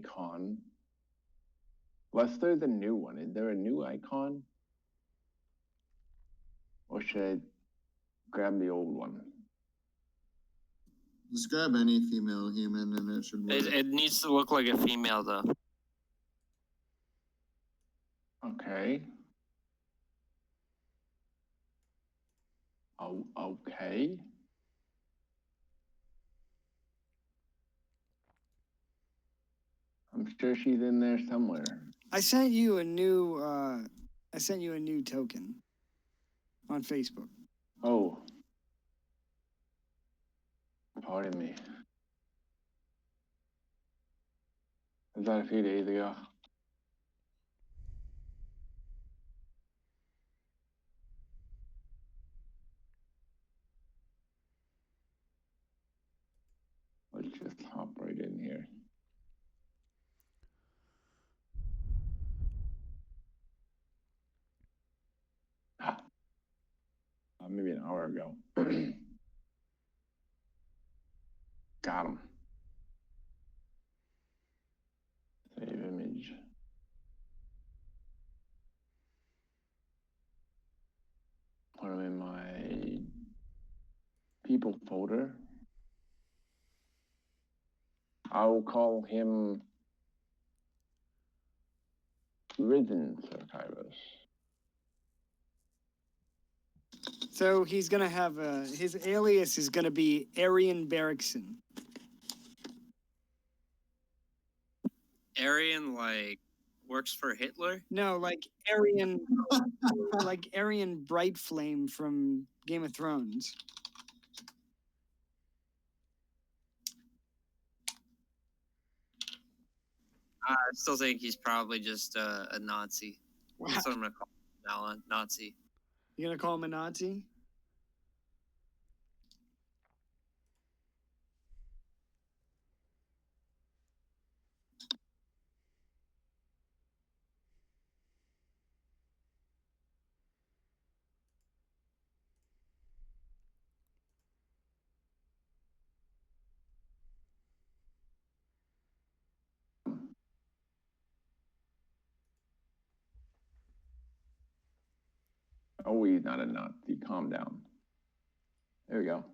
icon. Unless there's a new one. Is there a new icon? Or should I grab the old one? Just grab any female human and it should work. It needs to look like a female, though. Okay. Oh, okay. I'm sure she's in there somewhere. I sent you a new token on Facebook. Oh. Pardon me. Was that a few days ago? Let's just hop right in here. Maybe an hour ago. Got him. Save image. Put him in my people folder. I'll call him Risen Sarkairos. So he's gonna have his alias is gonna be Arian Berrickson. Arian, like, works for Hitler? No, like Arian, like Arian Brightflame from Game of Thrones. I still think he's probably just a Nazi. Wow. That's what I'm gonna call him now, a Nazi. You gonna call him a Nazi? Oh, he's not a Nazi. Calm down. There we go.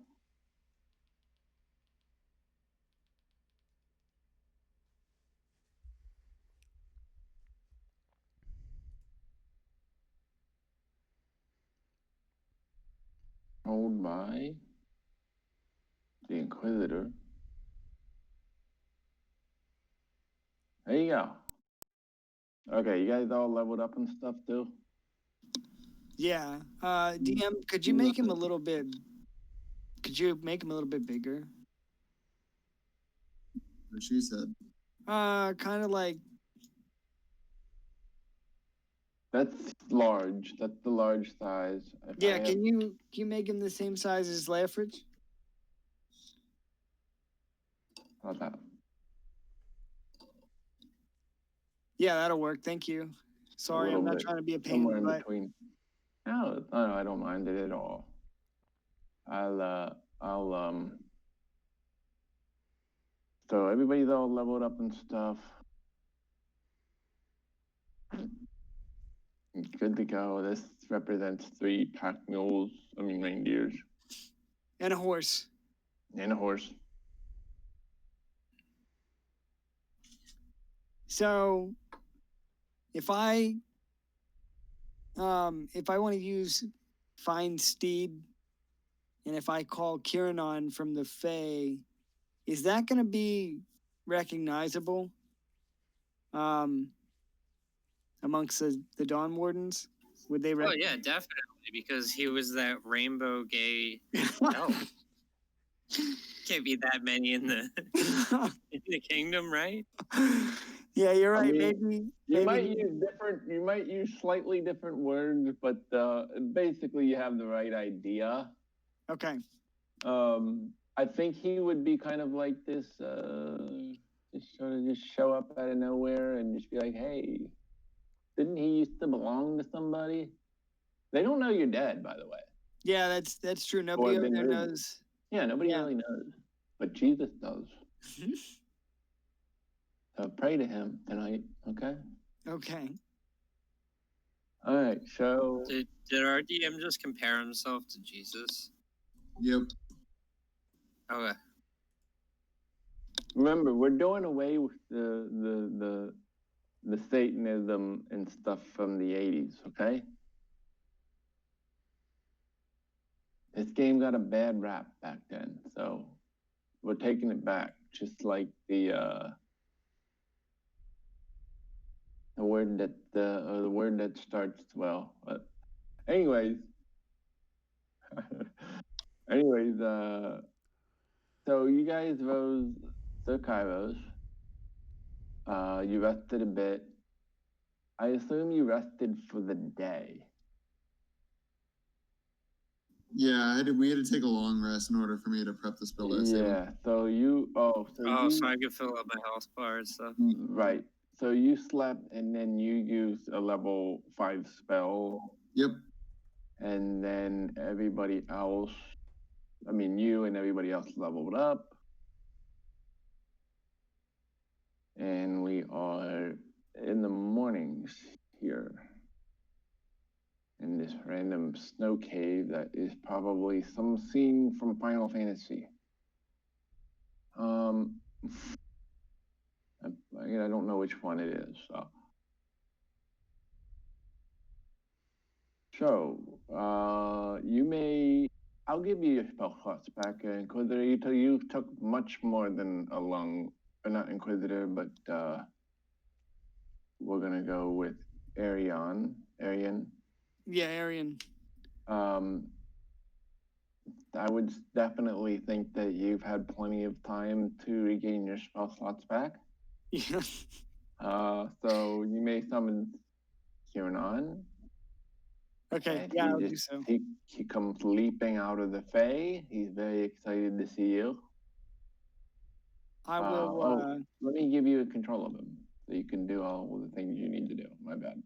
Hold by the Inquisitor. There you go. Okay, you guys all leveled up and stuff too? Yeah. DM, could you make him a little bit? Could you make him a little bit bigger? What she said. Kind of like. That's large. That's the large size. Yeah, can you make him the same size as Lafridge? How about that? Yeah, that'll work. Thank you. Sorry, I'm not trying to be a pain, Somewhere in but between. No, I don't mind it at all. So everybody's all leveled up and stuff. Good to go. This represents 3 pack mules, reindeers. and a horse. And a horse. So if I want to use Find Steed, and if I call Kiranon from the Fae, is that going to be recognizable amongst the Dawn Wardens? Would they? Oh yeah, definitely, because he was that rainbow gay elf. Can't be that many in the kingdom, right? Yeah, you're right. I mean, maybe you might use slightly different words, but basically you have the right idea. Okay. I think he would be kind of like this, just sort of just show up out of nowhere and just be like, hey, didn't he used to belong to somebody? They don't know you're dead, by the way. Yeah, that's true. Nobody over there knows. Yeah, nobody really knows, but Jesus does. pray to him tonight. Okay. Okay. All right. So Did our DM just compare himself to Jesus? Yep. Okay. remember, we're doing away with the Satanism and stuff from the 80s. Okay. This game got a bad rap back then, so we're taking it back. Just like the word that starts well. But anyways, so you guys rose the Kairos. You rested a bit. I assume you rested for the day. Yeah, we had to take a long rest in order for me to prep the spell dice. Yeah. So you. Oh. So I could fill up my health bar and stuff. Right. So you slept and then you used a level 5 spell. Yep. And then everybody else, I mean, you and everybody else leveled up. And we are in the mornings here in this random snow cave that is probably some scene from Final Fantasy. I don't know which one it is. I'll give you your spell slots back, Inquisitor. You took much more than a lung, not Inquisitor, but we're gonna go with Arian. Yeah, Arian. I would definitely think that you've had plenty of time to regain your spell slots back. Yeah. So you may summon Kieran. Okay. And Yeah, I'll do so. He comes leaping out of the Fae. He's very excited to see you. I will. Let me give you a control of him so you can do all the things you need to do. My bad.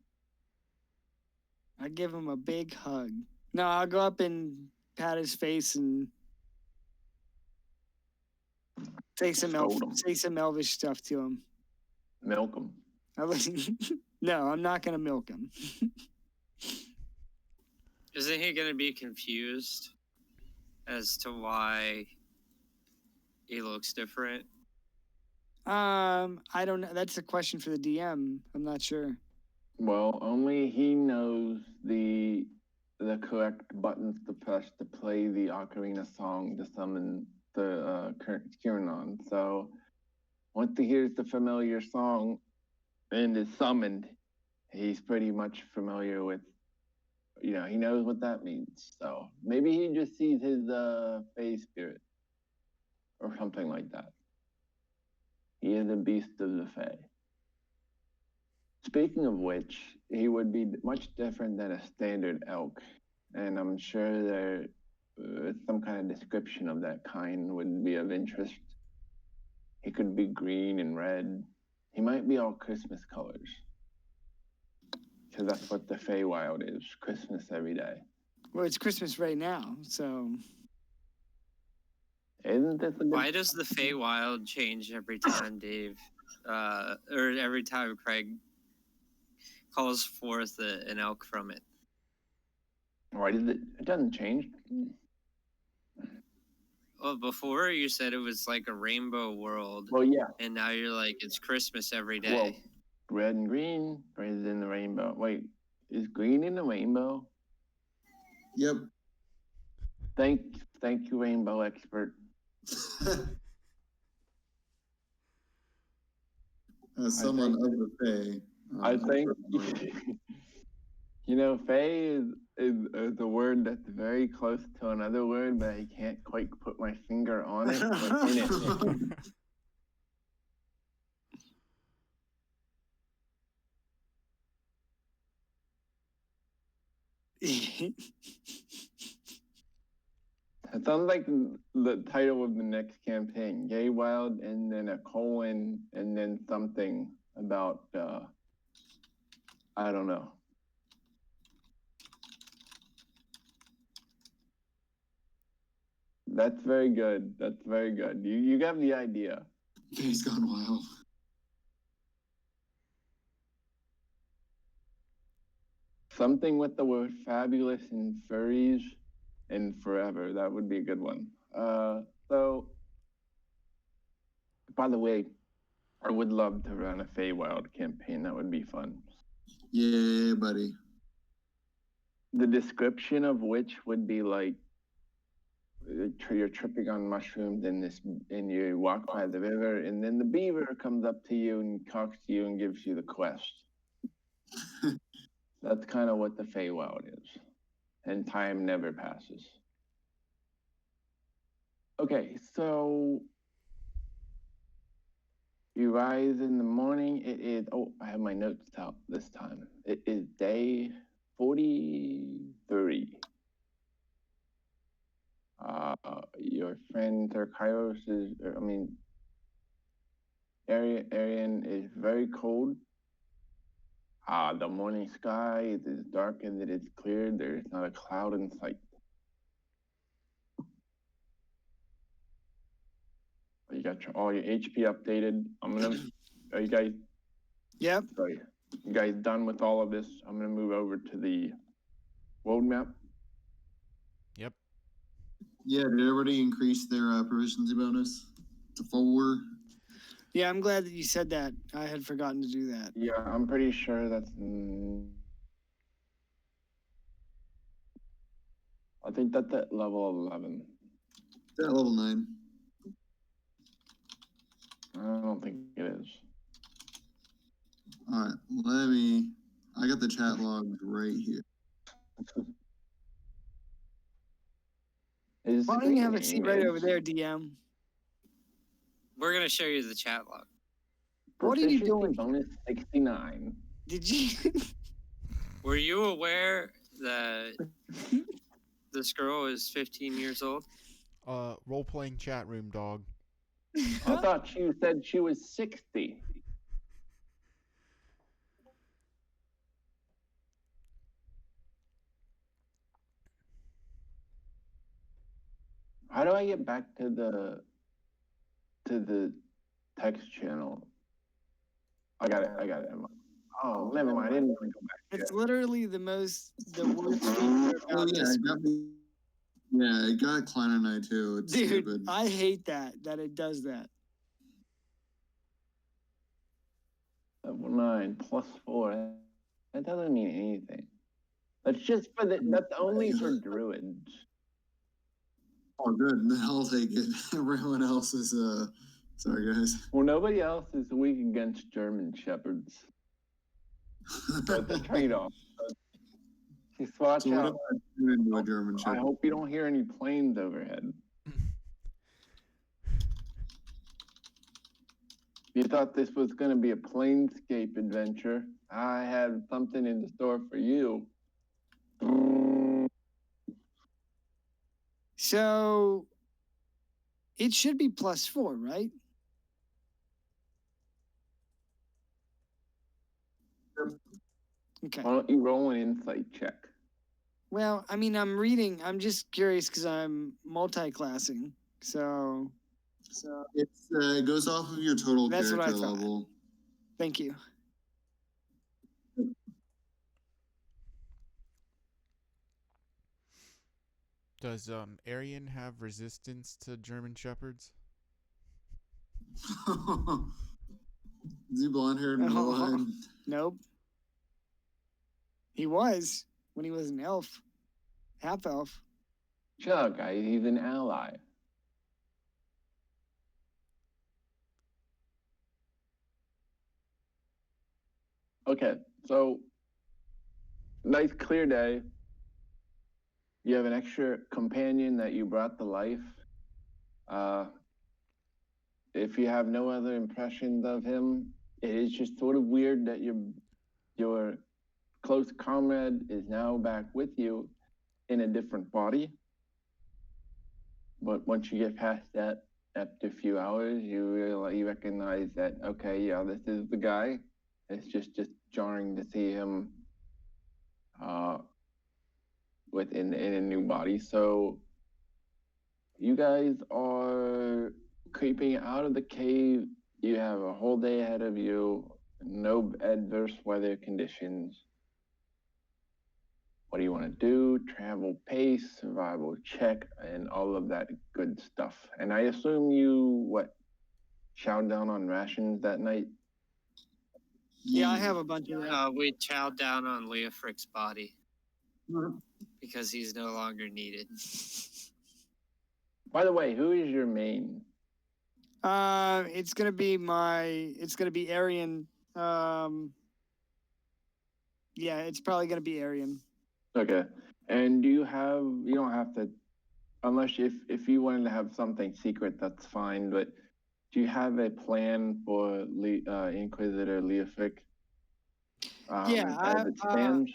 I give him a big hug. No, I'll go up and pat his face and say some elvish stuff to him. Milk him. No, I'm not gonna milk him. Isn't he gonna be confused as to why he looks different? I don't know. That's a question for the DM. I'm not sure. Well, only he knows the correct buttons to press to play the ocarina song to summon the Kieran. So once he hears the familiar song and is summoned, he's pretty much familiar with, he knows what that means. So maybe he just sees his Fae spirit or something like that. He is a beast of the Fae. Speaking of which, he would be much different than a standard elk, and I'm sure there some kind of description of that kind would be of interest. He could be green and red. He might be all Christmas colors, because that's what the Feywild is, Christmas every day. Well, it's Christmas right now, so. Isn't this a good... Why does the Feywild change every time Dave, or every time Craig calls forth an elk from it? Why did it doesn't change. Well, before you said it was like a rainbow world. Well, yeah. And now you're like, it's Christmas every day. Well, red and green is in the rainbow. Wait, is green in the rainbow? Yep. Thank you, rainbow expert. As someone of the Fae. I think, Fae is a word that's very close to another word, but I can't quite put my finger on it or in it. It sounds like the title of the next campaign, Gay Wild, and then a colon, and then something about, I don't know. That's very good. You got the idea. He's gone wild. Something with the word fabulous and furries and forever. That would be a good one. So, by the way, I would love to run a Feywild campaign. That would be fun. Yeah, buddy. The description of which would be like you're tripping on mushrooms and you walk by the river, and then the beaver comes up to you and talks to you and gives you the quest. That's kind of what the Feywild is, and time never passes. Okay, so you rise in the morning. It is, I have my notes out this time. It is day 43. Your friend Terkairos Arian is very cold. The morning sky is dark and it is clear. There is not a cloud in sight. You got all your HP updated. Are you guys? Yep. Sorry, you guys done with all of this? I'm gonna move over to the world map. Yep. Yeah, did everybody increase their proficiency bonus to 4? Yeah, I'm glad that you said that. I had forgotten to do that. Yeah, I'm pretty sure that's. I think that's at level 11. At level 9. I don't think it is. All right, I got the chat logs right here. Why don't you have a seat right over there, DM? We're gonna show you the chat log. What are you doing? Bonus 69. Did you? Were you aware that this girl is 15 years old? Role-playing chat room, dog. I thought you said she was 60. How do I get back to the text channel? I got it. Oh, never mind. I didn't want to go back. It's literally the worst feature about this. Yeah, it got Klein and I too. It's Dude, stupid. I hate that it does that. Level 9 plus 4. That doesn't mean anything. That's just that's only for druids. Oh, good. Then I'll take it. Everyone else is, sorry, guys. Well, nobody else is weak against German shepherds. So it's a trade-off. Just watch out. Into a German I shepherd. hope you don't hear any planes overhead. You thought this was going to be a planescape adventure. I had something in store for you. So it should be +4, right? Okay. Why don't you roll an insight check? Well, I mean, I'm just curious because I'm multi-classing. So It goes off of your total That's what I character thought. level. thank you. Does Arian have resistance to German shepherds? Is he blonde-haired and blue-eyed? Nope. He was when he was an elf, half elf. Chill out, guys. He's an ally. Okay, so nice clear day. You have an extra companion that you brought to life. If you have no other impressions of him, it is just sort of weird that your close comrade is now back with you in a different body. But once you get past that, after a few hours, you recognize that, okay, yeah, this is the guy. It's just jarring to see him in a new body. So you guys are creeping out of the cave. You have a whole day ahead of you. No adverse weather conditions. what do you want to do, travel pace, survival check, and all of that good stuff. And I assume you, chowed down on rations that night? Yeah, I have a bunch of that. We chowed down on Leofric's body Mhm. because he's no longer needed. By the way, who is your main? It's gonna be Arian. Yeah, it's probably gonna be Arian. Okay. And you don't have to, unless if you wanted to have something secret, that's fine, but do you have a plan for Inquisitor Leofric? Yeah, as it stands?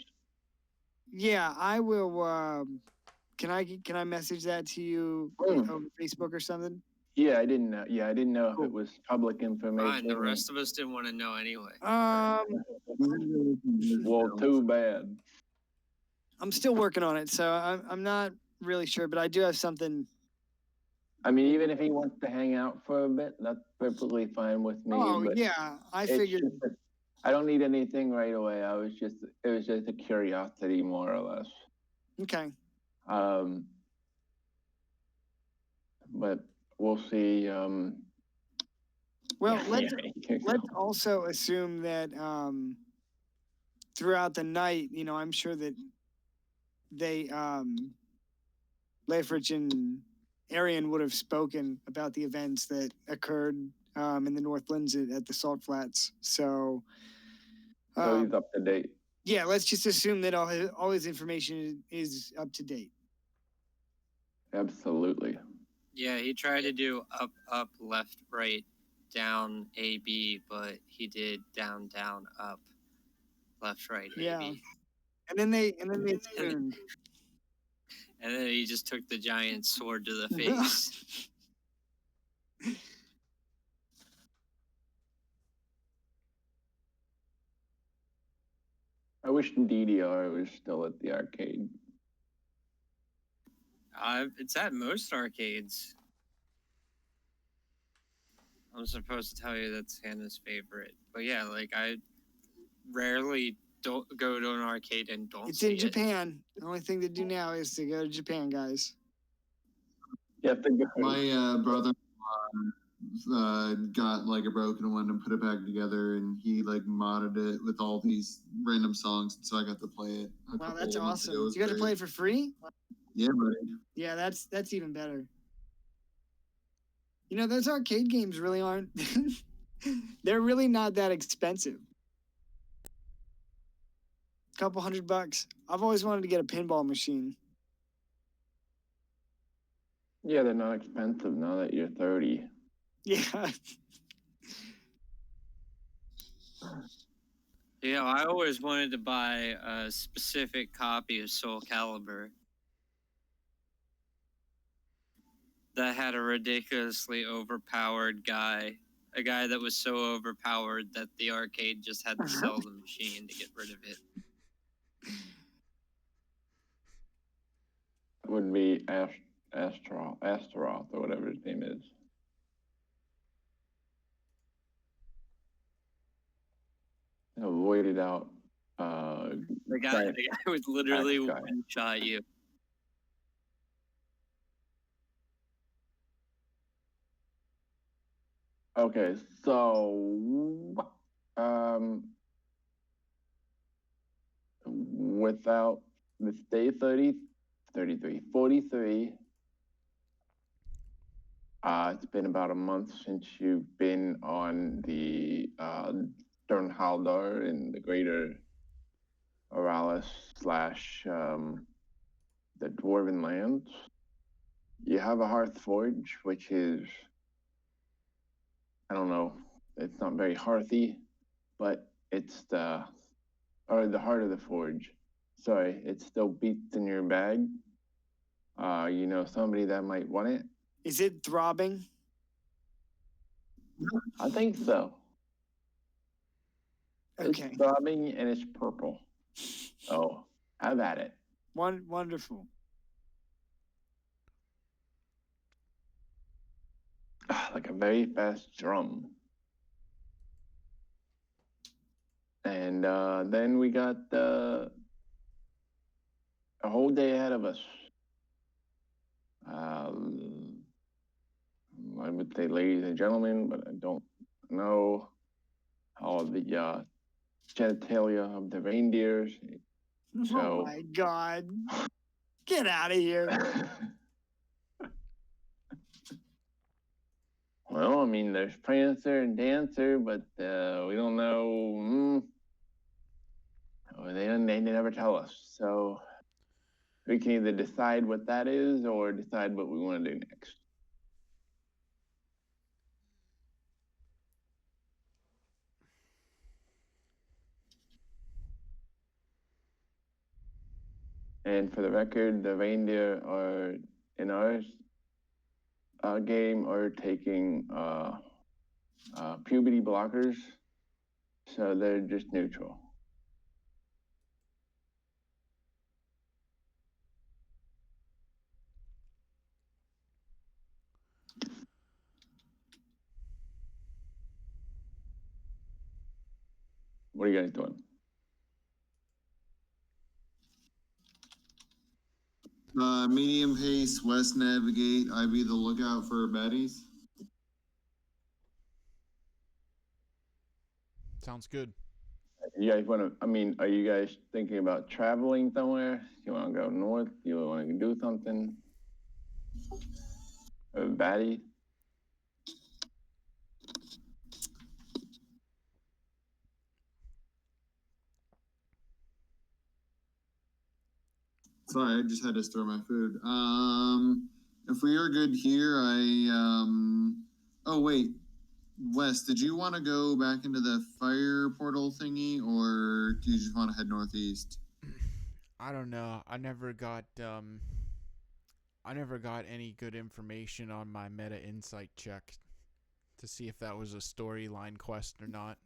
Yeah, I will. Can I message that to you over Facebook or something? Yeah, I didn't know. Yeah, I didn't know Cool. if it was public information. Fine, the rest of us didn't want to know anyway. Well, too bad. I'm still working on it, so I'm not really sure, but I do have something. I mean, even if he wants to hang out for a bit, that's perfectly fine with me. Oh but yeah, I it's figured. just that I don't need anything right away. It was just a curiosity, more or less. Okay. But we'll see. Well, yeah, let's also assume that throughout the night, I'm sure that they Leifrich and Arian would have spoken about the events that occurred in the Northlands at the Salt Flats. So he's up to date. yeah, let's just assume that all his information is up to date. Absolutely. Yeah, he tried to do up, up, left, right, down, A, B, but he did down, down, up, left, right, A, Yeah. B. And then they turned. And then he just took the giant sword to the face. I wish DDR was still at the arcade. It's at most arcades. I'm supposed to tell you that's Hannah's favorite. But yeah, like I rarely don't go to an arcade and don't It's see in Japan. The only thing to do now is to go to Japan, guys. You have to go. My brother got like a broken one and put it back together, and he like modded it with all these random songs, so I got to play it. Wow, that's awesome. You got to play it for free? Yeah, buddy. Yeah, that's even better. Those arcade games really aren't. They're really not that expensive. Couple $100. I've always wanted to get a pinball machine. Yeah, they're not expensive now that you're 30. Yeah. Yeah, I always wanted to buy a specific copy of Soul Calibur that had a ridiculously overpowered guy. A guy that was so overpowered that the arcade just had to sell the machine to get rid of it. It would be Astaroth or whatever his name is. Avoided out. The guy would literally one shot you. Okay, so without this day 33, 43, it's been about a month since you've been on the Sternhaldar in the greater Oralis / the Dwarven lands. You have a Hearth Forge, which is, I don't know, it's not very hearthy, but it's the heart of the forge. Sorry, it still beats in your bag. Somebody that might want it. Is it throbbing? I think so. Okay. It's throbbing and it's purple. Oh, have at it. Wonderful. Like a very fast drum. And then we got a whole day ahead of us. Um, I would say ladies and gentlemen, but I don't know all the genitalia of the reindeers. So, Oh my God. Get out of here. well, I mean, there's Prancer and Dancer, but we don't know. They never tell us. So we can either decide what that is or decide what we want to do next. And for the record, the reindeer are in ours game are taking puberty blockers, so they're just neutral. What are you guys doing? Medium pace, west navigate. I be the lookout for baddies. Sounds good. You guys want to? I mean, are you guys thinking about traveling somewhere? You want to go north? You want to do something? A baddie? Sorry, I just had to stir my food. If we are good here, oh wait, Wes, did you want to go back into the fire portal thingy, or do you just want to head northeast? I don't know. I never got any good information on my meta insight check to see if that was a storyline quest or not.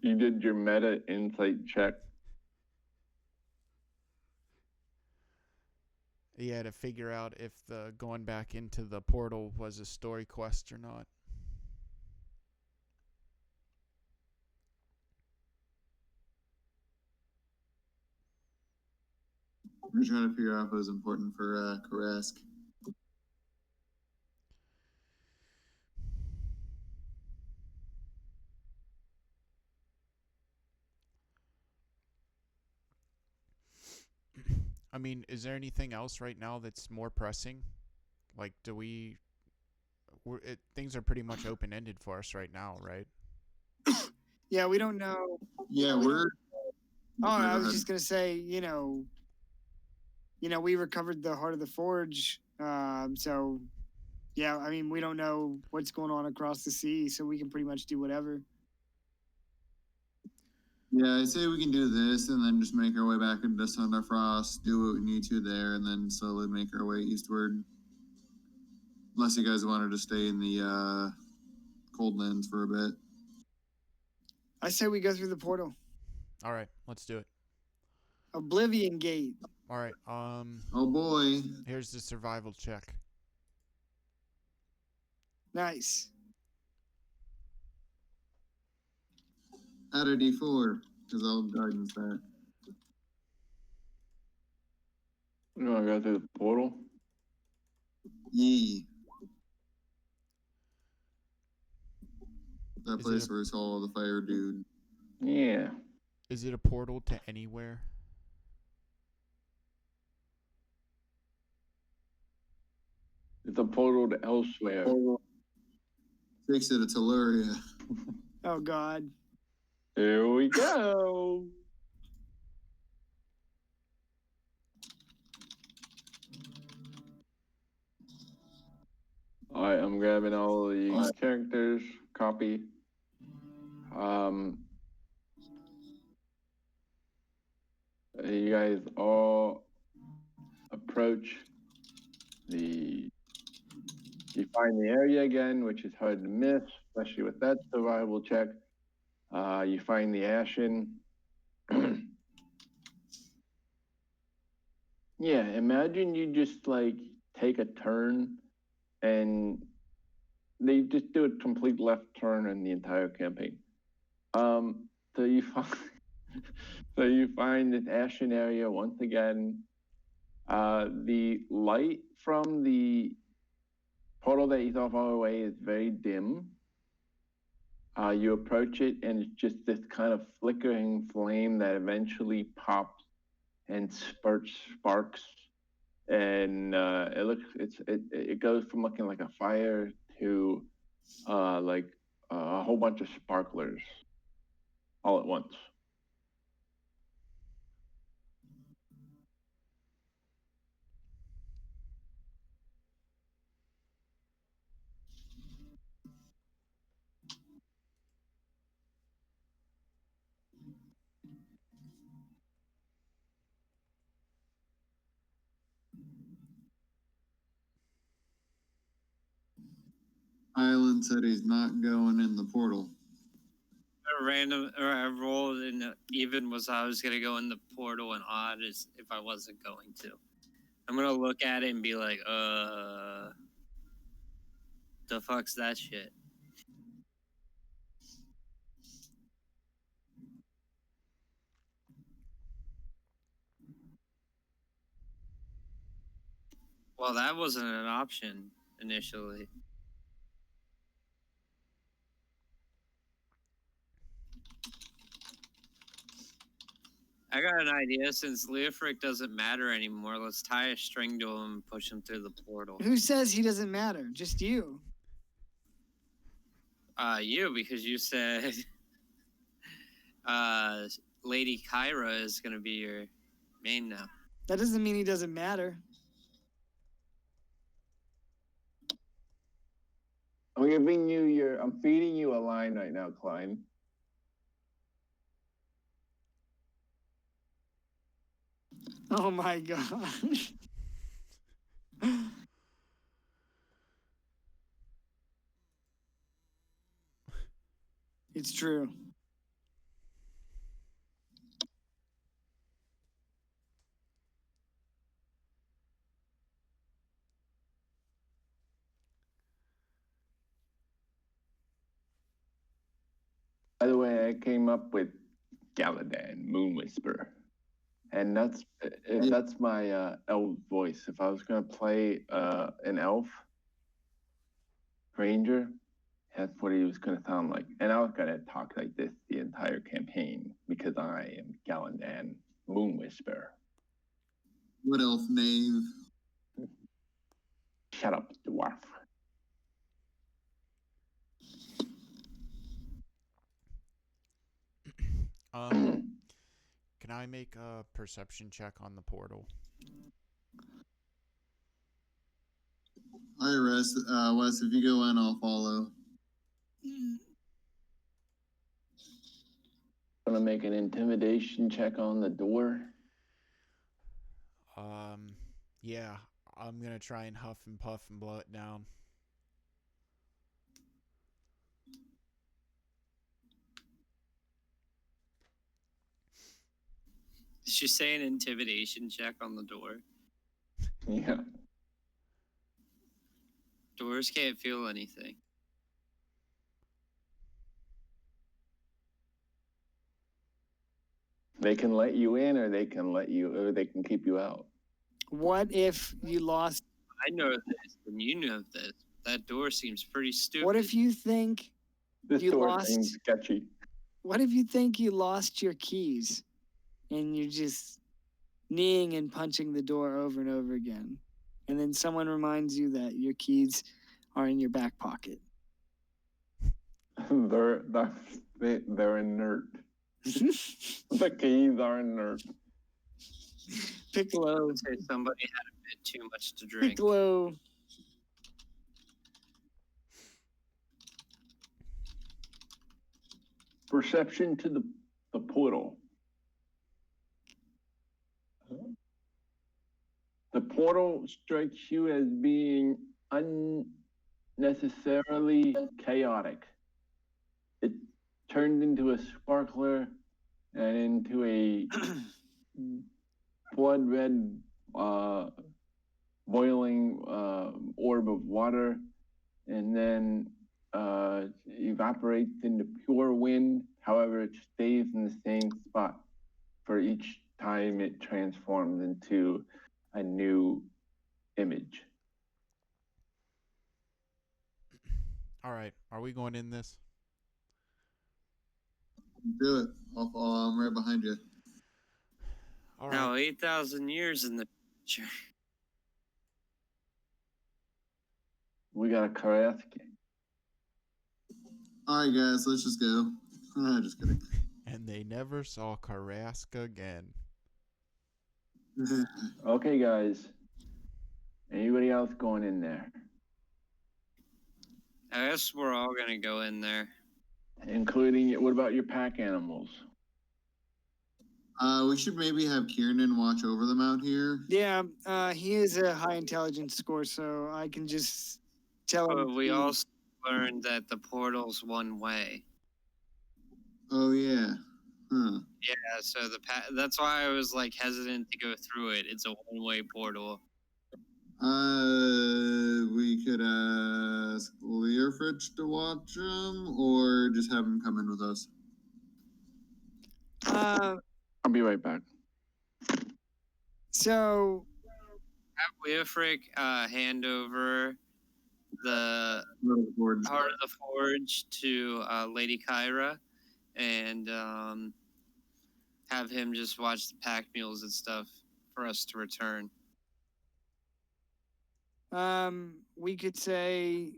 You did your meta insight check. Yeah, to figure out if the going back into the portal was a story quest or not. We're trying to figure out if it was important for Karask. I mean, is there anything else right now that's more pressing? Like, things are pretty much open-ended for us right now, right? Yeah, we don't know. Yeah, Oh, I Go was ahead. just gonna say, we recovered the Heart of the Forge. So, yeah, I mean, we don't know what's going on across the sea, so we can pretty much do whatever. Yeah, I say we can do this and then just make our way back into Thunderfrost, do what we need to there, and then slowly make our way eastward. Unless you guys wanted to stay in the Coldlands for a bit. I say we go through the portal. All right, let's do it. Oblivion Gate. All right, Oh boy. here's the survival check. Nice. Add a D4, because I'll guidance that. You want to go through the portal? Yee. That Is place it where we saw the fire dude. Yeah. Is it a portal to anywhere? It's a portal to elsewhere. Fix it, it's Illyria. Oh, God. Here we go. All right, I'm grabbing all of these characters, copy. You guys all approach you find the area again, which is hard to miss, especially with that survival check. You find the Ashen. Yeah, imagine you just like take a turn and they just do a complete left turn in the entire campaign. So you find, so you find this ashen area once again. The light from the portal that you saw far away is very dim. You approach it, and it's just this kind of flickering flame that eventually pops and spurts sparks, and it goes from looking like a fire to like a whole bunch of sparklers all at once. Island said he's not going in the portal. I rolled and even was I was gonna go in the portal, and odd is if I wasn't going to. I'm gonna look at it and be like, the fuck's that shit? Well, that wasn't an option initially. I got an idea. Since Leofric doesn't matter anymore, let's tie a string to him and push him through the portal. Who says he doesn't matter? Just you. You, because you said Lady Kyra is gonna be your main now. That doesn't mean he doesn't matter. I'm feeding you a line right now, Klein. Oh my gosh. It's true. By the way, I came up with Galadan, Moon Whisperer. And that's my elf voice. If I was gonna play an elf ranger, that's what he was gonna sound like. And I was gonna talk like this the entire campaign because I am Galadan, Moon Whisperer. What elf knave? Shut up, dwarf. Can I make a perception check on the portal? I rest. Wes, if you go in, I'll follow. Gonna make an intimidation check on the door. Yeah, I'm gonna try and huff and puff and blow it down. Did she say an intimidation check on the door? Yeah. Doors can't feel anything. They can let you in, or they can keep you out. What if you lost? I know this, and you know this. That door seems pretty stupid. What if you think This you door lost? seems sketchy. What if you think you lost your keys, and you're just kneeing and punching the door over and over again, and then someone reminds you that your keys are in your back pocket? They're inert. The keys are inert. Piccolo. I would say somebody had a bit too much to drink. Piccolo. Perception to the portal. The portal strikes you as being unnecessarily chaotic. It turned into a sparkler and into a blood red boiling orb of water, and then evaporates into pure wind. However, it stays in the same spot for each time it transforms into a new image. All right, are we going in this? Do it. I'm right behind you. All Now, right. 8,000 years in the future. We got a Karaski. All right, guys, let's just go. Just kidding. And they never saw Karaska again. Okay, guys. Anybody else going in there? I guess we're all gonna go in there. Including, what about your pack animals? We should maybe have Kieran watch over them out here. Yeah, he is a high intelligence score, so I can just tell him. But we also learned that the portal's one way. Oh yeah. Huh. Yeah, so that's why I was like hesitant to go through it. It's a one-way portal. We could ask Leofrich to watch them, or just have him come in with us. I'll be right back. So Have Leofric hand over the Forge. Heart of the Forge to Lady Kyra, and have him just watch the pack mules and stuff for us to return. we could say,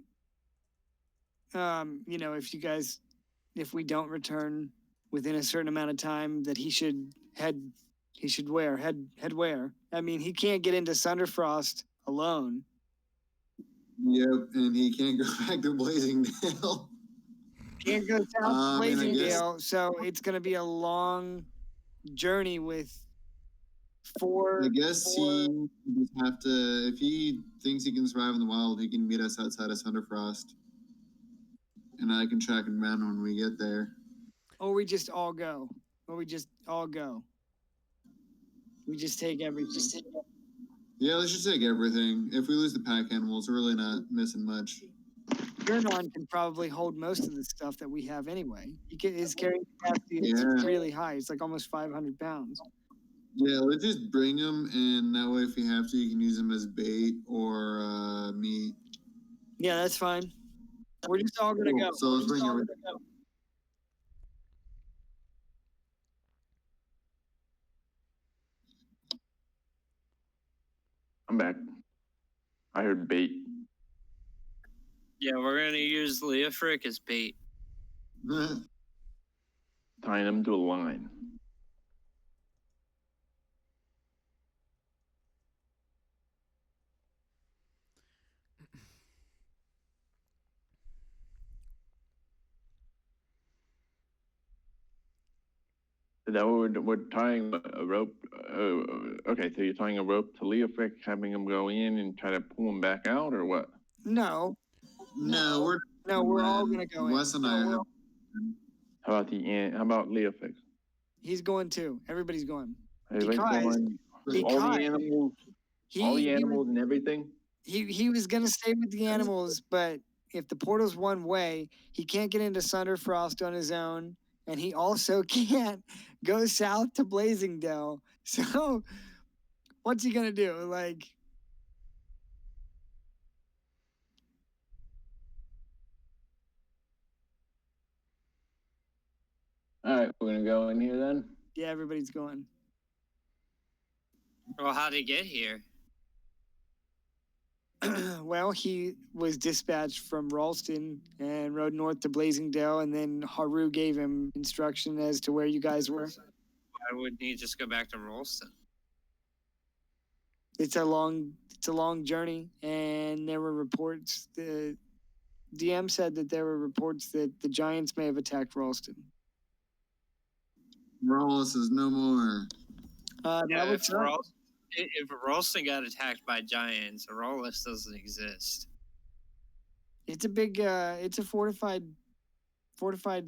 if we don't return within a certain amount of time, that he should head where? I mean, he can't get into Sunderfrost alone. Yep, and he can't go back to Blazingdale. Can't go south to I mean, I guess- Blazingdale, so it's going to be a long journey with four. I guess he just have to. If he thinks he can survive in the wild, he can meet us outside of Sunderfrost, and I can track him down when we get there. Or we just all go. We just take everything. Yeah, let's just take everything. If we lose the pack animals, we're really not missing much. Gurnon can probably hold most of the stuff that we have anyway. His carrying capacity is Yeah. really high. It's like almost 500 pounds. Yeah, let's just bring him, and that way, if we have to, you can use him as bait or meat. Yeah, that's fine. We're just all gonna go. So let's bring everything. I'm back. I heard bait. Yeah, we're gonna use Leofric as bait. Tying them to a line. Is that what we're tying a rope? Okay, so you're tying a rope to Leofric, having him go in and try to pull him back out, or what? No, No, we're all gonna go in. Wes and I have. How about Leofric? He's going too. Everybody's going. Everybody's Because- going? all because the animals, He, all the he, animals and everything. he was gonna stay with the animals, but if the portal's one way, he can't get into Sunderfrost on his own, and he also can't go south to Blazingdale. So, what's he gonna do? Like, All right, we're gonna go in here then. yeah, everybody's going. Well, how'd he get here? Well, he was dispatched from Ralston and rode north to Blazingdale, and then Haru gave him instruction as to where you guys were. Why wouldn't he just go back to Ralston? It's a long journey, and there were reports. The DM said that there were reports that the Giants may have attacked Ralston. Rawless is no more. That would if, suck. if Ralston got attacked by giants, Rawless doesn't exist. It's a big, it's a fortified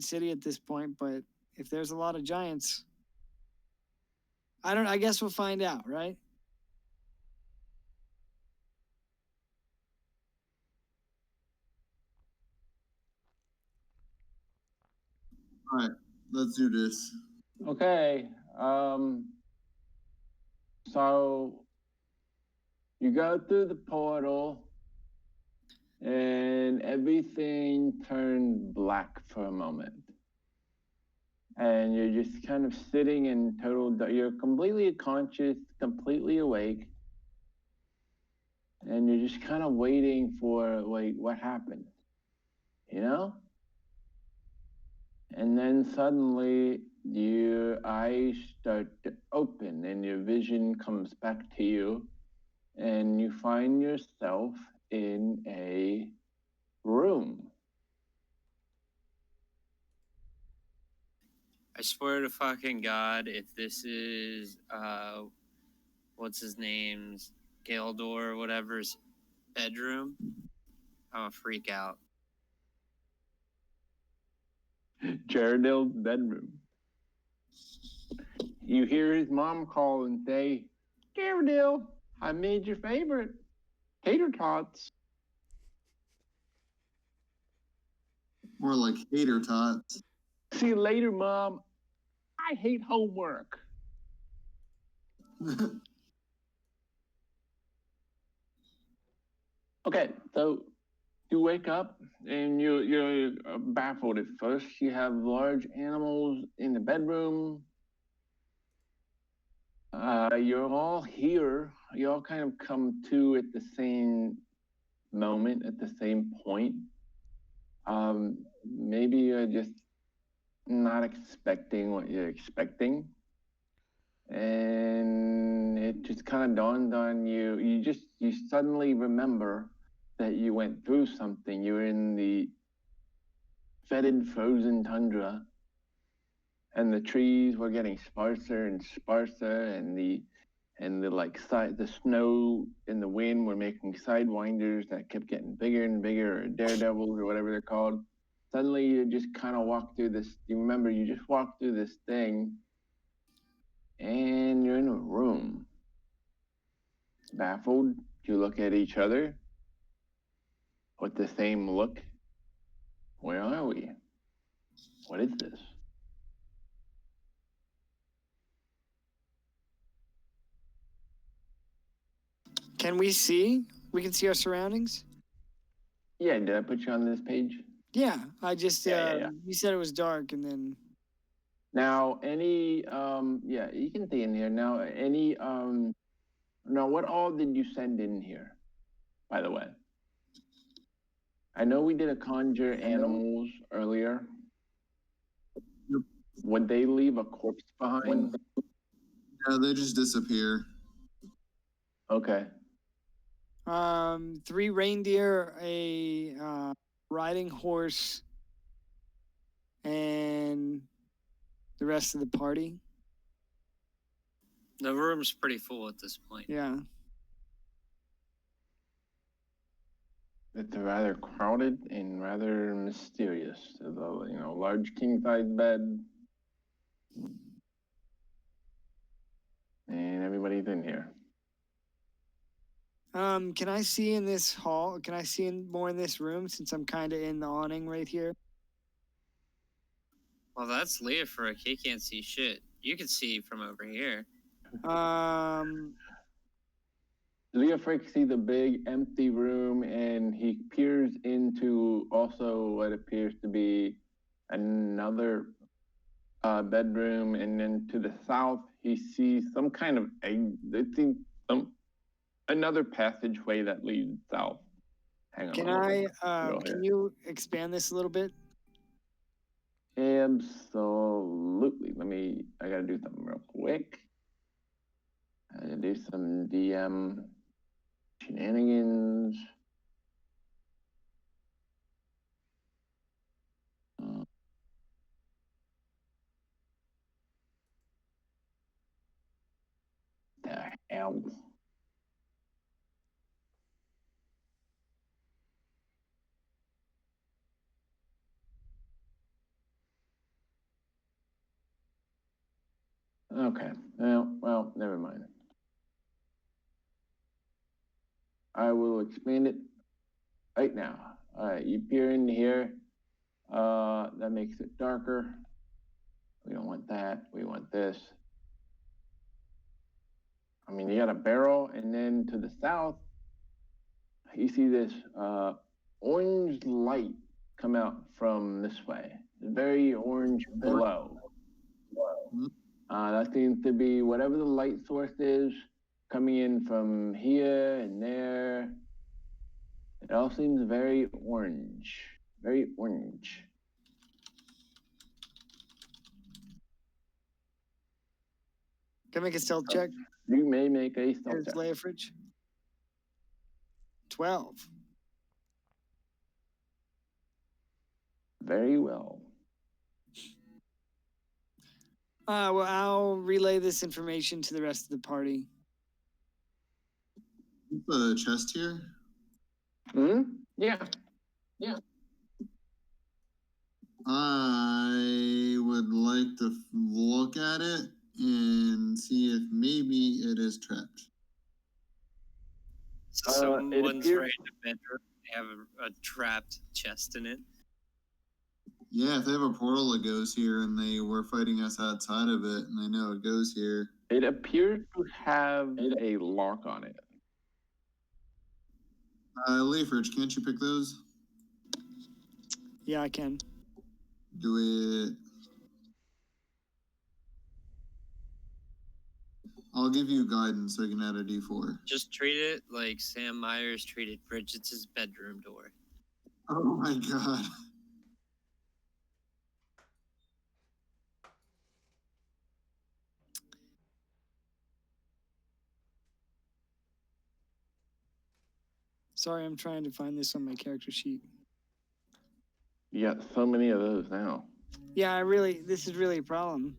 city at this point. But if there's a lot of giants, I guess we'll find out, right? All right, let's do this. Okay. So you go through the portal, and everything turned black for a moment. And you're just kind of sitting in total, you're completely conscious, completely awake. And you're just kind of waiting for, like, what happened, you know? And then suddenly your eyes start to open and your vision comes back to you, and you find yourself in a room. I swear to fucking God, if this is what's his name's Galdor or whatever's bedroom, I'm gonna freak out. Jaredale's bedroom. You hear his mom call and say, Jaredale, I made your favorite tater tots. More like hater tots. See you later, Mom. I hate homework. Okay, so you wake up and you're baffled at first. You have large animals in the bedroom. You're all here. You all kind of come to at the same moment, at the same point. Maybe you're just not expecting what you're expecting. And it just kind of dawned on you. You suddenly remember that you went through something. You were in the fetid frozen tundra, and the trees were getting sparser and sparser, and the snow and the wind were making sidewinders that kept getting bigger and bigger, or daredevils or whatever they're called. Suddenly you just kind of walk through this. You remember you just walked through this thing, and you're in a room. Baffled, you look at each other with the same look. Where are we? What is this? Can we see? We can see our surroundings? Yeah, did I put you on this page? Yeah, I just, Yeah. you said it was dark and then. Now, yeah, you can see in here. Now, now what all did you send in here, by the way? I know we did a conjure animals earlier. Yep. Would they leave a corpse behind? Yeah, they just disappear. Okay. 3 reindeer, a riding horse, and the rest of the party. The room's pretty full at this point. Yeah. It's rather crowded and rather mysterious. There's a, large king-size bed. And everybody's in here. Can I see in this hall? Can I see more in this room since I'm kind of in the awning right here? Well, that's Leofric. He can't see shit. You can see from over here. Leofric sees the big empty room, and he peers into also what appears to be another bedroom, and then to the south he sees some kind of another passageway that leads south. Hang on. Can you expand this a little bit? Absolutely. I gotta do something real quick. I gotta do some DM shenanigans. The hell? Okay. Well, never mind. I will expand it right now. All right, you peer in here. That makes it darker. We don't want that. We want this. I mean, you got a barrel, and then to the south, you see this orange light come out from this way. Very orange glow. That seems to be whatever the light source is coming in from here and there. It all seems very orange. Very orange. Can I make a stealth check? You may make a stealth Here's check. Leofridge. 12. Very well. Well, I'll relay this information to the rest of the party. The chest here? Hmm? Yeah. I would like to look at it and see if maybe it is trapped. Someone's appears- right in the bedroom. They have a trapped chest in it. Yeah, if they have a portal that goes here and they were fighting us outside of it and they know it goes here. It appears to have a lock on it. Leafridge, can't you pick those? Yeah, I can. Do it. I'll give you guidance so you can add a D4. Just treat it like Sam Myers treated Bridget's bedroom door. Oh my god. Sorry, I'm trying to find this on my character sheet. You got so many of those now. Yeah, this is really a problem.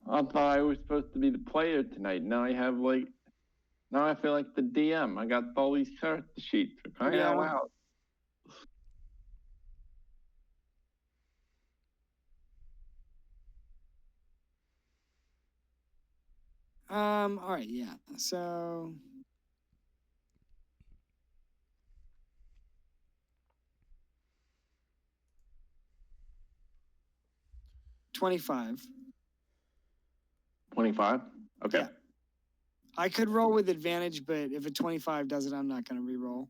I thought I was supposed to be the player tonight. Now I feel like the DM. I got all these character sheets. For crying out loud. All right, yeah. So 25. 25? Okay. Yeah. I could roll with advantage, but if a 25 does it, I'm not going to re-roll.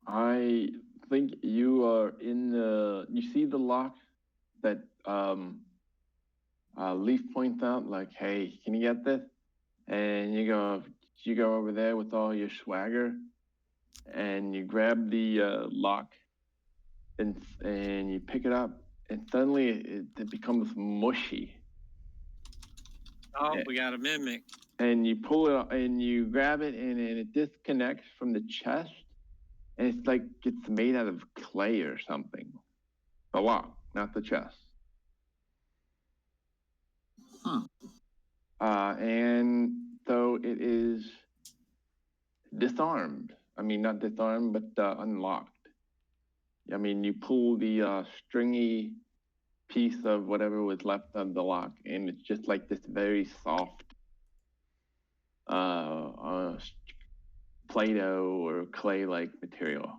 I think you are you see the lock that Leaf points out, like, hey, can you get this? And you go over there with all your swagger and you grab the lock and you pick it up and suddenly it becomes mushy. Oh, we got a mimic. And you pull it and you grab it and it disconnects from the chest and it's like it's made out of clay or something. The lock, not the chest. Huh. And so it is disarmed. I mean, not disarmed, but unlocked. I mean, you pull the stringy piece of whatever was left of the lock, and it's just like this very soft Play-Doh or clay-like material.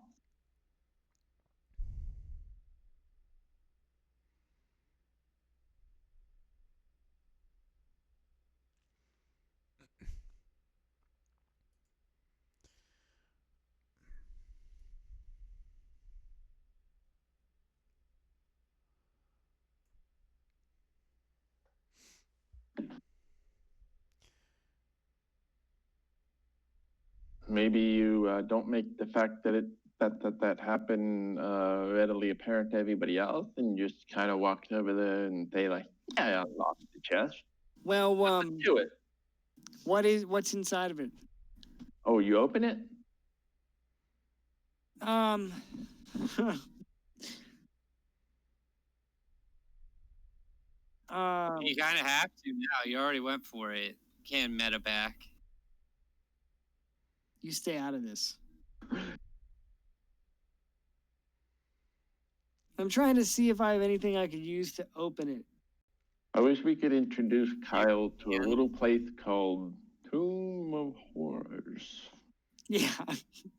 Maybe you don't make the fact that that happened readily apparent to everybody else, and you just kind of walk over there and say like, "Yeah, I unlocked the chest." Well, Do it. what's inside of it? Oh, you open it? You kind of have to now. You already went for it. Can't meta back. You stay out of this. I'm trying to see if I have anything I could use to open it. I wish we could introduce Kyle to a little place called Tomb of Horrors. Yeah,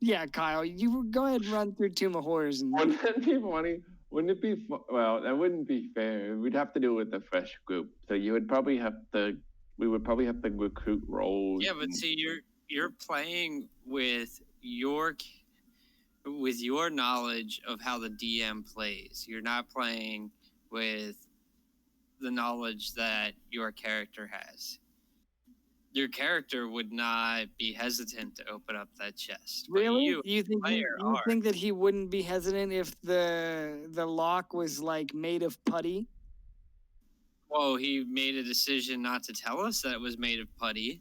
yeah, Kyle, you go ahead and run through Tomb of Horrors and. Wouldn't Wouldn't it be well? That wouldn't be fair. We'd have to do it with a fresh group. So you would probably have to. We would probably have to recruit roles. Yeah, but see, you're playing with your knowledge of how the DM plays. You're not playing with the knowledge that your character has. Your character would not be hesitant to open up that chest. But Really? you think that he wouldn't be hesitant if the lock was like made of putty? Well, he made a decision not to tell us that it was made of putty.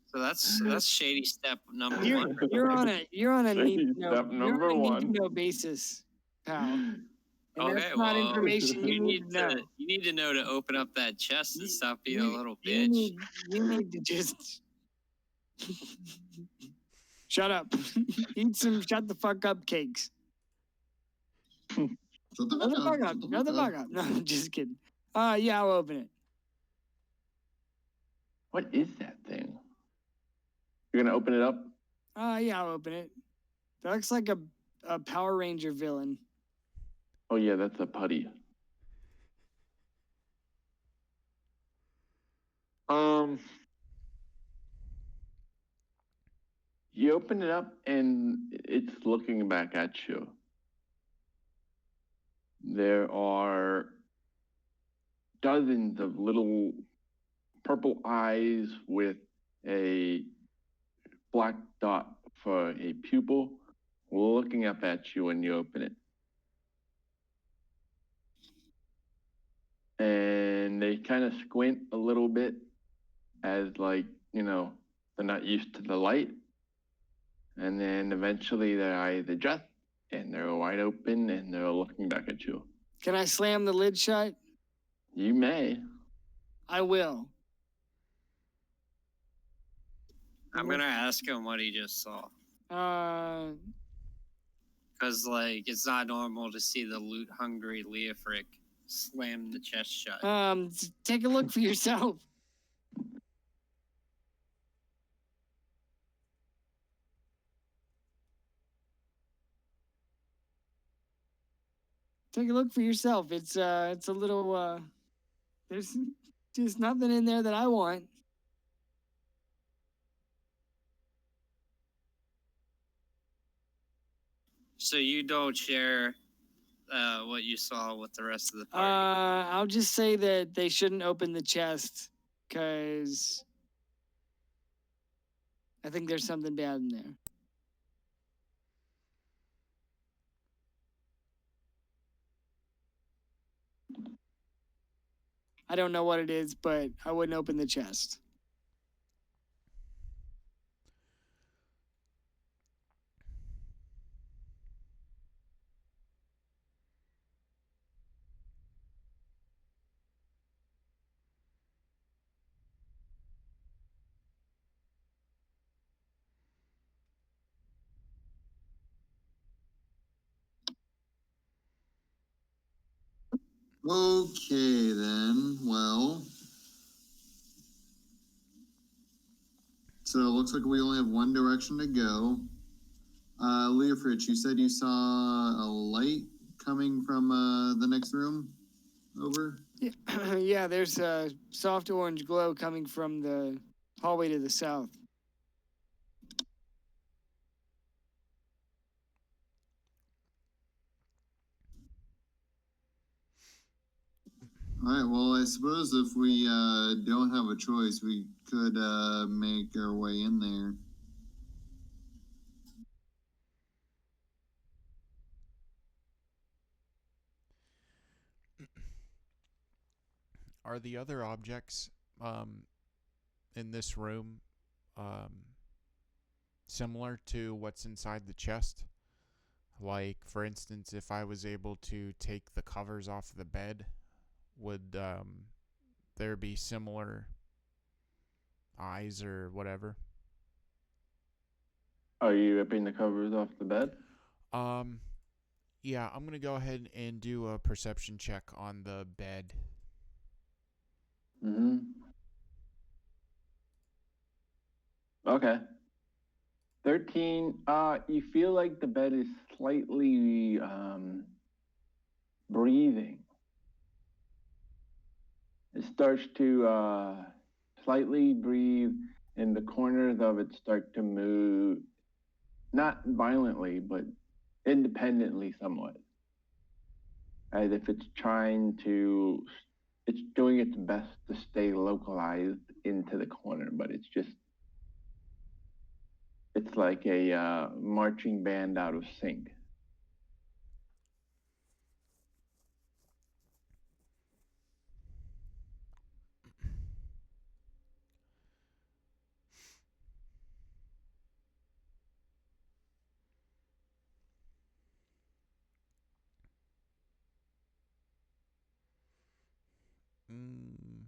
So that's shady step number one. You're on a need to know, Step number one. need to know basis, pal. And Okay, that's not well, information you need to know. You need to know to open up that chest and stop being a little You bitch. need to just shut up. Eat some shut the fuck up cakes. Shut the Shut the fuck fuck up. up. Shut the fuck up. No, I'm just kidding. Yeah, I'll open it. What is that thing? You're gonna open it up? Yeah, I'll open it. That looks like a Power Ranger villain. Oh yeah, that's a putty. You open it up and it's looking back at you. There are dozens of little purple eyes with a black dot for a pupil looking up at you when you open it. And they kind of squint a little bit as like, they're not used to the light. And then eventually their eyes adjust and they're wide open and they're looking back at you. Can I slam the lid shut? You may. I will. I'm gonna ask him what he just saw. Because it's not normal to see the loot-hungry Leofric slam the chest shut. Take a look for yourself. Take a look for yourself. It's a little there's just nothing in there that I want. So you don't share what you saw with the rest of the party? I'll just say that they shouldn't open the chest because I think there's something bad in there. I don't know what it is, but I wouldn't open the chest. Okay, then. Well. So it looks like we only have one direction to go. Leofrich, you said you saw a light coming from the next room? Over? Yeah, yeah, there's a soft orange glow coming from the hallway to the south. All right, well, I suppose if we don't have a choice, we could make our way in there. Are the other objects in this room similar to what's inside the chest? Like, for instance, if I was able to take the covers off the bed, would there be similar eyes or whatever? Are you ripping the covers off the bed? Yeah, I'm going to go ahead and do a perception check on the bed. Mm-hmm. Okay. 13. You feel like the bed is slightly breathing. It starts to slightly breathe, and the corners of it start to move, not violently, but independently somewhat. As if it's doing its best to stay localized into the corner, but it's like a marching band out of sync. Mm,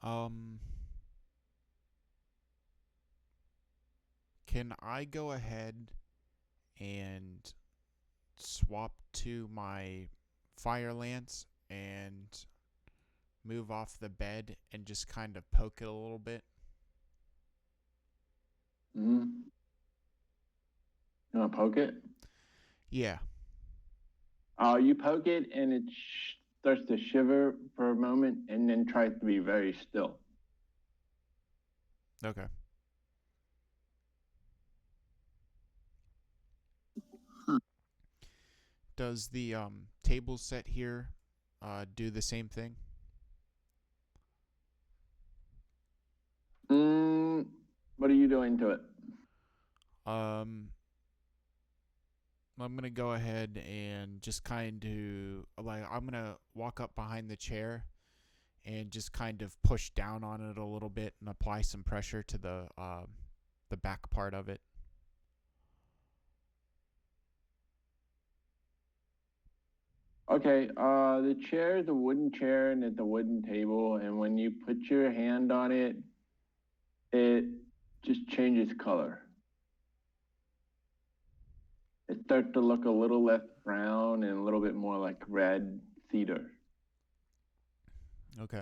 um, can I go ahead and swap to my fire lance and move off the bed and just kind of poke it a little bit? Mm-hmm. You want to poke it? Yeah. You poke it, and it starts to shiver for a moment, and then tries to be very still. Okay. Does the table set here do the same thing? What are you doing to it? I'm gonna go ahead and just kind of I'm gonna walk up behind the chair and just kind of push down on it a little bit and apply some pressure to the back part of it. Okay, the chair is a wooden chair and it's a wooden table, and when you put your hand on it, it just changes color. It starts to look a little less brown and a little bit more like red cedar. Okay.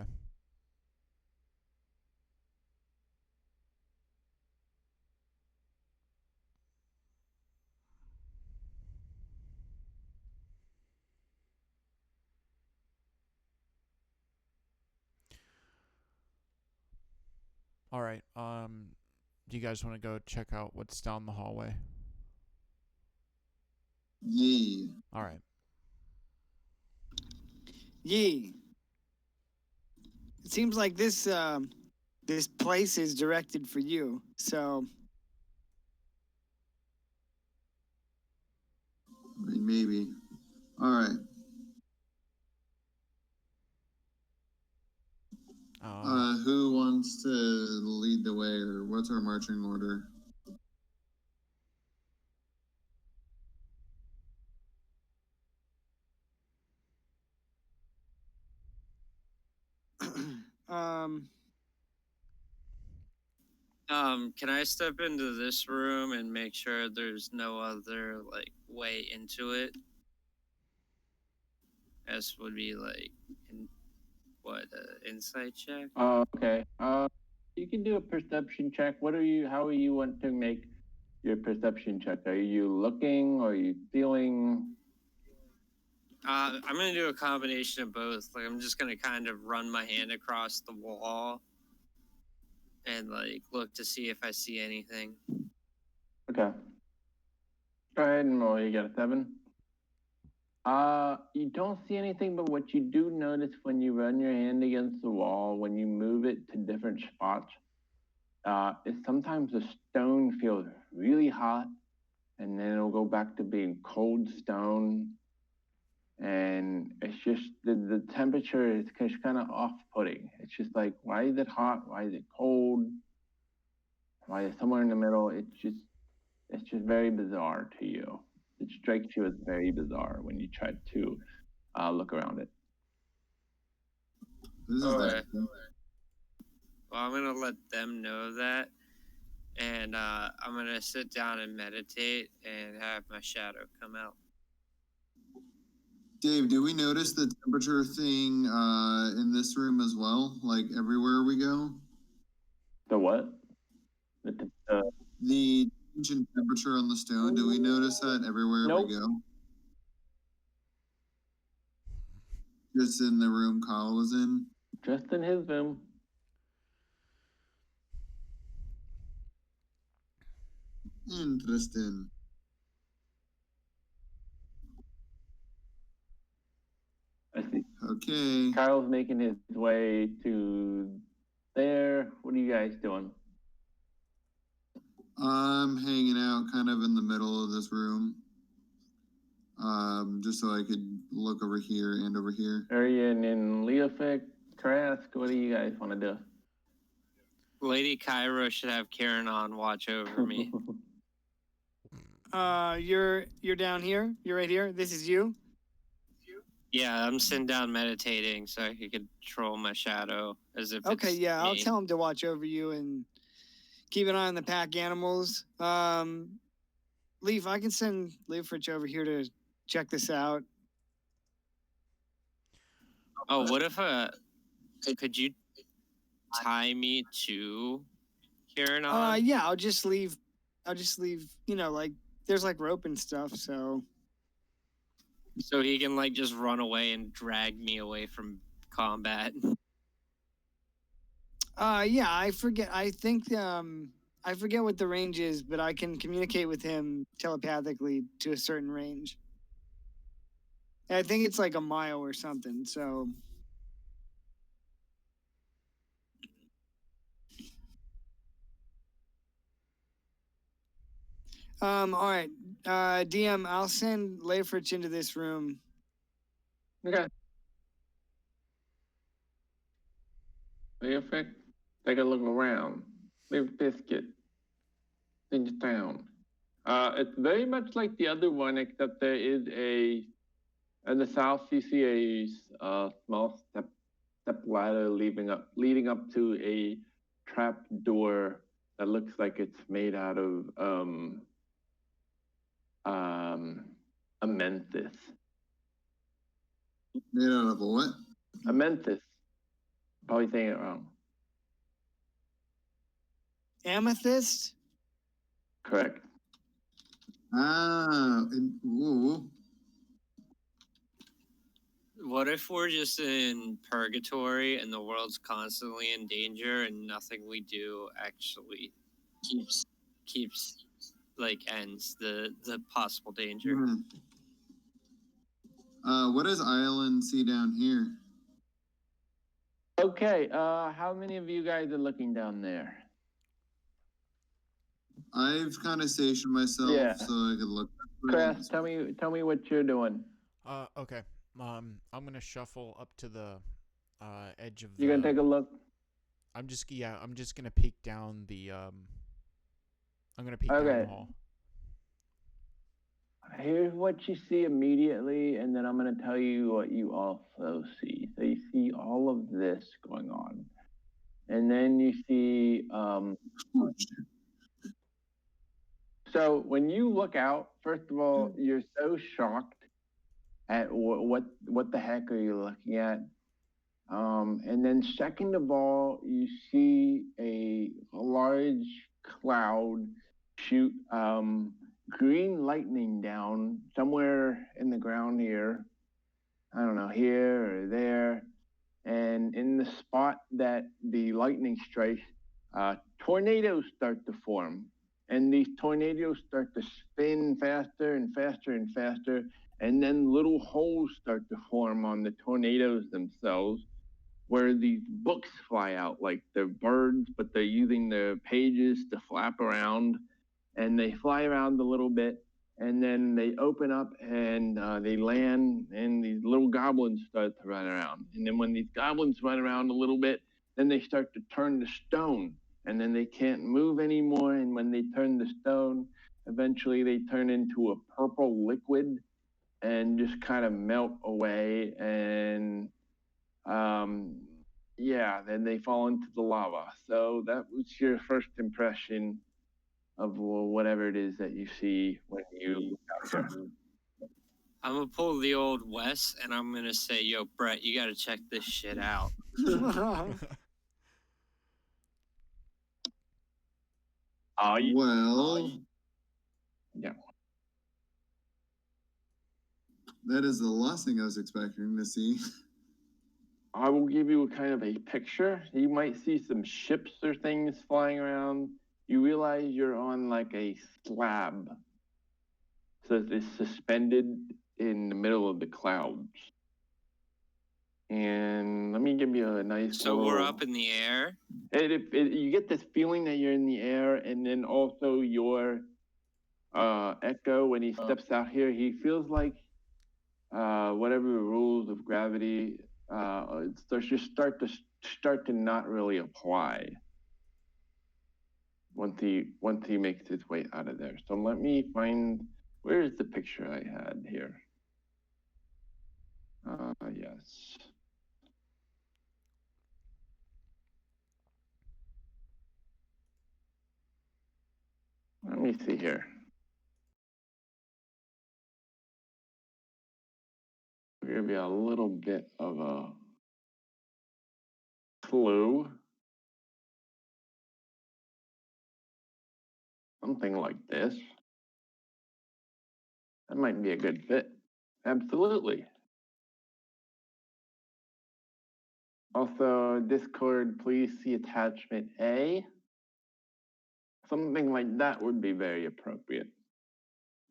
All right. Do you guys want to go check out what's down the hallway? Yeah. All right. Yee. It seems like this place is directed for you. So I mean, maybe. All right. Who wants to lead the way, or what's our marching order? um Can I step into this room and make sure there's no other like way into it? S would be like, insight check? Okay. You can do a perception check. How are you want to make your perception check? Are you looking or are you feeling? I'm gonna do a combination of both. Like, I'm just gonna kind of run my hand across the wall and like look to see if I see anything. Okay. Go ahead and roll. You got a 7. You don't see anything, but what you do notice when you run your hand against the wall, when you move it to different spots, is sometimes the stone feels really hot, and then it'll go back to being cold stone. And it's just the temperature is just kind of off-putting. It's just like, why is it hot? Why is it cold? Why is it somewhere in the middle? It's just very bizarre to you. It strikes you as very bizarre when you try to look around it. This is Okay. that. Well, I'm gonna let them know that, and I'm gonna sit down and meditate and have my shadow come out. Dave, do we notice the temperature thing in this room as well? Like everywhere we go? The what? The change in temperature on the stone, do we notice that everywhere Nope. we go? Just in the room Kyle was in? Just in his room. Interesting. I see. Okay. Kyle's making his way to there. What are you guys doing? I'm hanging out kind of in the middle of this room. Just so I could look over here and over here. Arian and Leofic, Trask, what do you guys want to do? Lady Kyra should have Karen on watch over me. You're down here. You're right here. This is you. Yeah, I'm sitting down meditating so I can control my shadow as if Okay, it's yeah, I'll me. tell him to watch over you and keep an eye on the pack animals. Leaf, I can send Leafrich over here to check this out. Oh, what if could you tie me to Karen on? Yeah, I'll just leave. You know, like there's like rope and stuff. So So he can just run away and drag me away from combat. yeah, I forget. I think I forget what the range is, but I can communicate with him telepathically to a certain range. I think it's like a mile or something. So. All right. DM, I'll send Leifrich into this room. Okay. Leofic, take a look around. Leave Biscuit. Into town. It's very much like the other one, except there is in the south you see a small step ladder leading up to a trap door that looks like it's made out of amenthus. Made out of a what? Amenthus. Probably saying it wrong. Amethyst? Correct. Ooh. What if we're just in purgatory and the world's constantly in danger and nothing we do actually keeps ends the possible danger? What does Island see down here? Okay, how many of you guys are looking down there? I've kind of stationed myself so I could look. Chris, tell me what you're doing. Okay. I'm gonna shuffle up to the edge of. You're gonna take a look. I'm just gonna peek down the. I'm gonna peek down the hall. Here's what you see immediately, and then I'm going to tell you what you also see. So you see all of this going on. And then you see, so when you look out, first of all, you're so shocked at what the heck are you looking at? And then second of all, you see a large cloud shoot green lightning down somewhere in the ground here. I don't know, here or there. And in the spot that the lightning strikes, tornadoes start to form. And these tornadoes start to spin faster and faster and faster. And then little holes start to form on the tornadoes themselves, where these books fly out like they're birds, but they're using their pages to flap around. And they fly around a little bit, and then they open up and they land, and these little goblins start to run around. And then when these goblins run around a little bit, then they start to turn to stone, and then they can't move anymore. And when they turn to stone, eventually they turn into a purple liquid and just kind of melt away. And then they fall into the lava. So that was your first impression of whatever it is that you see when you look out there. I'm gonna pull the old Wes and I'm gonna say, "Yo, Brett, you gotta check this shit out." Well, yeah. that is the last thing I was expecting to see. I will give you a kind of a picture. You might see some ships or things flying around. You realize you're on like a slab. So it's suspended in the middle of the clouds. And let me give you a nice So little... we're up in the air. You get this feeling that you're in the air, and then also your Echo, when he steps out here, he feels like whatever the rules of gravity start to not really apply once he makes his way out of there. So let me find, where is the picture I had here? Yes. Let me see here. We're gonna be a little bit of a clue. Something like this. That might be a good fit. Absolutely. Also, Discord, please see attachment A. Something like that would be very appropriate.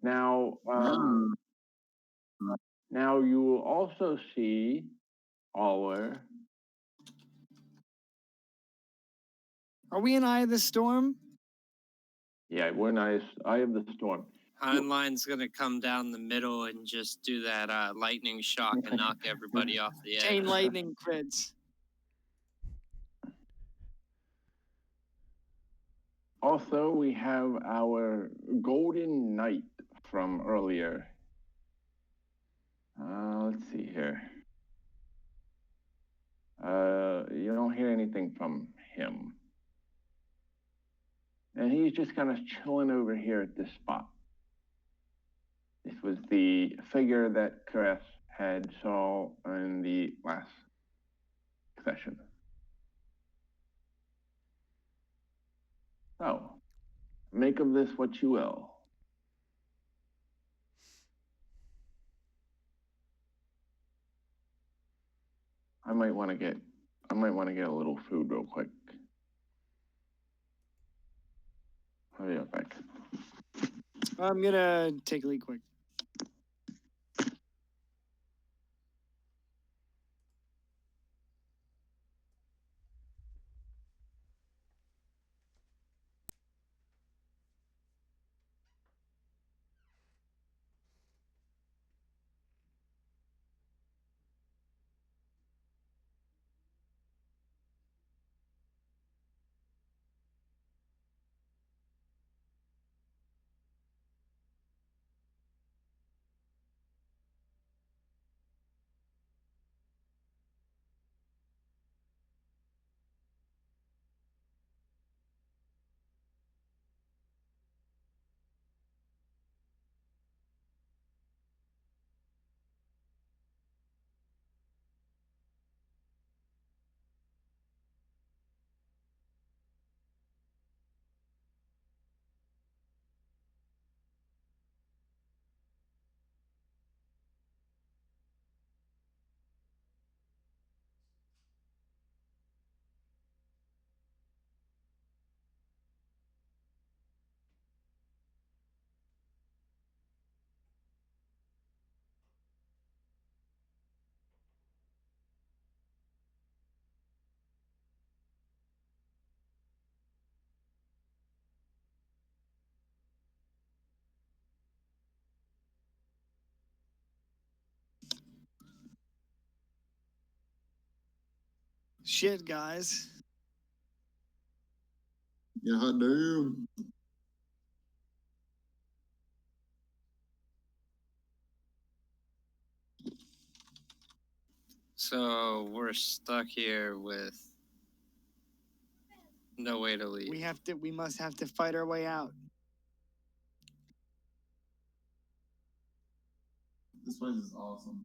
Now, now you will also see our... Are we in Eye of the Storm? Yeah, we're nice. Eye of the Storm. Heinlein's gonna come down the middle and just do that lightning shock and knock everybody off the edge. Chain lightning crits. Also, we have our Golden Knight from earlier. Let's see here. You don't hear anything from him. And he's just kind of chilling over here at this spot. This was the figure that Caress had saw in the last session. So, make of this what you will. I might want to get a little food real quick. I'll be right back. I'm gonna take a leak quick. Shit, guys. Yeah, hot damn. So we're stuck here with no way to leave. We must have to fight our way out. This place is awesome.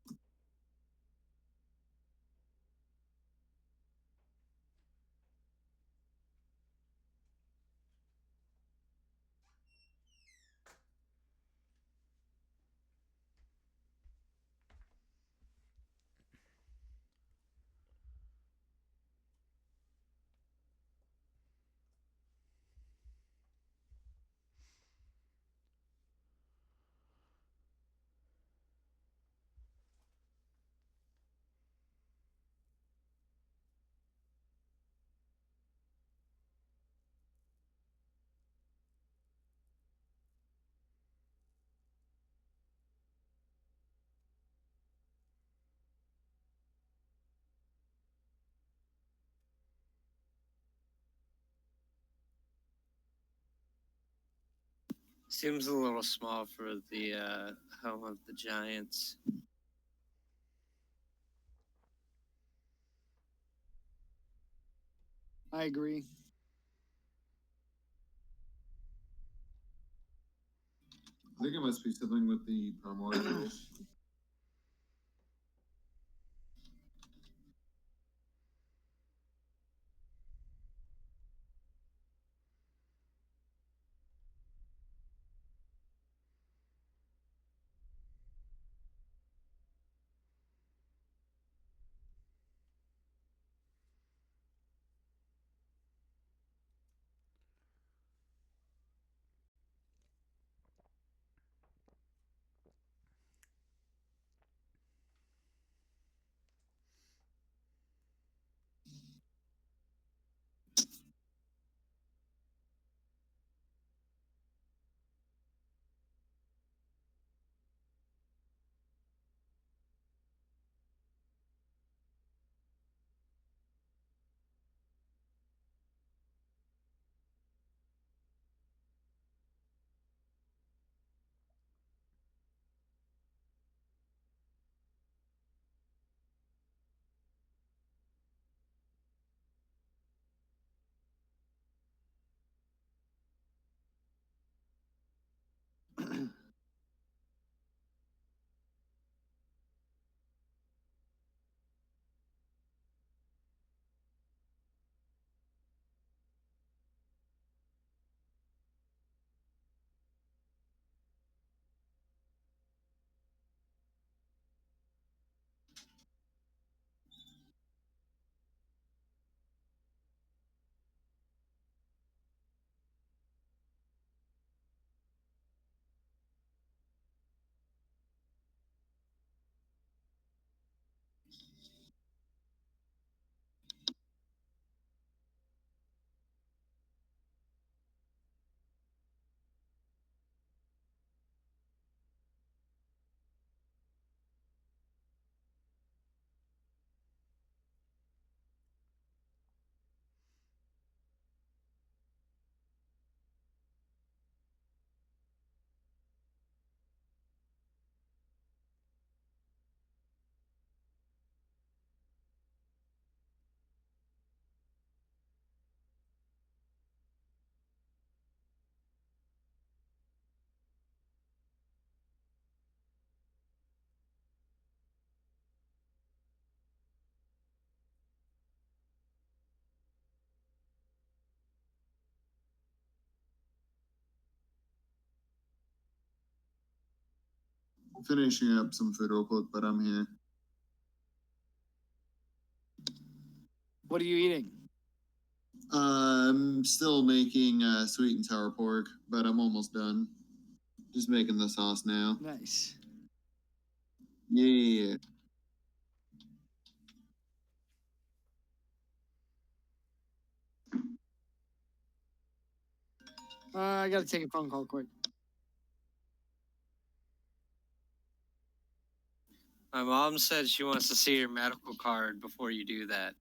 Seems a little small for the home of the Giants. I agree. I think it must be something with the primordials. Finishing up some food real quick, but I'm here. What are you eating? I'm still making sweet and sour pork, but I'm almost done. Just making the sauce now. Nice. Yeah. I gotta take a phone call quick. My mom said she wants to see your medical card before you do that.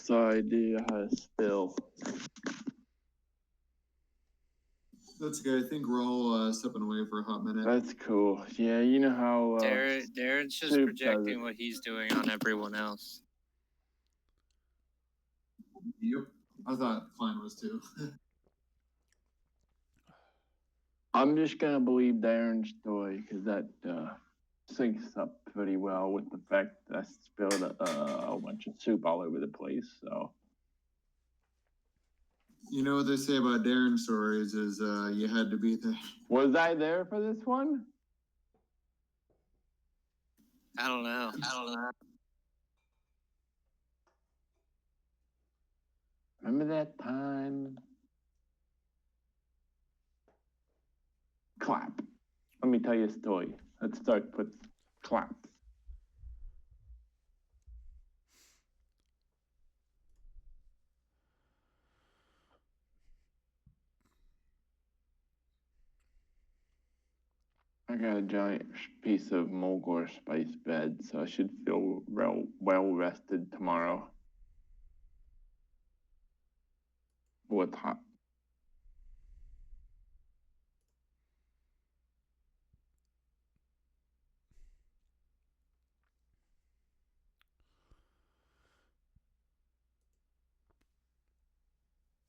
Sorry, dude, I had a spill. That's good. I think we're all stepping away for a hot minute. That's cool. Yeah, you know how Darren's just Soup projecting what he's doing on everyone else. Yep. I thought Klein was too. I'm just gonna believe Darren's story because that syncs up pretty well with the fact that I spilled a bunch of soup all over the place. So You know what they say about Darren stories is you had to be there. was I there for this one? I don't know. Remember that time? Clap. Let me tell you a story. Let's start with clap. I got a giant piece of Mulgore spice bed, so I should feel well rested tomorrow. What's hot?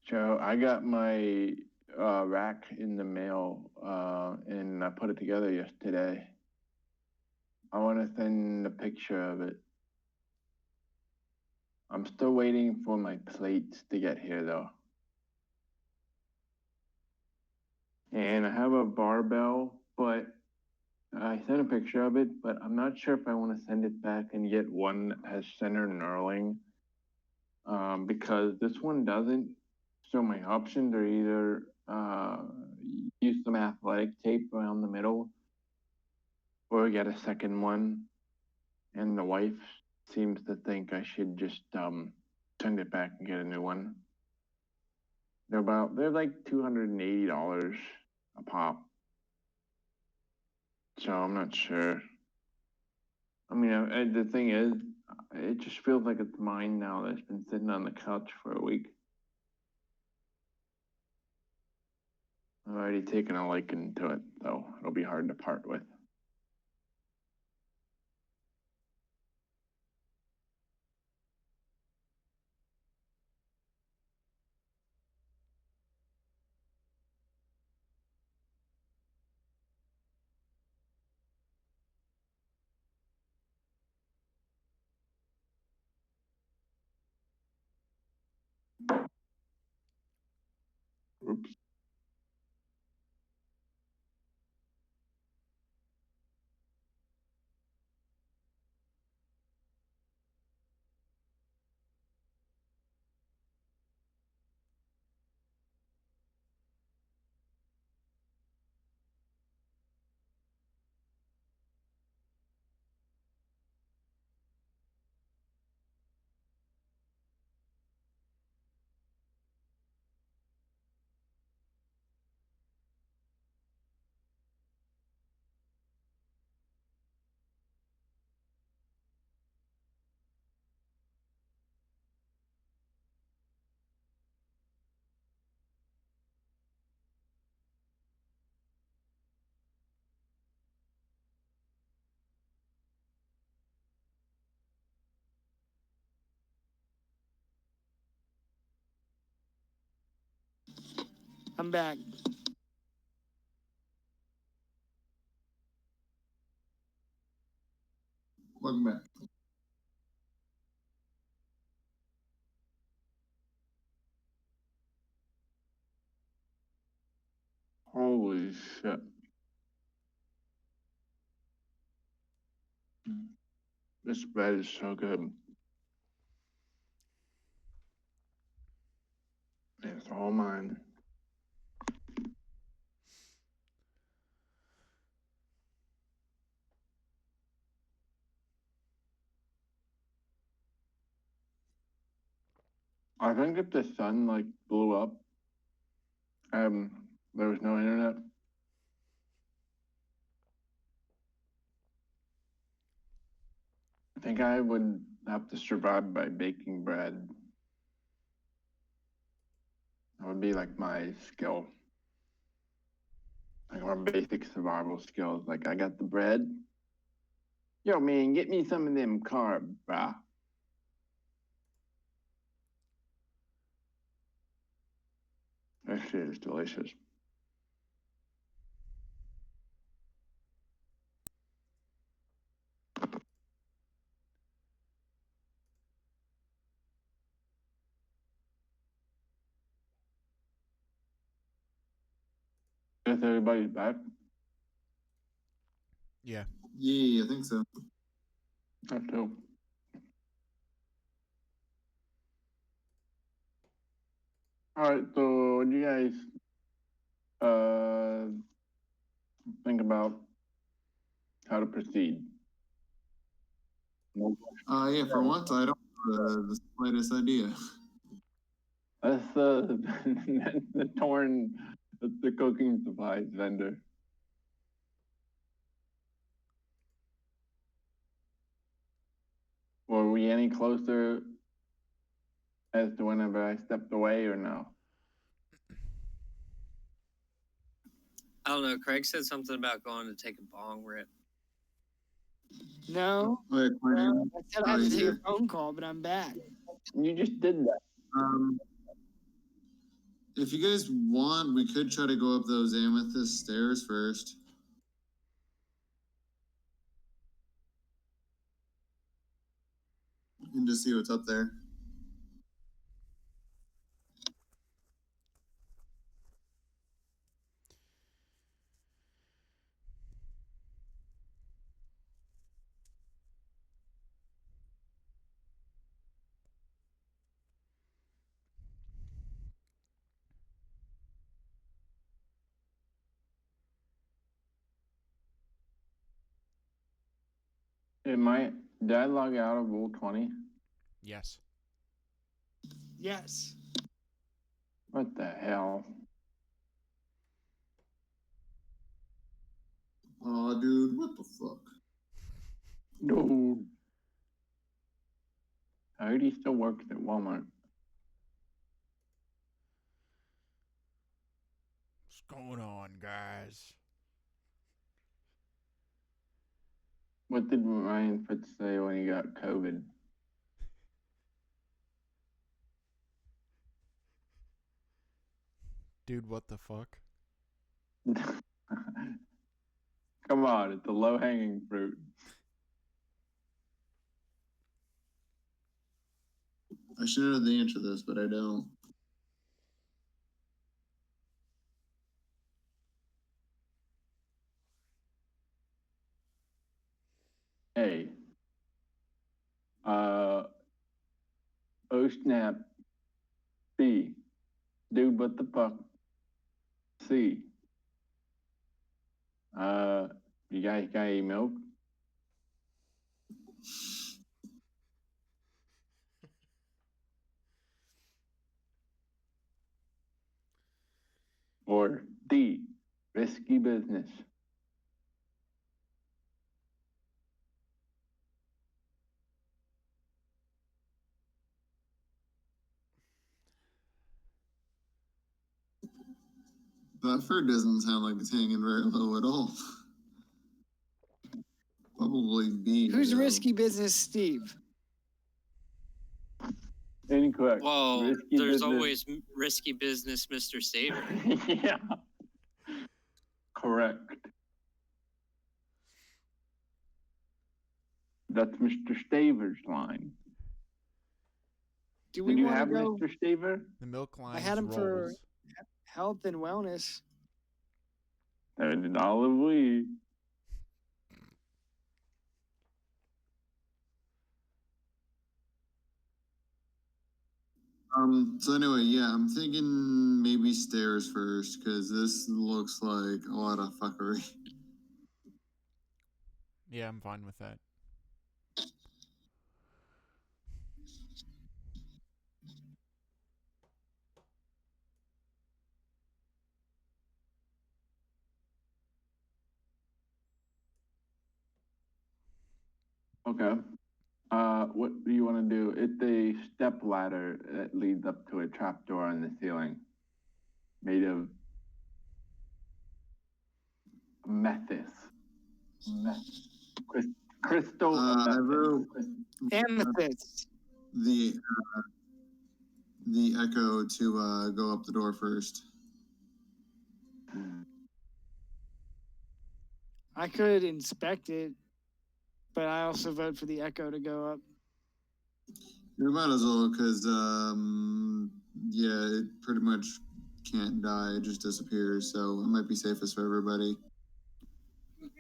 Joe, I got my rack in the mail and I put it together yesterday. I want to send a picture of it. I'm still waiting for my plates to get here though. And I have a barbell, but I sent a picture of it, but I'm not sure if I want to send it back and get one that has center knurling because this one doesn't. So my options are either use some athletic tape around the middle or get a second one. And the wife seems to think I should just send it back and get a new one. They're like $280 a pop. So I'm not sure. I mean, the thing is, it just feels like it's mine now that's been sitting on the couch for a week. I've already taken a liking to it, so it'll be hard to part with. Oops. I'm back. Welcome back. Holy shit. This bed is so good. It's all mine. I think if the sun like blew up, there was no internet. I think I would have to survive by baking bread That would be like my skill. Like our basic survival skills. Like I got the bread. Yo, man, get me some of them carbs, brah. That shit is delicious. Guess everybody's back. Yeah. Yeah, I think so. That's dope. All right, so what do you guys think about how to proceed? Yeah, for once, I don't have the slightest idea. That's the torn, the cooking supplies vendor. Were we any closer as to whenever I stepped away or no? I don't know. Craig said something about going to take a bong rip. No, Wait, I said I had to take a here. phone call, but I'm back. You just did that. If you guys want, we could try to go up those amethyst stairs first. And just see what's up there. Did I log out of Rule 20? Yes. Yes. What the hell? Aw, dude, what the fuck? Dude. I heard he still works at Walmart. What's going on, guys? What did Ryan Fitz say when he got COVID? Dude, what the fuck? Come on, it's a low-hanging fruit. I should know the answer to this, but I don't. A. Oh snap. B. Dude, what the fuck? C. You guys got any milk? Or D. Risky business. That fur doesn't sound like it's hanging very low at all. Probably B. Who's though. risky business, Steve? Incorrect. Well, Risky there's business. always risky business, Mr. Staver. Yeah. Correct. That's Mr. Staver's line. Do we Did you want to have go Mr. Staver? The milk line I had him for- rolls. health and wellness? $30 a week. So anyway, yeah, I'm thinking maybe stairs first, because this looks like a lot of fuckery. Yeah, I'm fine with that. Okay. What do you want to do? It's a step ladder that leads up to a trapdoor in the ceiling. made of crystal I wrote Amethyst. the Echo to go up the door first. I could inspect it, but I also vote for the Echo to go up. You might as well, because yeah, it pretty much can't die; it just disappears. So it might be safest for everybody.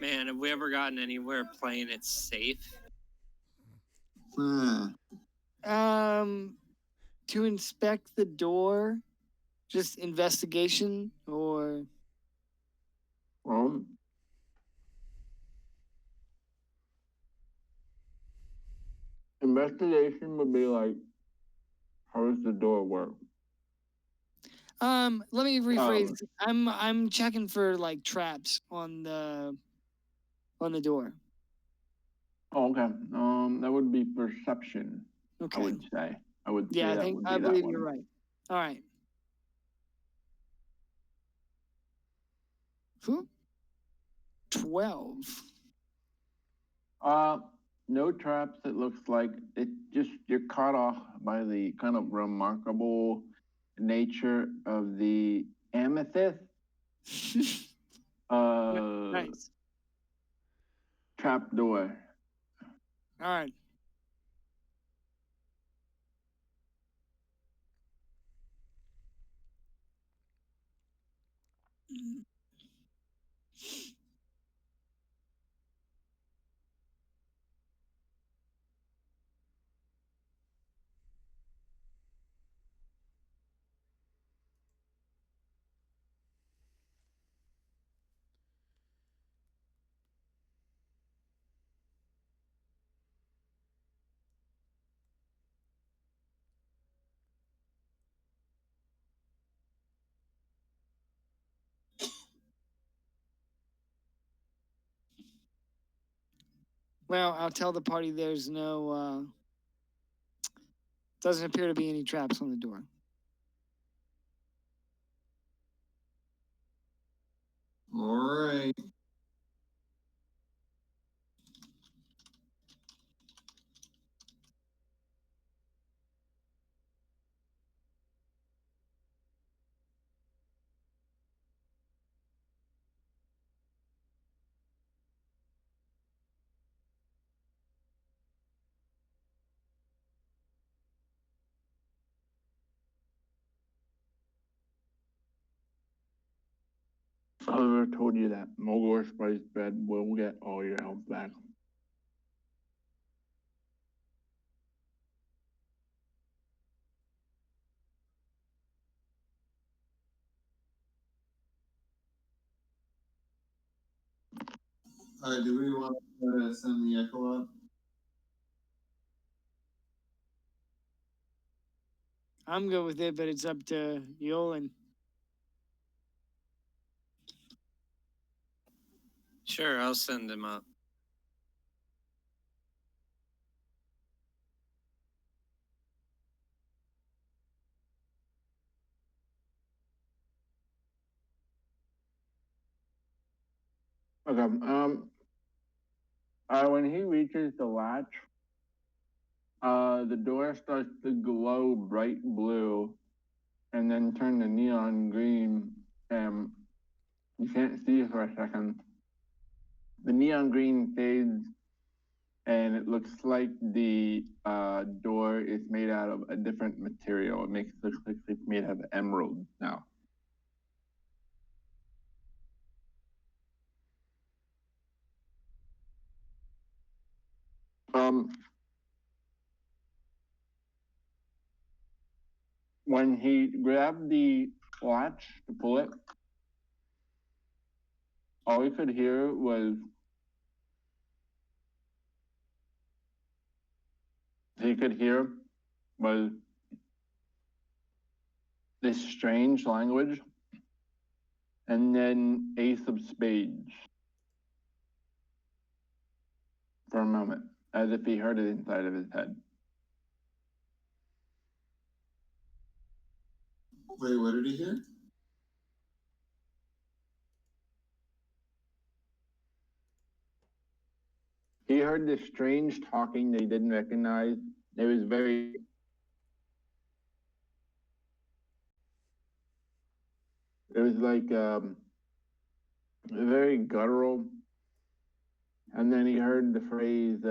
Man, have we ever gotten anywhere playing it safe? To inspect the door, just investigation or investigation would be like, how does the door work? let me rephrase. I'm checking for like traps on the door. Oh, okay. That would be perception. Okay. I would say. I would say Yeah, that would be I believe that one. you're right. All right. 12. No traps. It looks like it just you're caught off by the kind of remarkable nature of the amethyst. Nice. Trap door. All right. Well, I'll tell the party there's no, doesn't appear to be any traps on the door. All right. Oliver told you that Mogor Spice Bed will get all your health back. All right. Do we want to send the Echo up? I'm good with it, but it's up to Yolan. Sure, I'll send him up. Okay. When he reaches the latch, the door starts to glow bright blue, and then turn to neon green. You can't see for a second. The neon green fades, and it looks like the door is made out of a different material. It looks like it's made out of emerald now. When he grabbed the latch to pull it, all he could hear was this strange language, and then Ace of Spades for a moment, as if he heard it inside of his head. Wait, what did he hear? He heard this strange talking that he didn't recognize. It was very like very guttural. And then he heard the phrase,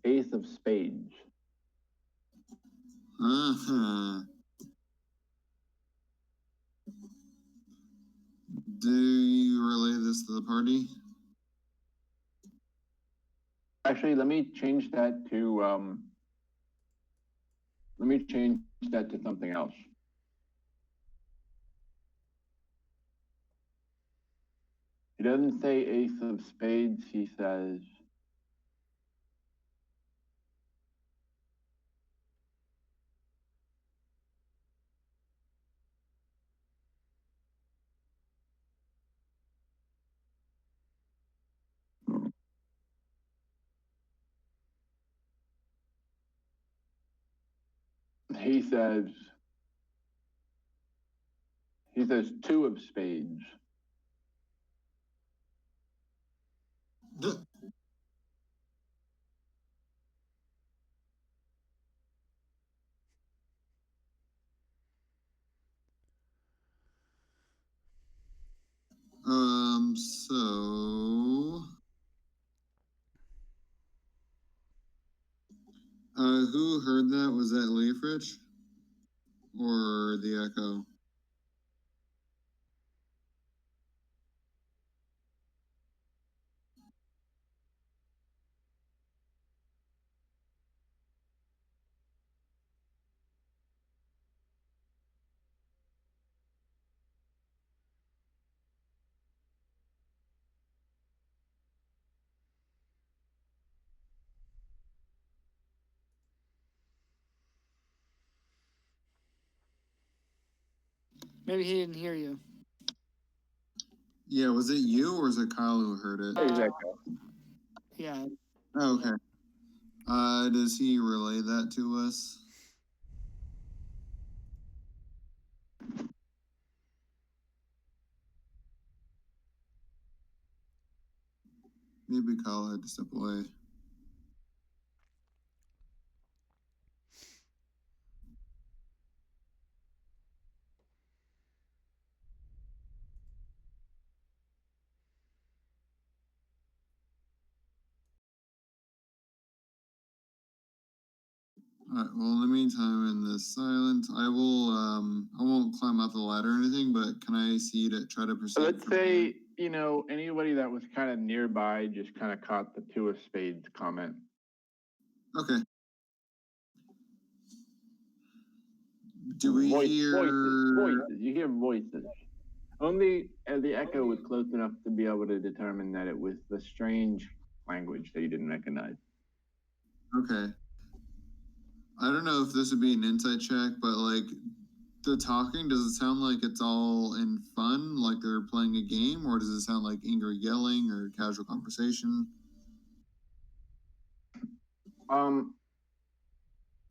ace of spades. Uh-huh. Do you relay this to the party? Actually, let me change that to something else. He doesn't say ace of spades, he says he says two of spades. So who heard that? Was that Leafrich or the Echo? Maybe he didn't hear you. Yeah, was it you or was it Kyle who heard it? Exactly. Yeah. Oh, okay. Does he relay that to us? Maybe Kyle had to step away. All right. Well, in the meantime, in the silence, I will. I won't climb up the ladder or anything, but can I see to try to proceed? Let's say, anybody that was kind of nearby just kind of caught the two of spades comment. Okay. Do we hear voices? You hear voices. Only the Echo was close enough to be able to determine that it was the strange language that you didn't recognize. Okay. I don't know if this would be an insight check, but like the talking, does it sound like it's all in fun, like they're playing a game, or does it sound like angry yelling or casual conversation?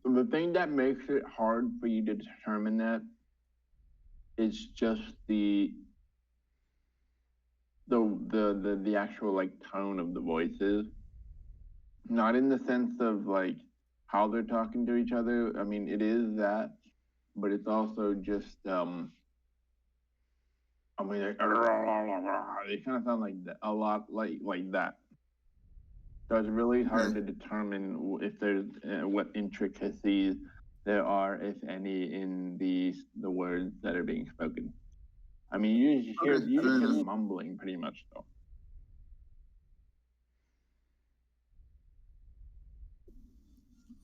The thing that makes it hard for you to determine that is just the actual like tone of the voices, not in the sense of like how they're talking to each other. I mean, it is that, but it's also just I mean, they kind of sound like that, a lot like that. So it's really hard to determine if there's what intricacies there are, if any, in the words that are being spoken. I mean, you just hear mumbling pretty much though.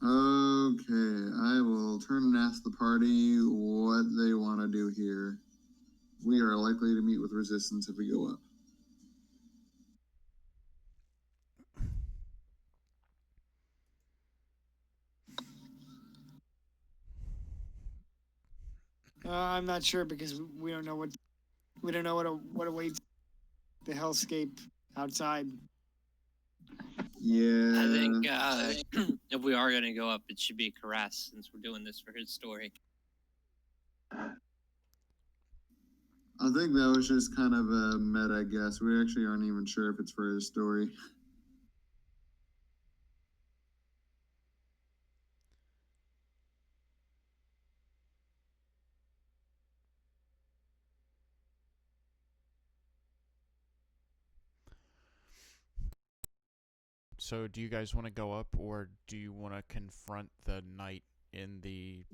Okay, I will turn and ask the party what they want to do here. We are likely to meet with resistance if we go up. I'm not sure because we don't know what awaits the hellscape outside. Yeah. I think if we are going to go up, it should be Caress since we're doing this for his story. I think that was just kind of a meta guess. We actually aren't even sure if it's for his story. So do you guys want to go up, or do you want to confront the knight in the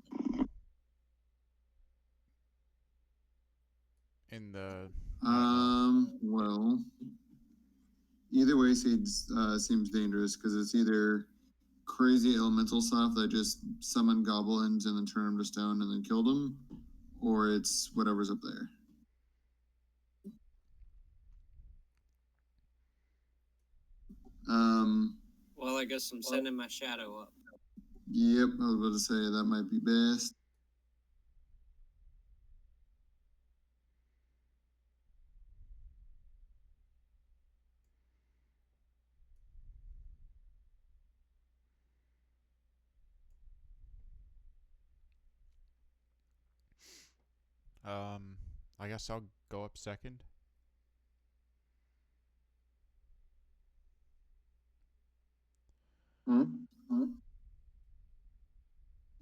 Well, either way seems dangerous because it's either crazy elemental stuff that just summon goblins and then turn them to stone and then kill them, or it's whatever's up there. Well, I guess I'm sending my shadow up. Yep, I was about to say that might be best. I guess I'll go up second.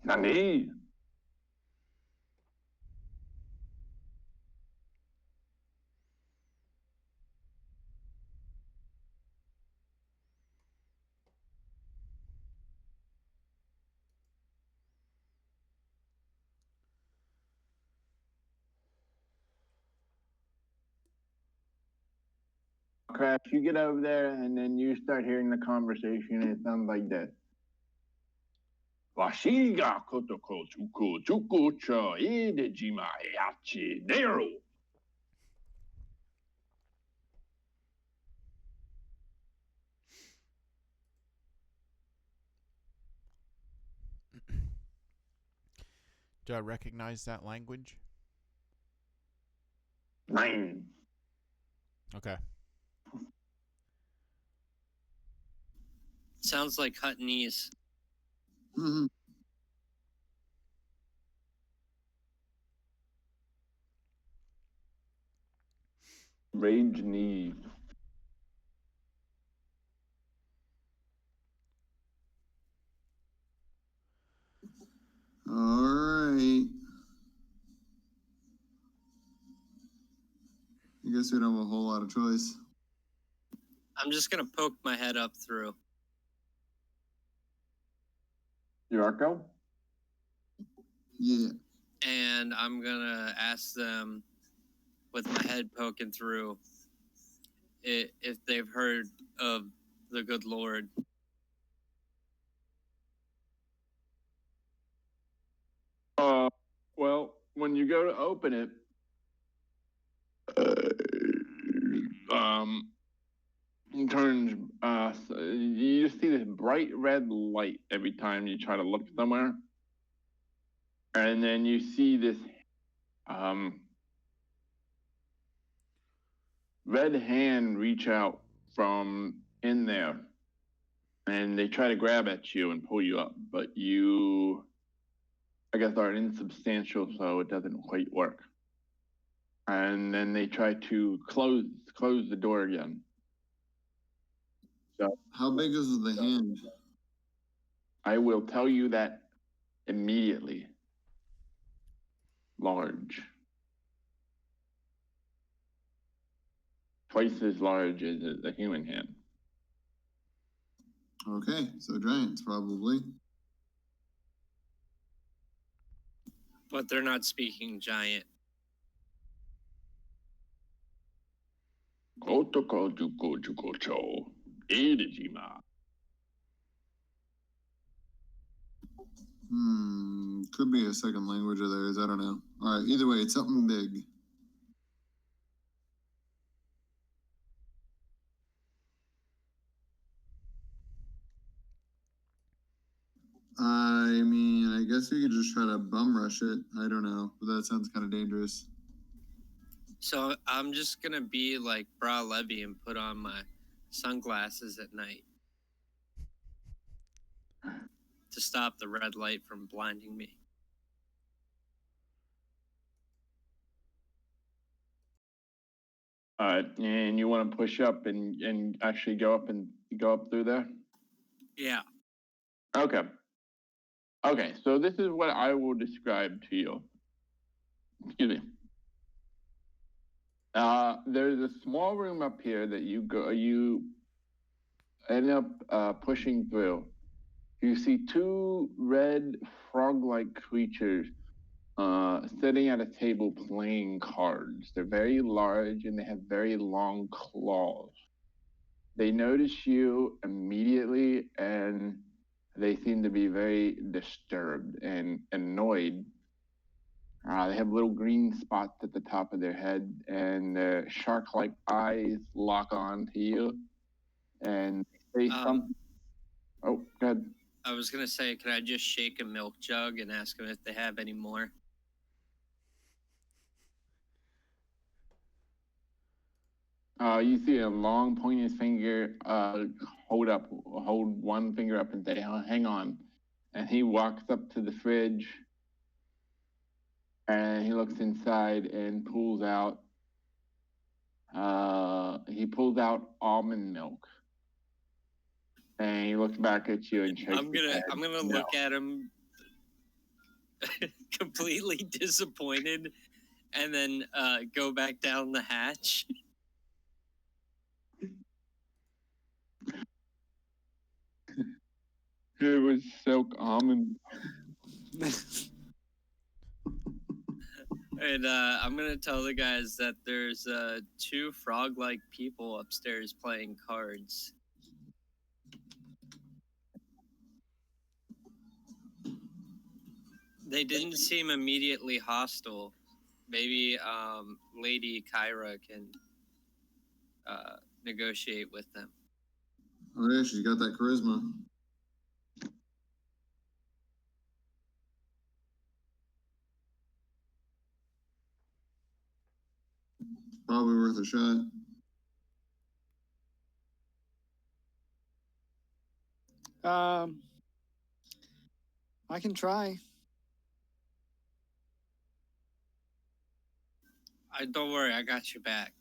Nani? Crash, you get over there and then you start hearing the conversation and it sounds like this. Washiga kotoko chuku chuku cho AtG nero. Do I recognize that language? 9. Okay. Sounds like Huttonese. Mm-hmm. Rage knee. All right. I guess we don't have a whole lot of choice. I'm just gonna poke my head up through. Yarko? Yeah. And I'm gonna ask them, with my head poking through, if they've heard of the good Lord. Well, when you go to open it, it turns, you just see this bright red light every time you try to look somewhere. And then you see this, red hand reach out from in there. And they try to grab at you and pull you up, but you, I guess, are insubstantial, so it doesn't quite work. And then they try to close the door again. So How big is the hand? I will tell you that immediately. Large. Twice as large as a human hand. Okay, so giants probably. But they're not speaking giant. Kotoko juko juko cho. Edejima. Could be a second language of theirs. I don't know. All right, either way, it's something big. I mean, I guess we could just try to bum rush it. I don't know, but that sounds kind of dangerous. So I'm just gonna be like Bra Levy and put on my sunglasses at night to stop the red light from blinding me. And you want to push up and actually go up through there? Yeah. Okay. Okay, so this is what I will describe to you. Excuse me. There's a small room up here that end up pushing through. You see two red frog-like creatures sitting at a table playing cards. They're very large and they have very long claws. They notice you immediately and they seem to be very disturbed and annoyed. They have little green spots at the top of their head, and their shark-like eyes lock on to you. And they something. Oh, good. I was gonna say, could I just shake a milk jug and ask them if they have any more? You see a long pointed finger hold one finger up and say, hang on. And he walks up to the fridge and he looks inside and pulls out almond milk. And he looks back at you and shakes his head. I'm gonna look at him completely disappointed and then go back down the hatch. It was silk almond. And I'm gonna tell the guys that there's two frog-like people upstairs playing cards. They didn't seem immediately hostile. Maybe Lady Kyra can negotiate with them. Oh yeah, she's got that charisma. Probably worth a shot. I can try. Don't worry, I got your back.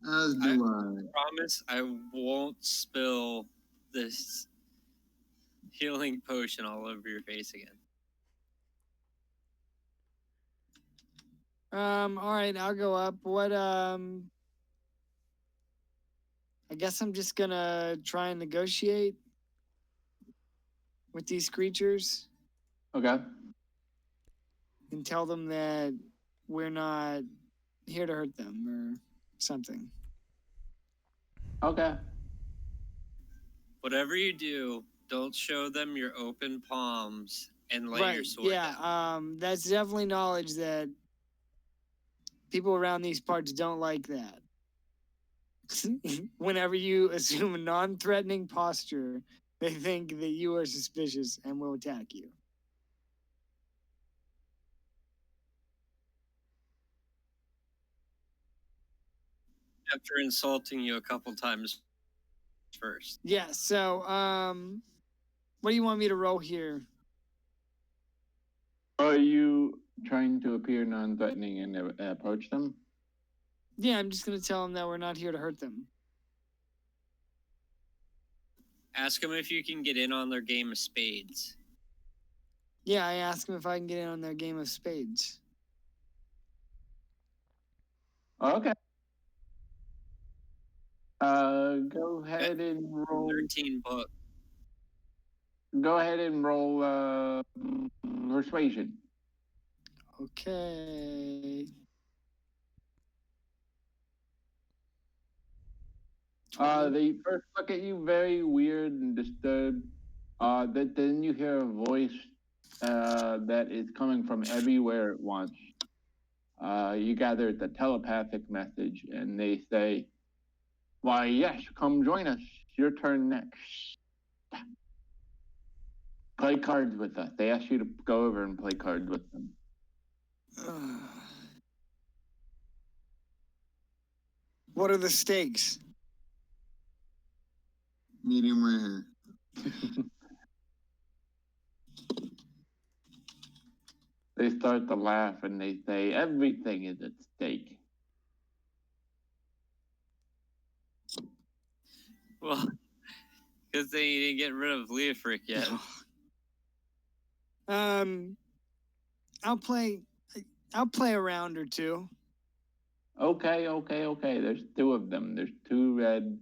As do I. Promise I won't spill this healing potion all over your face again. All right, I'll go up. What I guess I'm just gonna try and negotiate with these creatures. Okay. And tell them that we're not here to hurt them or something. Okay. Whatever you do, don't show them your open palms and lay your sword down. That's definitely knowledge that people around these parts don't like that. Whenever you assume a non-threatening posture, they think that you are suspicious and will attack you. After insulting you a couple times first. Yeah, so what do you want me to roll here? Are you trying to appear non-threatening and approach them? Yeah, I'm just going to tell them that we're not here to hurt them. Ask them if you can get in on their game of spades. Yeah, I ask them if I can get in on their game of spades. Okay. Go ahead and roll. 13 book. Go ahead and roll persuasion. Okay. They first look at you very weird and disturbed. Then you hear a voice that is coming from everywhere at once. You gather it's a telepathic message, and they say, "Why, yes, come join us. Your turn next. Play cards with us." They ask you to go over and play cards with them. What are the stakes? Medium rare. They start to laugh and they say, "Everything is at stake." Well, because they didn't get rid of Leofric yet. I'll play a round or two. Okay. There's two of them. There's two red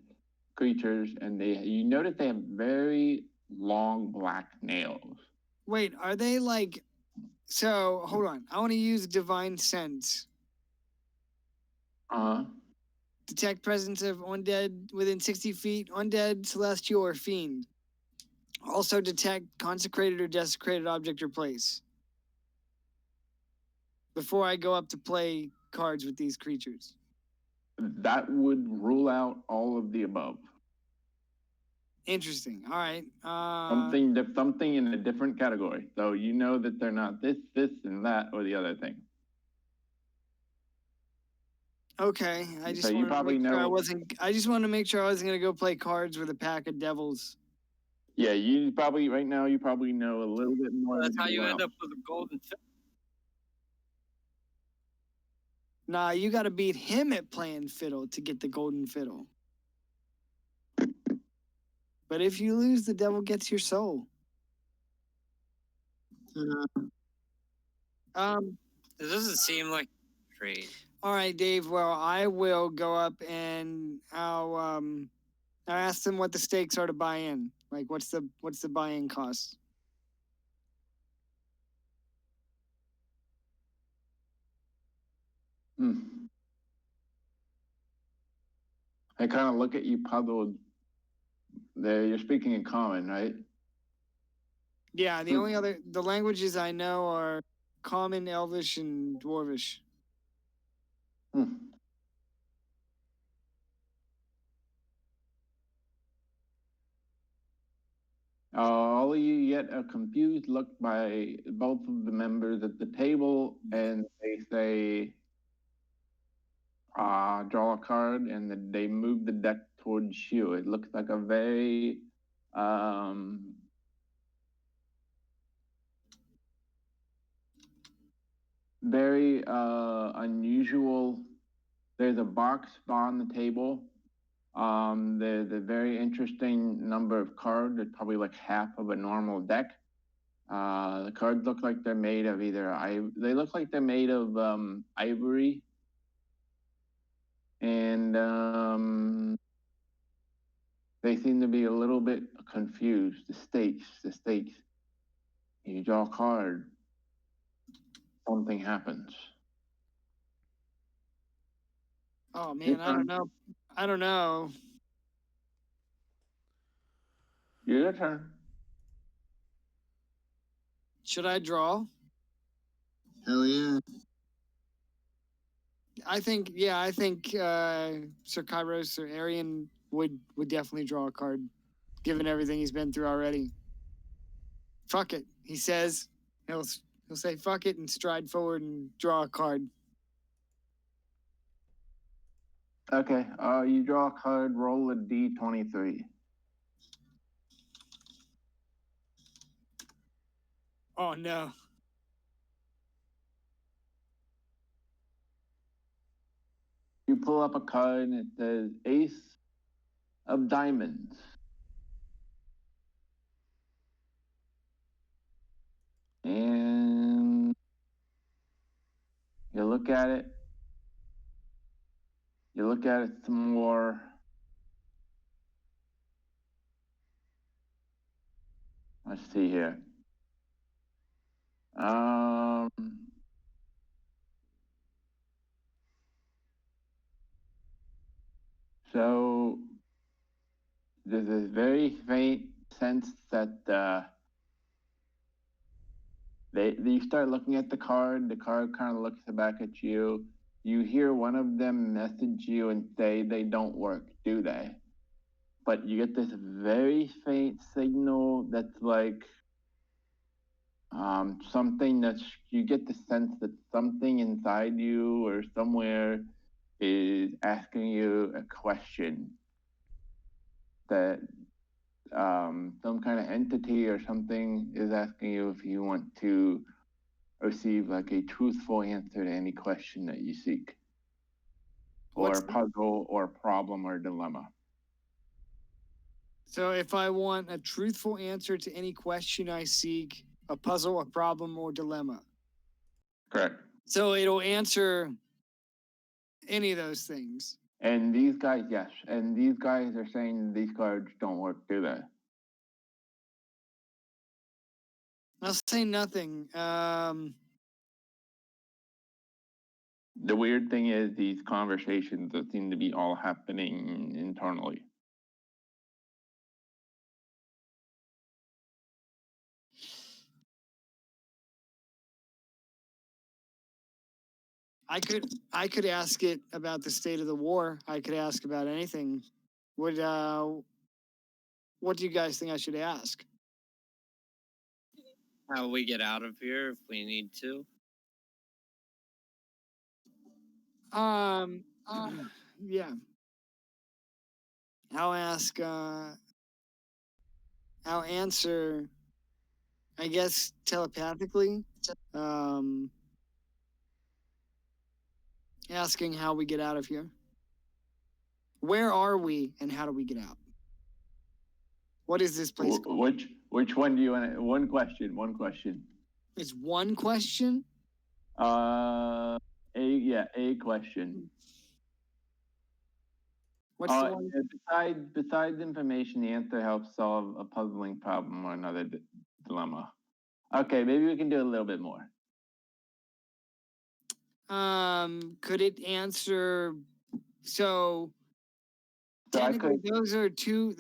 creatures, and you notice they have very long black nails. Wait, are they like? So hold on. I want to use divine sense. Detect presence of undead within 60 feet, undead, celestial, or fiend. Also detect consecrated or desecrated object or place. Before I go up to play cards with these creatures. That would rule out all of the above. Interesting. All right. Something in a different category. So you know that they're not this, and that, or the other thing. Okay. I just So you wanted to probably make sure I know. wasn't. I just wanted to make sure I wasn't going to go play cards with a pack of devils. Yeah, you probably right now you probably know a little bit more. That's than how you anyone end else. up with a golden fish. Nah, you got to beat him at playing fiddle to get the golden fiddle. But if you lose, the devil gets your soul. It doesn't seem like a trade. All right, Dave. Well, I will go up and I'll ask them what the stakes are to buy in. Like, what's the buy-in cost? I kind of look at you puzzled. You're speaking in common, right? Yeah, the languages I know are Common, Elvish, and Dwarvish. All of you get a confused look by both of the members at the table, and they say, draw a card, and they move the deck towards you. It looks like a very very unusual. There's a box on the table. There's a very interesting number of cards. It's probably like half of a normal deck. The cards look like they're made of they look like they're made of ivory. And they seem to be a little bit confused. The stakes. You draw a card, something happens. Oh man, I don't know. I don't know. Your turn. Should I draw? Hell yeah. I think Sir Kairos or Arian would definitely draw a card, given everything he's been through already. Fuck it, he says. He'll say fuck it and stride forward and draw a card. Okay, you draw a card, roll a D23. Oh no. You pull up a card and it says Ace of Diamonds. And you look at it. You look at it some more. Let's see here. So there's this very faint sense that you start looking at the card kind of looks back at you. You hear one of them message you and say they don't work, do they? But you get this very faint signal that's like you get the sense that something inside you or somewhere is asking you a question, that some kind of entity or something is asking you if you want to receive like a truthful answer to any question that you seek, or a puzzle or a problem or dilemma. So if I want a truthful answer to any question I seek, a puzzle, a problem, or dilemma. Correct. So it'll answer any of those things. And these guys, yes, and these guys are saying these cards don't work, do they? I'll say nothing. The weird thing is these conversations that seem to be all happening internally. I could ask it about the state of the war. I could ask about anything. What do you guys think I should ask? How we get out of here if we need to. Yeah. I'll ask. I'll answer. I guess telepathically. Asking how we get out of here. Where are we, and how do we get out? What is this place called? Which one do you want? One question. It's one question. A question. What's the one? Besides information, the answer helps solve a puzzling problem or another dilemma. Okay, maybe we can do a little bit more. Could it answer? So technically, those are two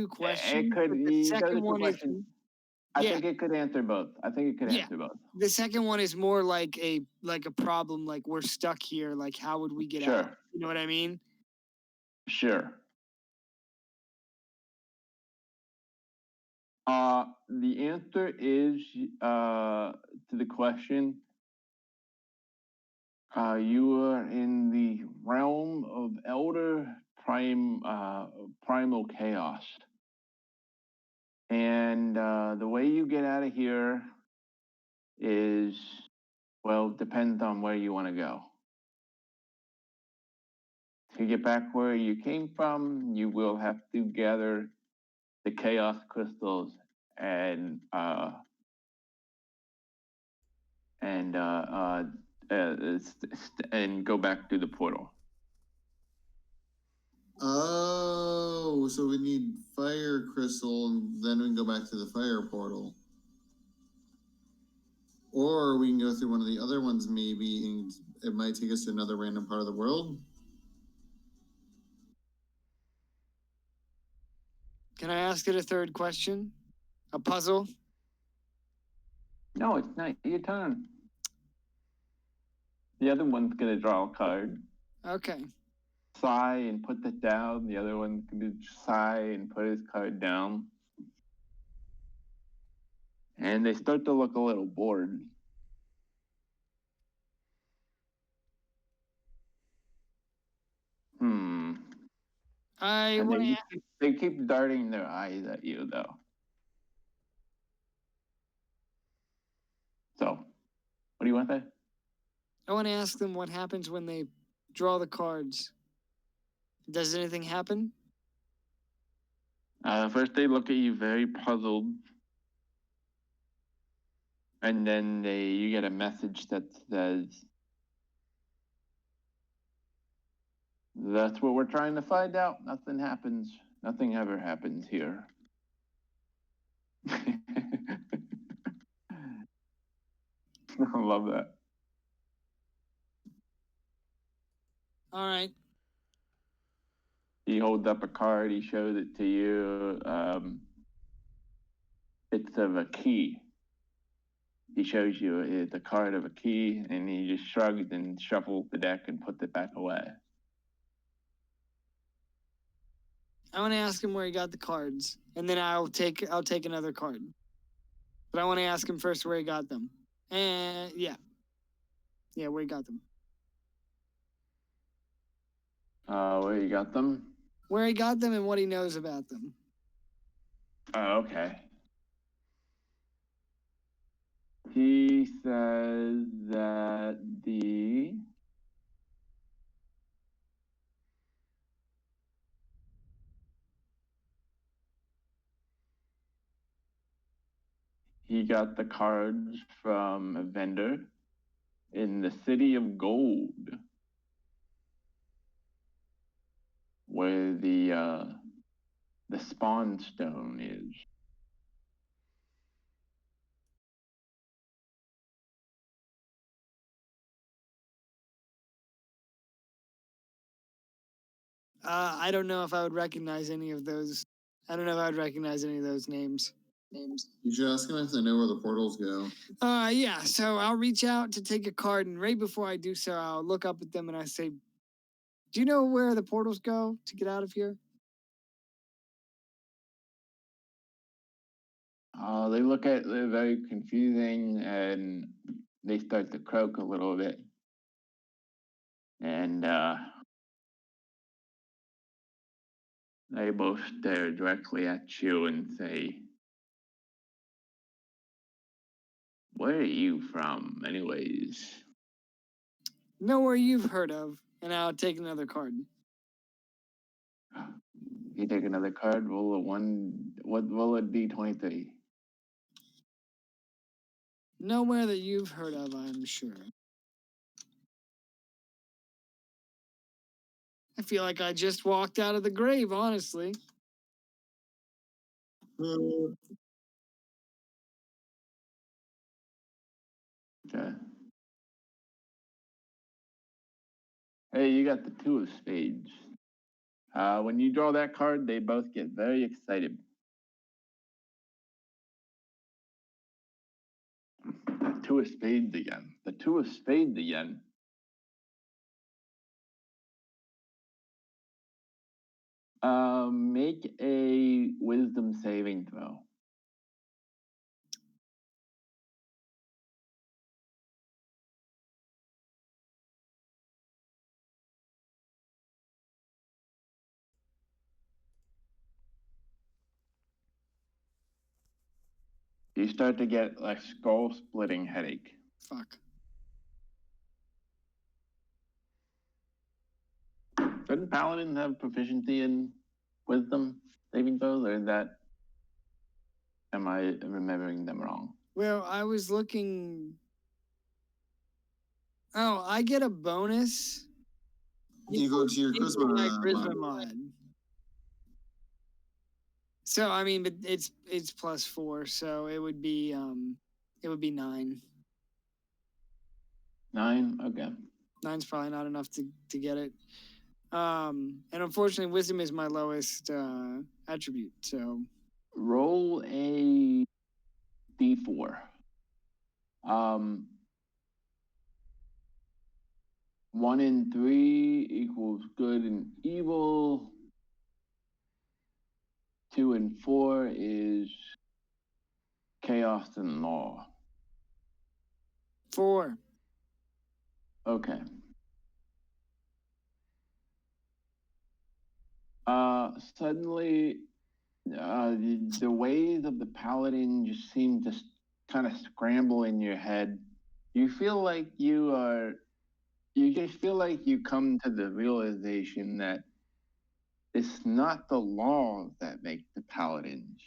questions. It could. The second one is. I think it could answer both. Answer both. The second one is more like a problem, like we're stuck here. Like, how would we get out? You know what I mean? Sure. The answer is to the question. You are in the realm of elder primal chaos, and the way you get out of here is, well, depends on where you want to go. To get back where you came from, you will have to gather the chaos crystals and go back to the portal. Oh, so we need fire crystal, and then we can go back to the fire portal. Or we can go through one of the other ones, maybe, and it might take us to another random part of the world. Can I ask it a third question? A puzzle? No, it's not your turn. The other one's gonna draw a card. Okay. Sigh and put that down. The other one's gonna sigh and put his card down. And they start to look a little bored. They keep darting their eyes at you, though. So, what do you want there? I want to ask them what happens when they draw the cards. Does anything happen? First, they look at you very puzzled. And then you get a message that says, "That's what we're trying to find out. Nothing happens. Nothing ever happens here." I love that. All right. He holds up a card. He shows it to you. It's of a key. He shows you it's a card of a key, and he just shrugs and shuffles the deck and puts it back away. I want to ask him where he got the cards, and then I'll take another card. But I want to ask him first where he got them. And yeah, where he got them. Where you got them? Where he got them and what he knows about them. Okay. He says that he got the cards from a vendor in the city of Gold. where the spawn stone is. I don't know if I would recognize any of those. I don't know if I would recognize any of those names. You should ask them if they know where the portals go. Yeah, so I'll reach out to take a card, and right before I do so, I'll look up at them and I say, do you know where the portals go to get out of here? They're very confusing, and they start to croak a little bit. And they both stare directly at you and say, "Where are you from, anyways?" Nowhere you've heard of, and I'll take another card. You take another card, roll a one, roll a d23. Nowhere that you've heard of, I'm sure. I feel like I just walked out of the grave, honestly. Okay. Hey, you got the two of spades. When you draw that card, they both get very excited. The two of spades again. The two of spades again. Make a wisdom saving throw. You start to get like skull splitting headache. Fuck. Doesn't Paladin have proficiency in wisdom saving throws, or is that, am I remembering them wrong? Well, I was looking. Oh, I get a bonus. You go to your charisma mod. So I mean, but it's +4, so it would be 9. 9? Okay. 9's probably not enough to get it. And unfortunately, wisdom is my lowest attribute. So Roll a d4. 1 and 3 equals good and evil. 2 and 4 is chaos and law. 4. Okay. Suddenly, the ways of the paladin just seem to kind of scramble in your head. You feel like you just feel like you come to the realization that it's not the laws that make the paladins.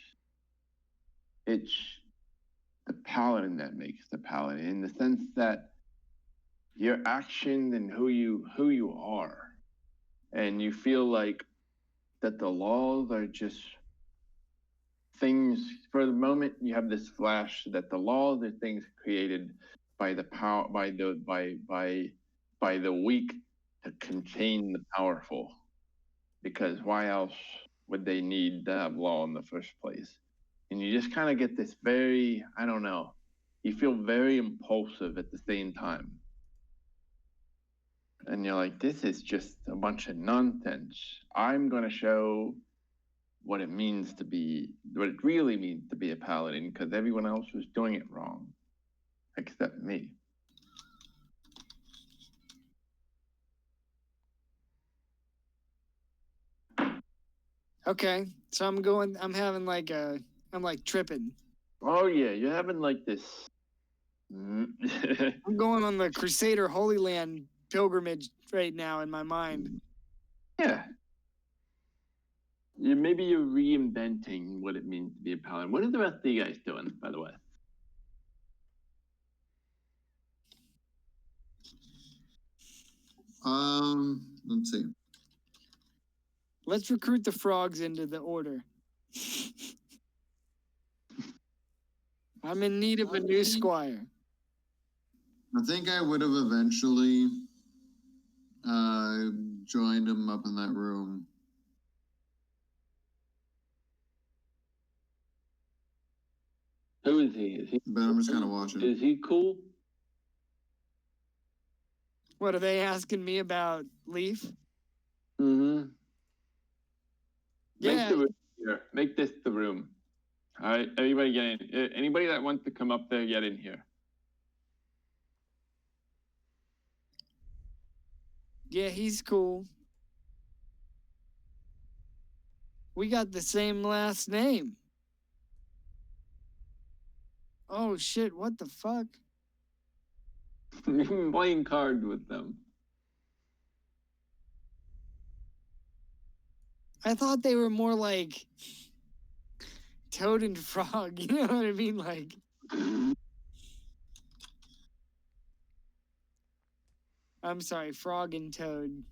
It's the paladin that makes the paladin, in the sense that your actions and who you are. And you feel like that the laws are just things. For the moment you have this flash that the laws are things created by the power, by the weak to contain the powerful, because why else would they need to have law in the first place? And you just kind of get this very, I don't know, you feel very impulsive at the same time. And you're like, this is just a bunch of nonsense. I'm going to show what it really means to be a paladin, because everyone else was doing it wrong, except me. Okay, so I'm like tripping. Oh yeah, you're having like this. I'm going on the Crusader Holy Land pilgrimage right now in my mind. Yeah. Maybe you're reinventing what it means to be a paladin. What are the rest of you guys doing, by the way? Let's see. Let's recruit the frogs into the order. I'm in need of a new squire. I think I would have eventually joined him up in that room. Who is he? Is he? But I'm just kind of watching. Is he cool? What are they asking me about Leaf? Mm-hmm. Yeah. Make the room here. Make this the room. All right, everybody get in. Anybody that wants to come up there, get in here. Yeah, he's cool. We got the same last name. Oh shit, what the fuck? You've been playing cards with them. I thought they were more like Toad and Frog, you know what I mean? Like, I'm sorry, Frog and Toad.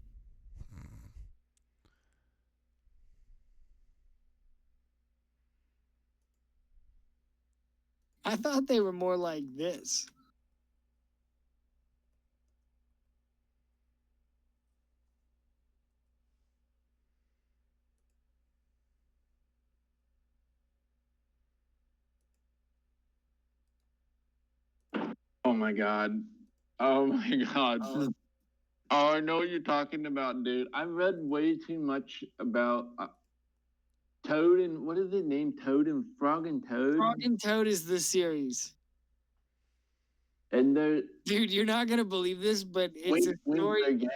I thought they were more like this. Oh my god. Oh my god. Oh, I know what you're talking about, dude. I read way too much about Toad and what is it named? Toad and Frog and Toad. Frog and Toad is the series. And they're Dude, you're not gonna believe this, but it's a story. they're gay.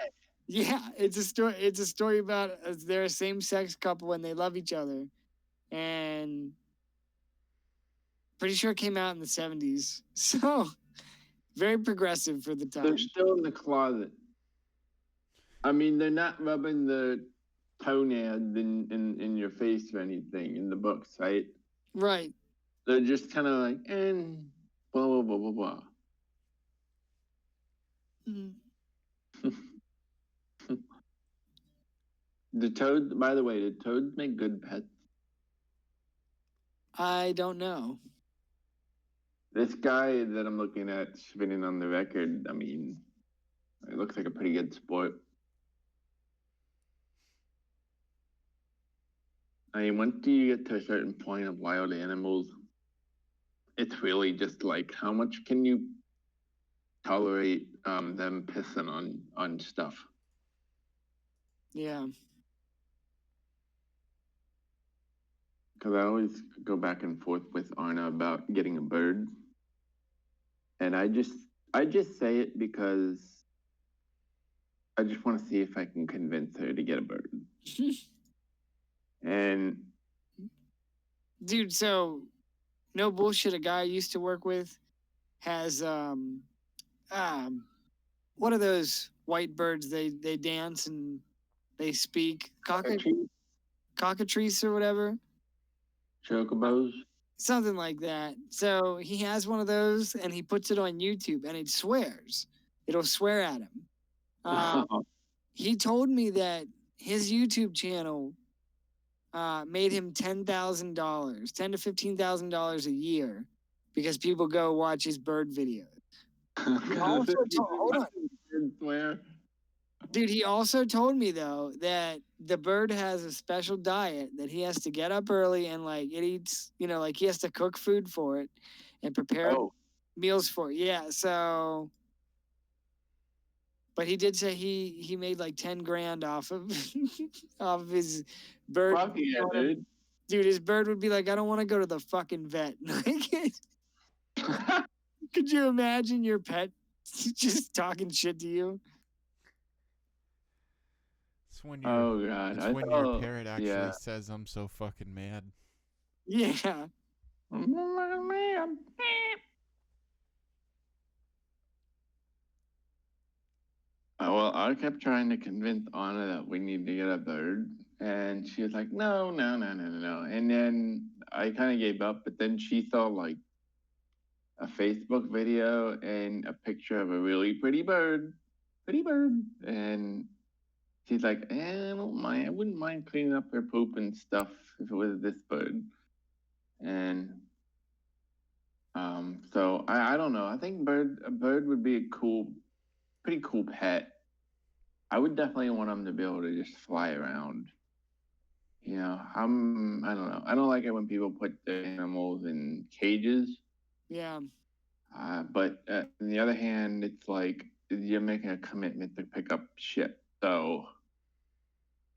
Yeah, it's a story. It's a story about they're a same-sex couple and they love each other, and pretty sure it came out in the 70s. So very progressive for the time. They're still in the closet. I mean, they're not rubbing the toenails in your face or anything in the books, right? Right. They're just kind of like, and blah, blah, blah, blah, blah. Mm. The toad, by the way, did toads make good pets? I don't know. This guy that I'm looking at spinning on the record, I mean, it looks like a pretty good sport. I mean, once you get to a certain point of wild animals, it's really just like how much can you tolerate them pissing on stuff? Yeah. Because I always go back and forth with Arna about getting a bird, and I just say it because I just want to see if I can convince her to get a bird. And Dude, so no bullshit, a guy I used to work with has what are those white birds? They dance and they speak. Cockatrice or whatever. chocobos. Something like that. So he has one of those and he puts it on YouTube and it swears. It'll swear at him. He told me that his YouTube channel made him $10,000, $10,000 to $15,000 a year because people go watch his bird videos. Hold on. Swear. Dude, he also told me though that the bird has a special diet that he has to get up early and like it eats, you know, like he has to cook food for it and prepare meals for it. Yeah, so but he did say he made like 10 grand off of off of his bird. Fuck yeah, dude. Dude, his bird would be like, I don't want to go to the fucking vet. Could you imagine your pet just talking shit to you? It's when your, oh god! it's when your parrot actually says, "I'm so fucking mad." Yeah. Well, I kept trying to convince Anna that we need to get a bird, and she was like, "No, no, no, no, no, no." And then I kind of gave up, but then she saw like a Facebook video and a picture of a really pretty bird, and She's like, I don't mind. I wouldn't mind cleaning up their poop and stuff if it was this bird. And so I don't know. I think a bird would be a pretty cool pet. I would definitely want them to be able to just fly around. You know, I don't know. I don't like it when people put their animals in cages. Yeah. But on the other hand, it's like you're making a commitment to pick up shit, so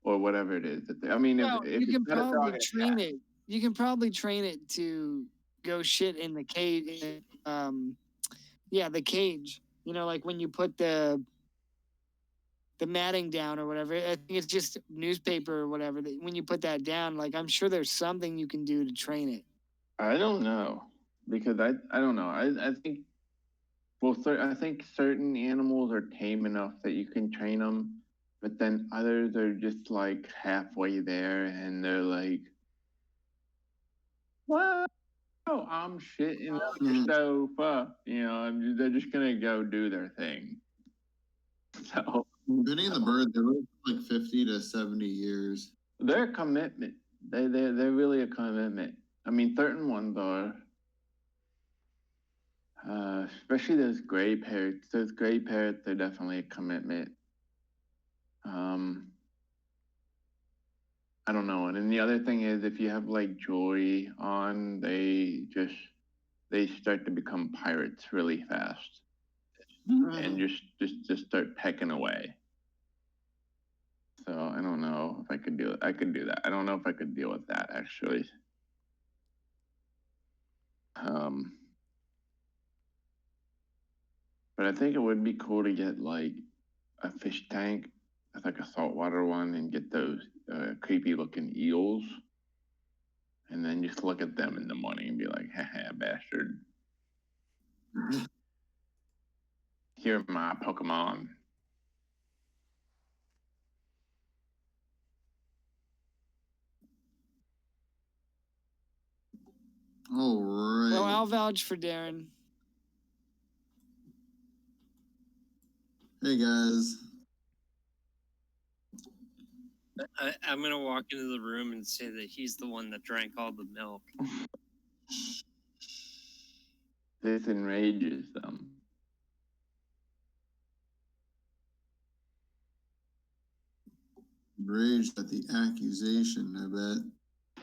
or whatever it is. I mean, Well, if you it's can not a dog probably and a train cat, it. You can probably train it to go shit in the cage. Yeah, the cage. You know, like when you put the matting down or whatever. I think it's just newspaper or whatever. When you put that down, like I'm sure there's something you can do to train it. I don't know because I don't know. I think I think certain animals are tame enough that you can train them, but then others are just like halfway there, and they're like, "Wow, I'm shitting on your sofa," you know. They're just gonna go do their thing. So Depending on the bird, they're like 50 to 70 years. they're a commitment. They're really a commitment. I mean, certain ones are. Especially those gray parrots. Those gray parrots are definitely a commitment. I don't know. And then the other thing is, if you have like jewelry on, they start to become pirates really fast, and just start pecking away. So I don't know if I could do it. I could do that. I don't know if I could deal with that actually. But I think it would be cool to get like a fish tank, like a saltwater one, and get those creepy looking eels, and then just look at them in the morning and be like, haha, bastard. Here are my Pokemon. All right. Well, I'll vouch for Darren. Hey guys. I'm gonna walk into the room and say that he's the one that drank all the milk. This enrages them. Enraged at the accusation, I bet.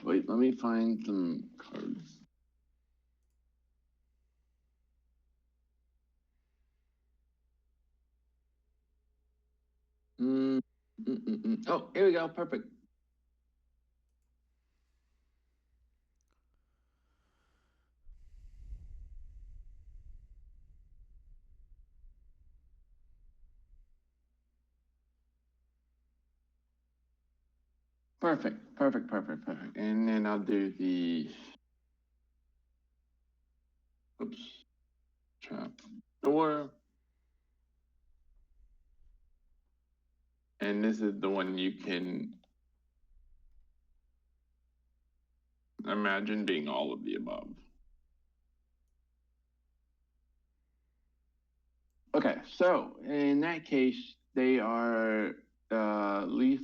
Wait, let me find some cards. Oh, here we go. Perfect. Perfect. And then I'll do the trap door. And this is the one you can imagine being all of the above. Okay, so in that case, they are Leaf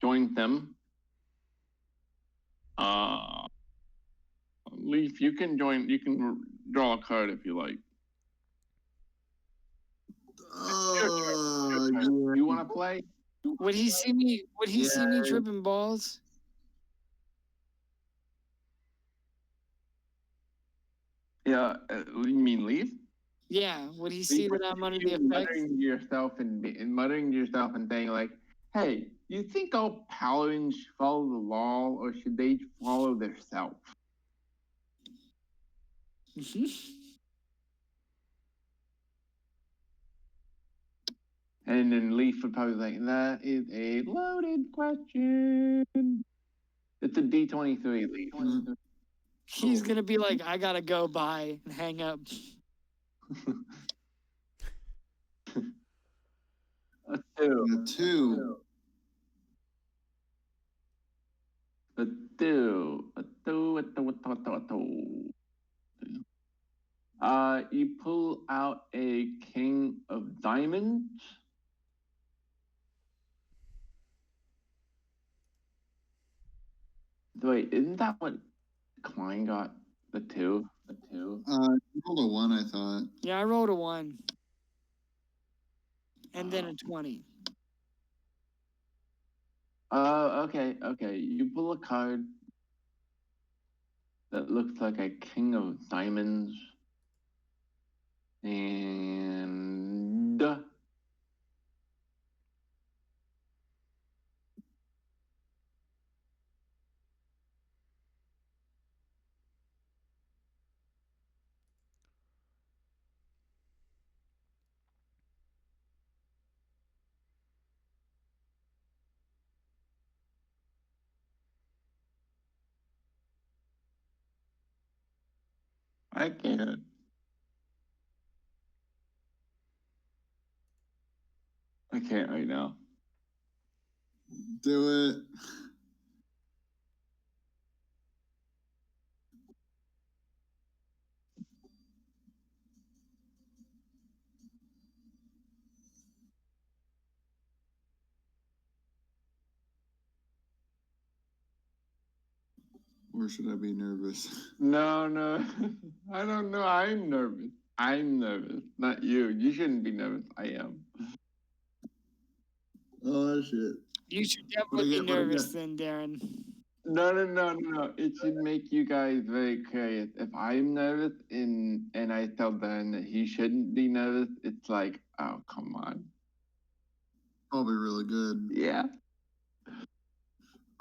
joined them. Leaf, you can draw a card if you like. You want to play? Would he see me? Would he see me tripping balls? Yeah, you mean Leaf? Yeah. Would he see that I'm under the effects? Muttering to yourself and saying like, "Hey, you think all paladins follow the law, or should they follow themselves?" And then Leaf would probably be like, "That is a loaded question." It's a D23, Leaf. He's gonna be like, "I gotta go, bye," and hang up. A two. A two. A two. A two. A two. A two. A two. You pull out a king of diamonds. Wait, isn't that what Klein got? The two? You rolled a 1, I thought. Yeah, I rolled a 1. And then a 20. Okay. You pull a card that looks like a king of diamonds. And I can't. I can't right now. Do it. Or should I be nervous? No. I don't know. I'm nervous. Not you. You shouldn't be nervous. I am. Oh, shit. You should What do definitely I be get? What do I nervous get? then, Darren. No. It should make you guys very curious. If I'm nervous and I tell Dan that he shouldn't be nervous, it's like, oh, come on. Probably really good. Yeah.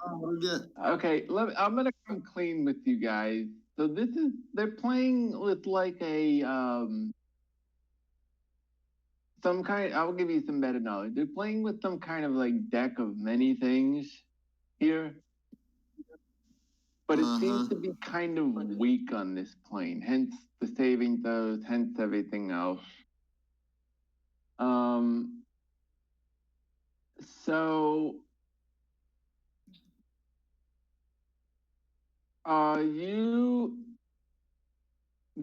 Oh, what do I get? Okay, I'm gonna come clean with you guys. So they're playing with like a some kind. I'll give you some better knowledge. They're playing with some kind of like deck of many things here, but it seems to be kind of weak on this plane. Hence the saving throws. Hence everything else. So you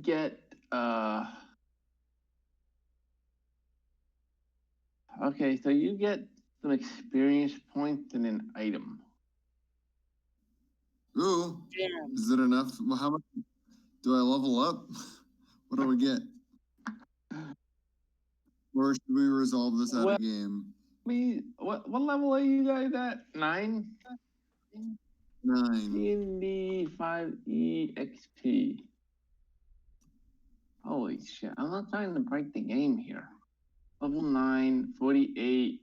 get okay, so you get some experience points and an item. Ooh. Darren. Is it enough? Well, how much do I level up? What do we get? Or should we resolve this out of game? What level are you guys at? 9? 9. D&D 5E XP. Holy shit, I'm not trying to break the game here. Level 9, 48.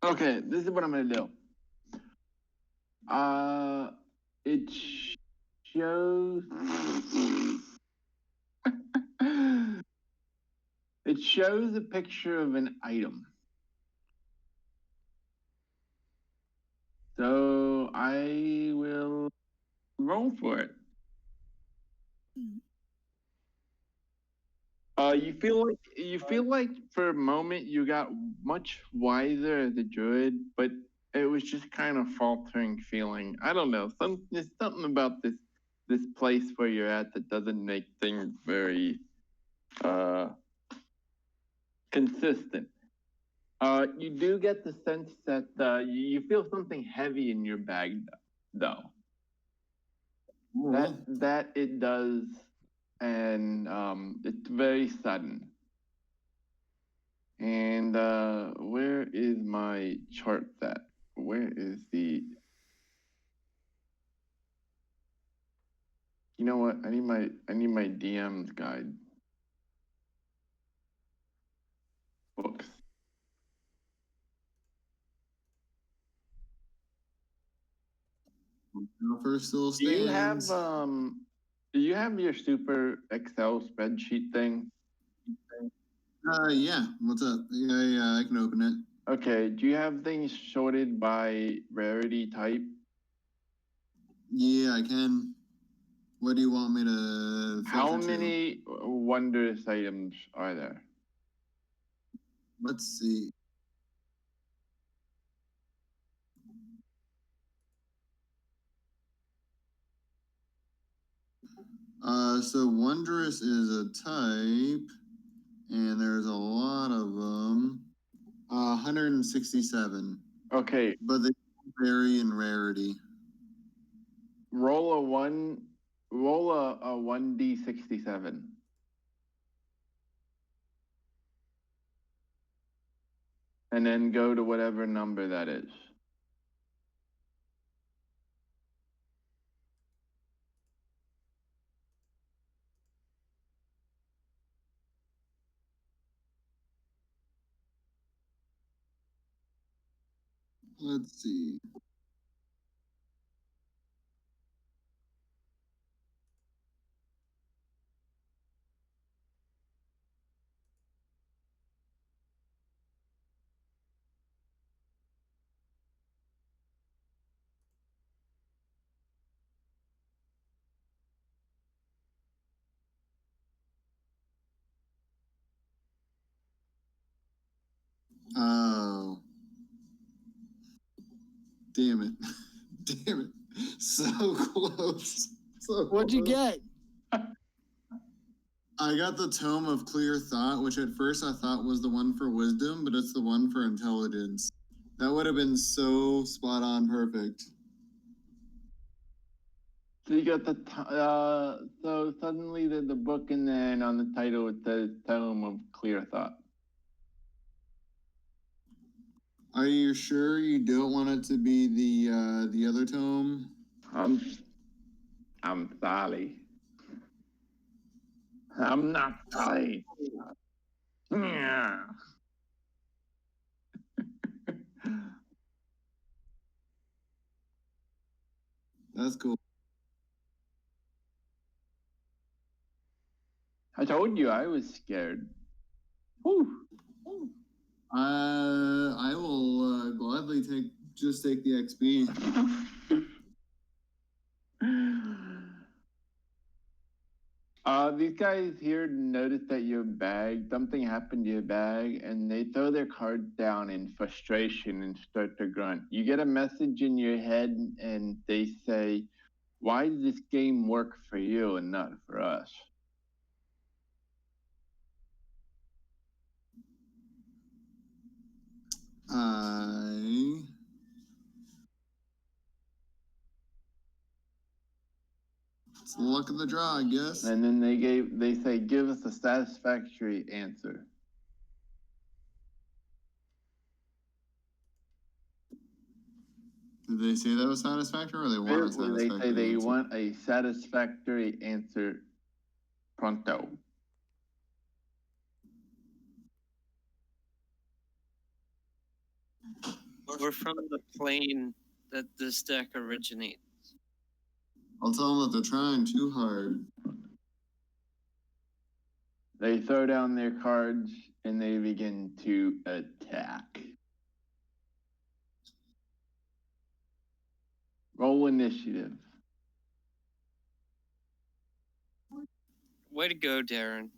Okay, this is what I'm gonna do. It shows it shows a picture of an item. So I will roll for it. You feel like for a moment you got much wiser as a druid, but it was just kind of faltering feeling. I don't know. There's something about this place where you're at that doesn't make things very consistent. You do get the sense that you feel something heavy in your bag though. That it does, and it's very sudden. And where is my chart at? Where is the? You know what? I need my DM's guide books. Offer still Do you have stands. do you have your super Excel spreadsheet thing? Yeah. What's up? Yeah, I can open it. Okay. Do you have things sorted by rarity type? Yeah, I can. What do you want me to filter How to? many wondrous items are there? Let's see. So Wondrous is a type, and there's a lot of them. 167. Okay, But they vary in rarity. roll a 1d67. And then go to whatever number that is. Let's see. Oh. Damn it. Damn it. So close. So What'd you close. get? I got the Tome of Clear Thought, which at first I thought was the one for wisdom, but it's the one for intelligence. That would have been so spot on perfect. So you got so suddenly the book, and then on the title it says Tome of Clear Thought. Are you sure you don't want it to be the other tome? I'm sorry. I'm not sorry. Yeah. That's cool. I told you I was scared. Whew. I will gladly take the XP. These guys here notice that something happened to your bag, and they throw their cards down in frustration and start to grunt. You get a message in your head, and they say, "Why does this game work for you and not for us?" It's the luck of the draw, I guess. And then they say, "Give us a satisfactory answer." Did they say that was satisfactory, or they want a They satisfactory say they answer? want a satisfactory answer pronto. We're from the plane that this deck originates. I'll tell them that they're trying too hard. They throw down their cards and they begin to attack. Roll initiative. Way to go, Darren.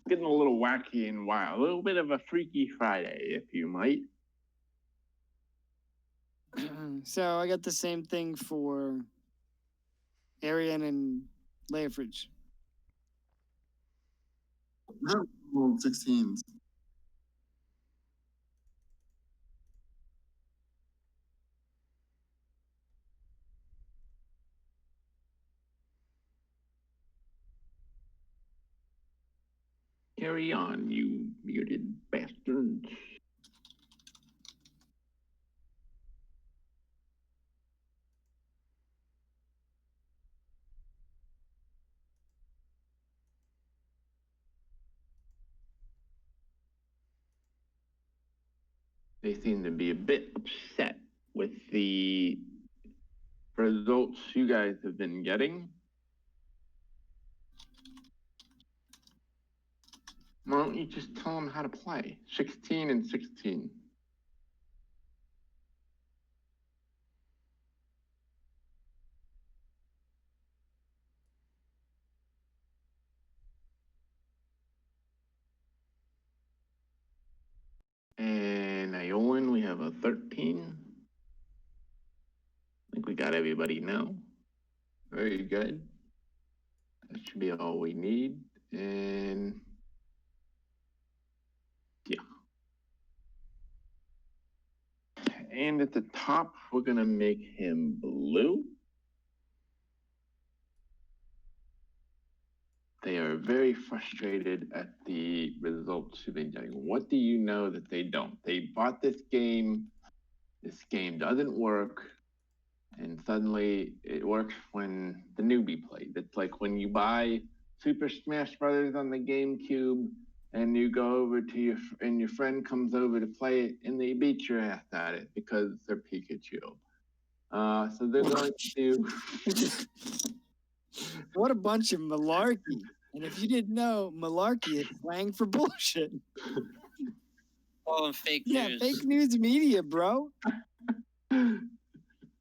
Getting a little wacky and wild. A little bit of a Freaky Friday, if you might. So I got the same thing for Arian and Leofridge. No, rolled 16s. Carry on, you muted bastards. They seem to be a bit upset with the results you guys have been getting. Why don't you just tell them how to play? 16 and 16. And Iolan 13. I think we got everybody now. Very good. That should be all we need. And yeah. And at the top, we're going to make him blue. They are very frustrated at the results you've been getting. What do you know that they don't? They bought this game doesn't work, and suddenly it works when the newbie plays. It's like when you buy Super Smash Brothers on the GameCube, and you go over to your friend comes over to play it, and they beat your ass at it because they're Pikachu. So they're going to. What a bunch of malarkey. And if you didn't know, malarkey is slang for bullshit. Oh, fake Yeah, news. fake news media, bro. Where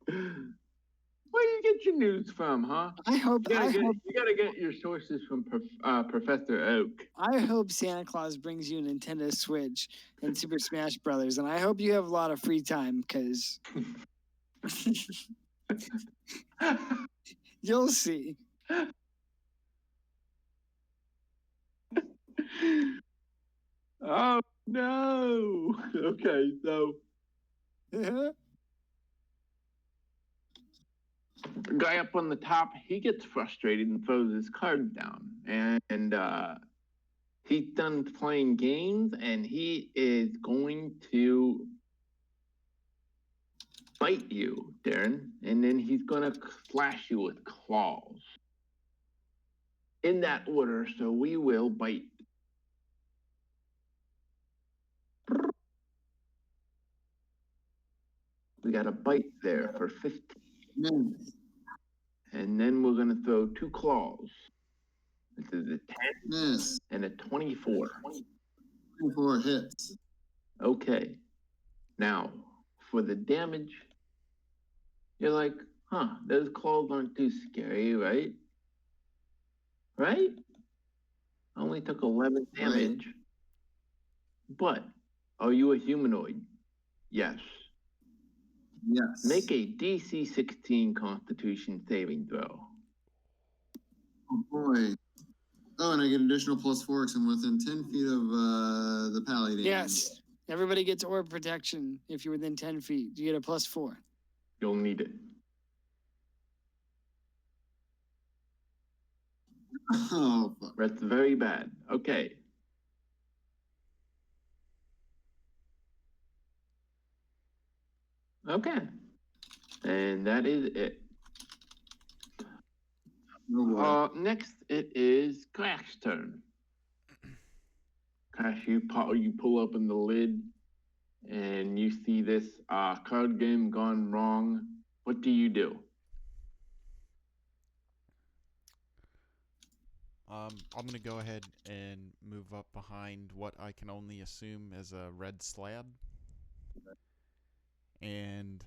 do you get your news from, huh? I hope You gotta get your sources from Professor Oak. I hope Santa Claus brings you a Nintendo Switch and Super Smash Brothers, and I hope you have a lot of free time, because you'll see. Oh no! Okay, so the guy up on the top, he gets frustrated and throws his cards down, and he's done playing games, and he is going to bite you, Darren, and then he's gonna slash you with claws. In that order, so we will bite. We got a bite there for 15. And then we're gonna throw 2 claws. This is a 10 and a 24. 24 hits. Okay. Now, for the damage, you're like, those claws aren't too scary, right? Right? Only took 11 damage. Right. But, are you a humanoid? Yes. Yes. Make a DC 16 Constitution saving throw. Oh boy. Oh, and I get additional +4 because I'm within 10 feet of the paladin. Yes. Everybody gets orb protection if you're within 10 feet. You get a +4. You'll need it. Oh, fuck. That's very bad. Okay. Okay. And that is it. Next, it is Crash's turn. Crash, you pull open the lid, and you see this card game gone wrong. What do you do? I'm gonna go ahead and move up behind what I can only assume is a red slab, and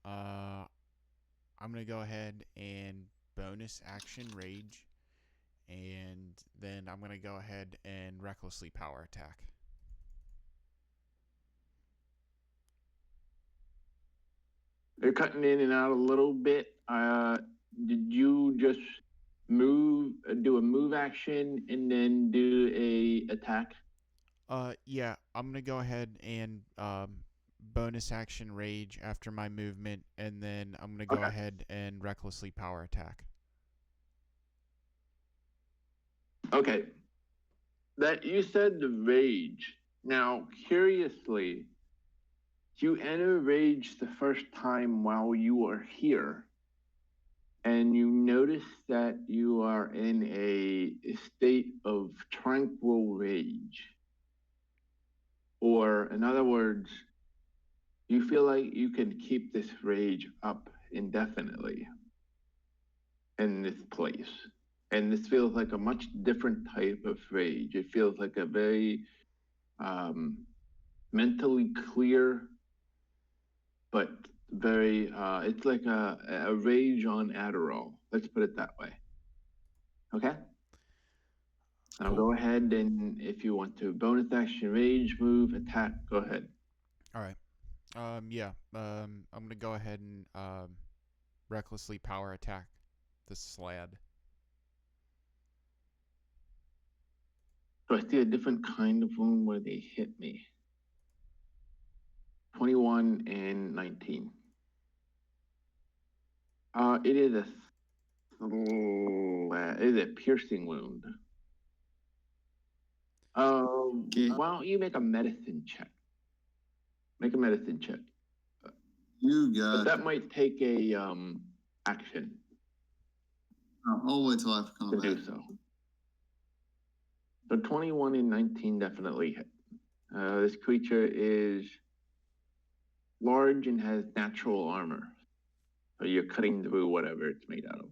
I'm gonna go ahead and bonus action rage, and then I'm gonna go ahead and recklessly power attack. You're cutting in and out a little bit. Did you just do a move action and then do a attack? Yeah, I'm gonna go ahead and bonus action rage after my movement, and then I'm gonna go ahead and recklessly power attack. Okay. That you said the rage. Now, curiously, you enter rage the first time while you are here, and you notice that you are in a state of tranquil rage. Or, in other words, you feel like you can keep this rage up indefinitely in this place. And this feels like a much different type of rage. It feels like a very mentally clear, but very, it's like a rage on Adderall. Let's put it that way. Okay? Now go ahead, and if you want to bonus action rage, move, attack, go ahead. All right. Yeah. I'm gonna go ahead and recklessly power attack the slad. So I see a different kind of wound where they hit me. 21 and 19. It is a piercing wound. Okay. Why don't you make a medicine check? Make a medicine check. You But got. that might take a action I'll wait till after to combat. do so. So 21 and 19 definitely hit. This creature is large and has natural armor. So you're cutting through whatever it's made out of.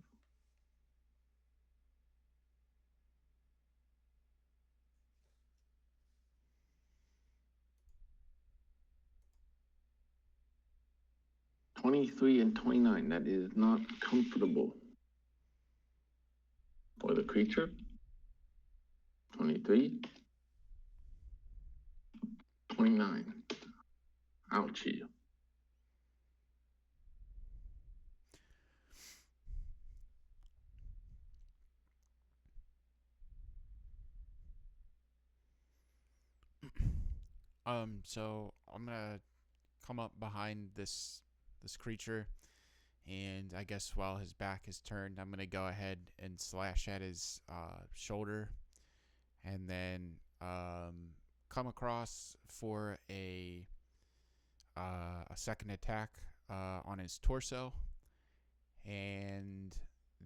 (23) and 29. That is not comfortable for the creature. 23. 29. Ouchie. So I'm gonna come up behind this creature, and I guess while his back is turned, I'm gonna go ahead and slash at his shoulder, and then come across for a second attack on his torso, and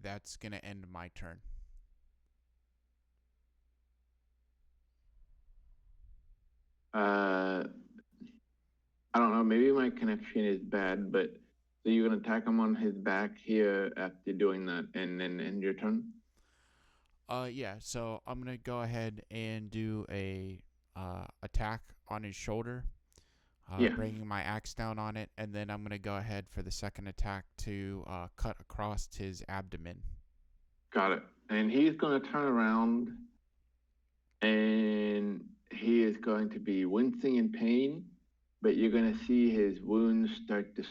that's gonna end my turn. I don't know, maybe my connection is bad, but so you're gonna attack him on his back here after doing that and then end your turn? Yeah, so I'm gonna go ahead and do a attack on his shoulder, Yeah. bringing my axe down on it, and then I'm gonna go ahead for the second attack to cut across his abdomen. Got it. And he's gonna turn around and he is going to be wincing in pain, but you're going to see his wounds start to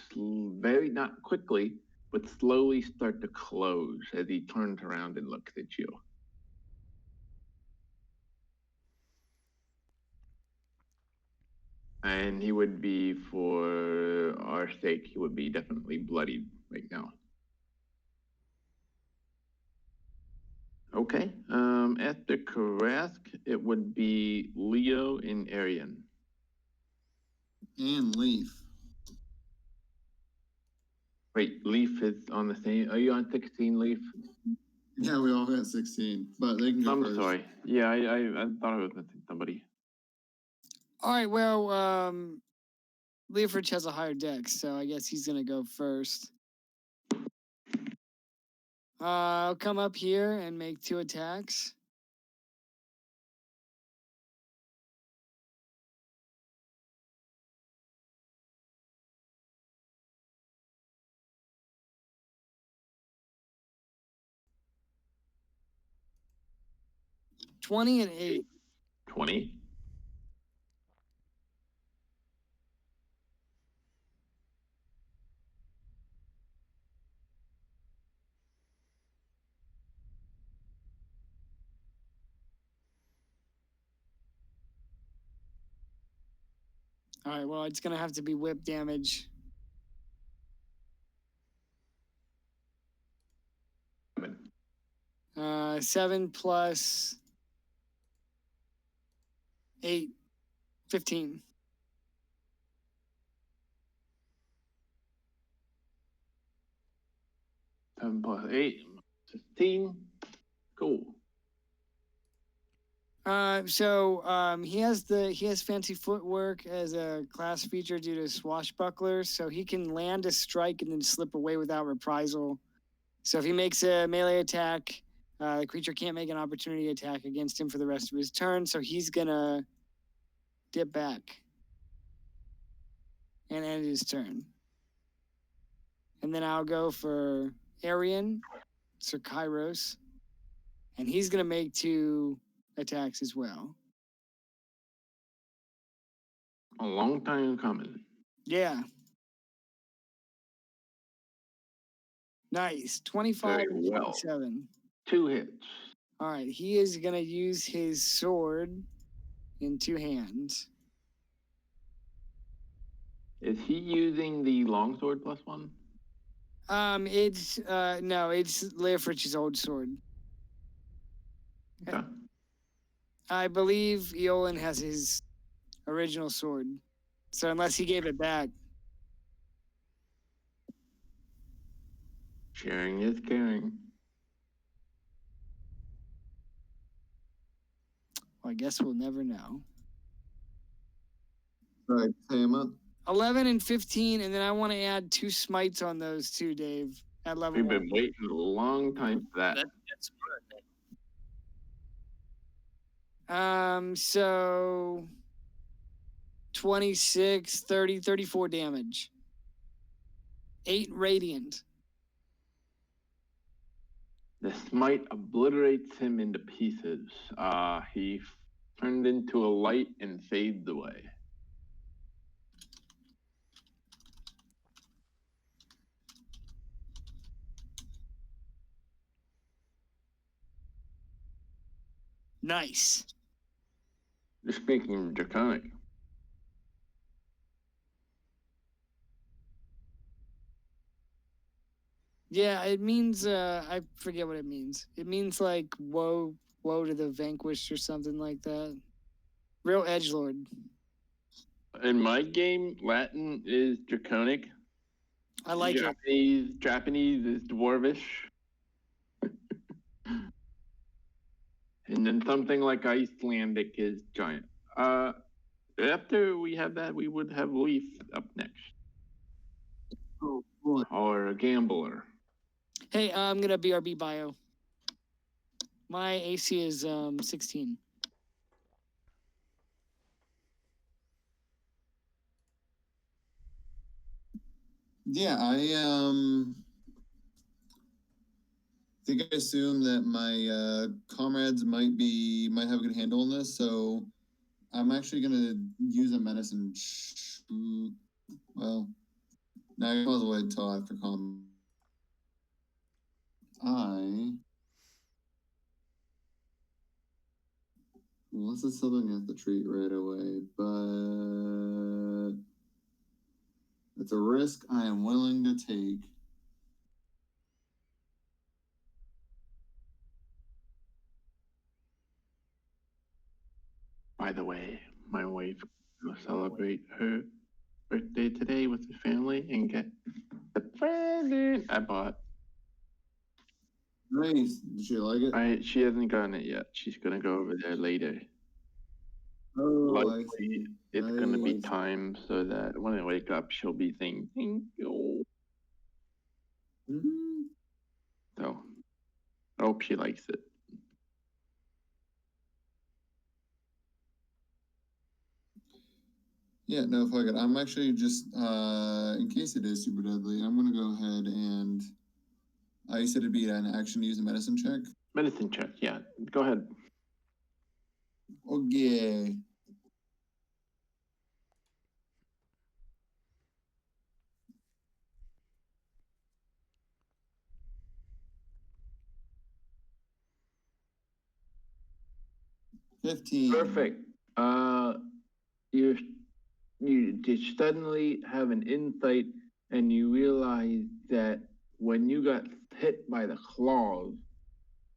very, not quickly, but slowly start to close as he turns around and looks at you. And he would be, for our sake, he would be definitely bloodied right now. Okay. After Karask, it would be Leo and Arian. And Leaf. Wait, Leaf is on the same. Are you on 16, Leaf? Yeah, we all got 16, but they can go I'm first. sorry. Yeah, I thought I was missing somebody. All right, well, Leafrich has a higher dex, so I guess he's going to go first. I'll come up here and make 2 attacks. (20 and 8). 20. All right, well, it's going to have to be whip damage. 7 plus 8, 15. Seven plus 8, 15. Cool. He has fancy footwork as a class feature due to swashbucklers, so he can land a strike and then slip away without reprisal. So if he makes a melee attack, the creature can't make an opportunity attack against him for the rest of his turn, so he's gonna dip back and end his turn. And then I'll go for Arian, Sir Kairos, and he's gonna make 2 attacks as well. A long time coming. Yeah. Nice. 25 Very and well. 27. 2 hits. All right. He is going to use his sword in 2 hands. Is he using the longsword +1? It's no, it's Leofrich's old sword. Okay. I believe Eolin has his original sword. So unless he gave it back. Sharing is caring. Well, I guess we'll never know. All right, Tama. 11 and 15, and then I want to add 2 smites on those too, Dave, at level We've 1. been waiting a long time for that. That's good. So 26, 30, 34 damage. 8 radiant. The smite obliterates him into pieces. He turned into a light and fades away. Nice. You're speaking Draconic. Yeah, it means I forget what it means. It means like woe to the vanquished or something like that. Real edgelord. In my game, Latin is Draconic. I like it. Japanese is Dwarvish. And then something like Icelandic is Giant. After we have that, we would have Leaf up next. Oh boy. Or a Gambler. Hey, I'm gonna BRB bio. My AC is 16. Yeah, I think I assume that my comrades might have a good handle on this, so I'm actually gonna use a medicine. Well, now I might as well wait until after combat. Well, this is something I have to treat right away, but it's a risk I am willing to take. By the way, my wife will celebrate her birthday today with the family and get the present I bought. Nice. Did she like it? She hasn't gotten it yet. She's gonna go over there later. Oh, Likely, it's gonna be time so that when I wake up, she'll be saying thank you. Mm-hmm. So, I hope she likes it. Yeah, no, fuck it. I'm actually just, in case it is super deadly, I'm gonna go ahead and, you said it'd be an action to use a medicine check? Medicine check, yeah. Go ahead. Okay. Perfect. You just suddenly have an insight and you realize that when you got hit by the claws,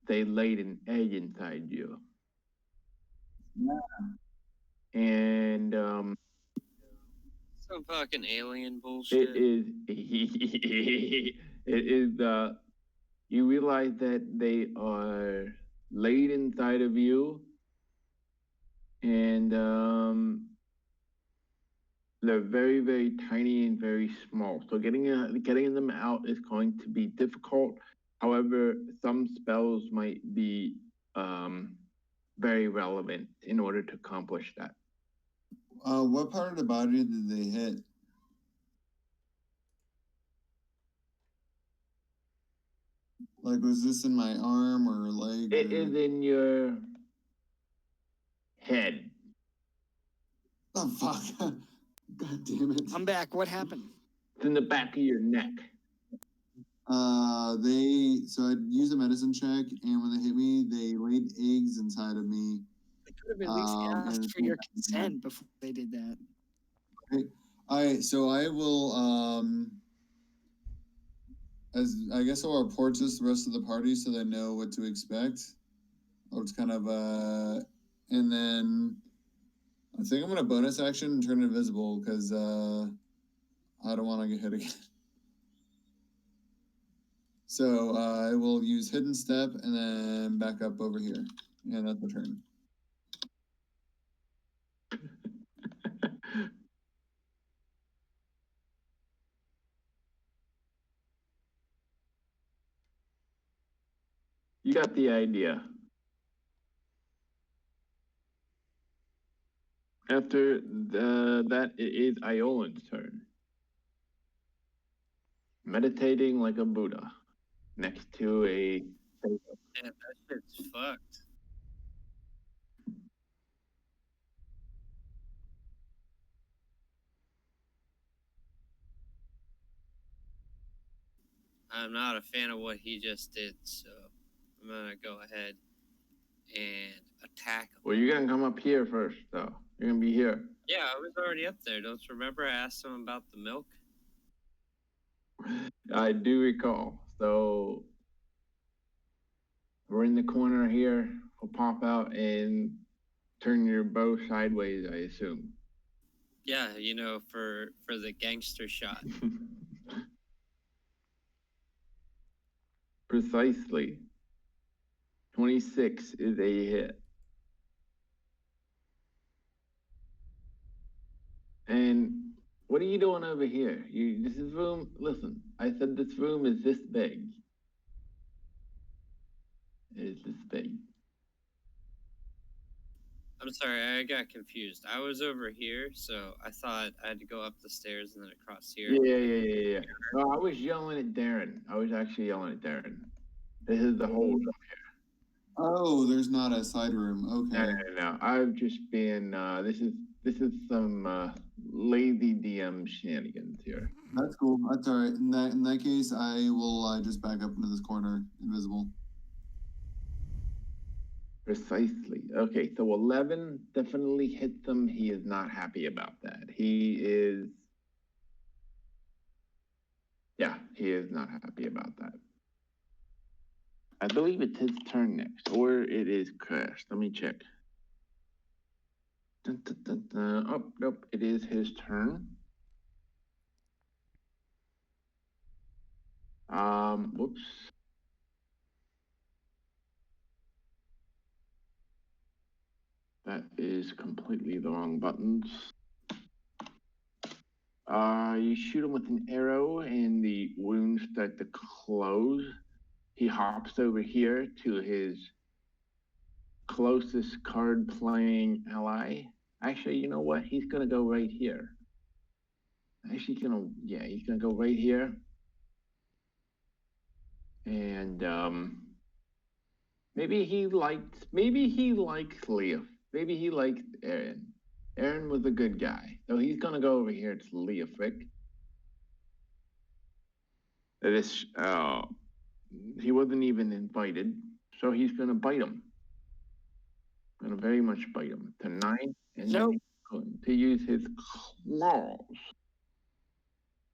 they laid an egg inside you. Yeah. And some fucking alien bullshit. it is it is you realize that they are laid inside of you, and they're very, very tiny and very small. So getting them out is going to be difficult. However, some spells might be very relevant in order to accomplish that. What part of the body did they hit? Like, was this in my arm or leg? It is in your head. Oh, fuck. God damn it. I'm back. What happened? It's in the back of your neck. So I used a medicine check, and when they hit me, they laid eggs inside of me. I could have at least asked for your consent before they did that. Okay. So I will as I guess I'll report this to the rest of the party so they know what to expect. I'll just kind of and then I think I'm gonna bonus action and turn invisible because I don't want to get hit again. So I will use hidden step and then back up over here, and that's my turn. You got the idea. After that, it is Iolan's turn. Meditating like a Buddha next to a. Yeah, that shit's fucked. I'm not a fan of what he just did, so I'm gonna go ahead and attack him. Well, you're gonna come up here first, though. You're gonna be here. Yeah, I was already up there. Don't you remember I asked him about the milk? I do recall. So we're in the corner here. We'll pop out and turn your bow sideways, I assume. Yeah, for the gangster shot. Precisely. 26 is a hit. And what are you doing over here? This is room. Listen, I said this room is this big. It is this big. I'm sorry, I got confused. I was over here, so I thought I had to go up the stairs and then across here. Yeah. No, I was yelling at Darren. I was actually yelling at Darren. This is the whole room here. Oh, there's not a side room. Okay. No. I've just been. This is some lazy DM shenanigans here. That's cool. That's all right. In that case, I will just back up into this corner, invisible. Precisely. Okay, so 11 definitely hits him. He is not happy about that. He is not happy about that. I believe it's his turn next, or it is Crash. Let me check. Dun, dun, dun, dun. Oh, nope, it is his turn. Whoops. That is completely the wrong buttons. You shoot him with an arrow and the wounds start to close. He hops over here to his closest card playing ally. Actually, you know what? He's gonna go right here. Actually, he's gonna go right here. And maybe he likes Leaf. Maybe he likes Aaron. Aaron was a good guy. So he's gonna go over here to Leofric. He wasn't even invited, so he's gonna bite him. Gonna very much bite him. To 9, and then he's going to use his claws.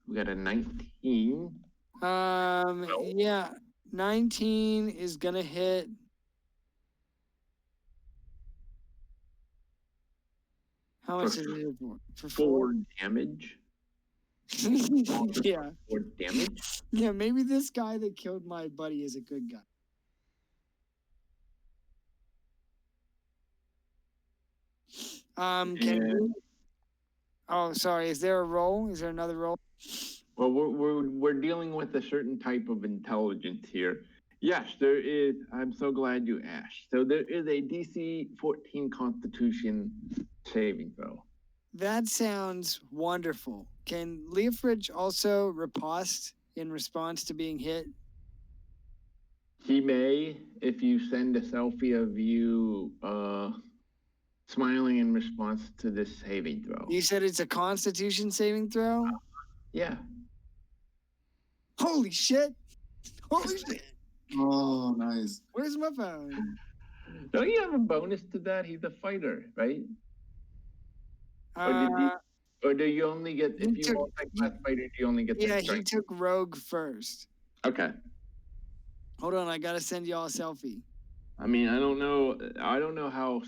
We got a 19. Yeah, 19 is gonna hit. How much is it for? For 4 damage. Yeah. 4 damage. Yeah, maybe this guy that killed my buddy is a good guy. Oh, sorry. Is there a roll? Is there another roll? Well, we're dealing with a certain type of intelligence here. Yes, there is. I'm so glad you asked. So there is a DC 14 Constitution saving throw. That sounds wonderful. Can Leofridge also riposte in response to being hit? He may, if you send a selfie of you smiling in response to this saving throw. You said it's a Constitution saving throw? Yeah. Holy shit! Holy shit! Oh, nice. Where's my phone? Don't you have a bonus to that? He's a fighter, right? Uh, Or do you only get, if he you took- multi-class fighter, do you only get yeah, the he strength? took Rogue first. Okay. Hold on, I gotta send y'all a selfie. I mean, I don't know how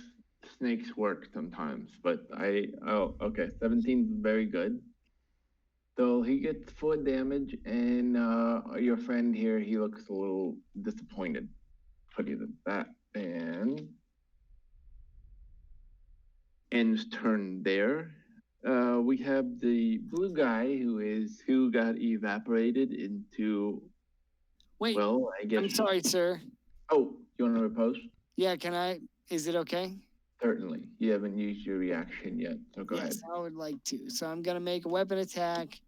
snakes work sometimes, but okay, 17 is very good. So he gets 4 damage, and your friend here, he looks a little disappointed. Put it at that, and ends turn there. We have the blue guy who got evaporated into. Wait, Well, I guess. I'm sorry, sir. Oh, you want to repose? Yeah, can I? Is it okay? Certainly. You haven't used your reaction yet, so go ahead. Yes, I would like to. So I'm gonna make a weapon attack,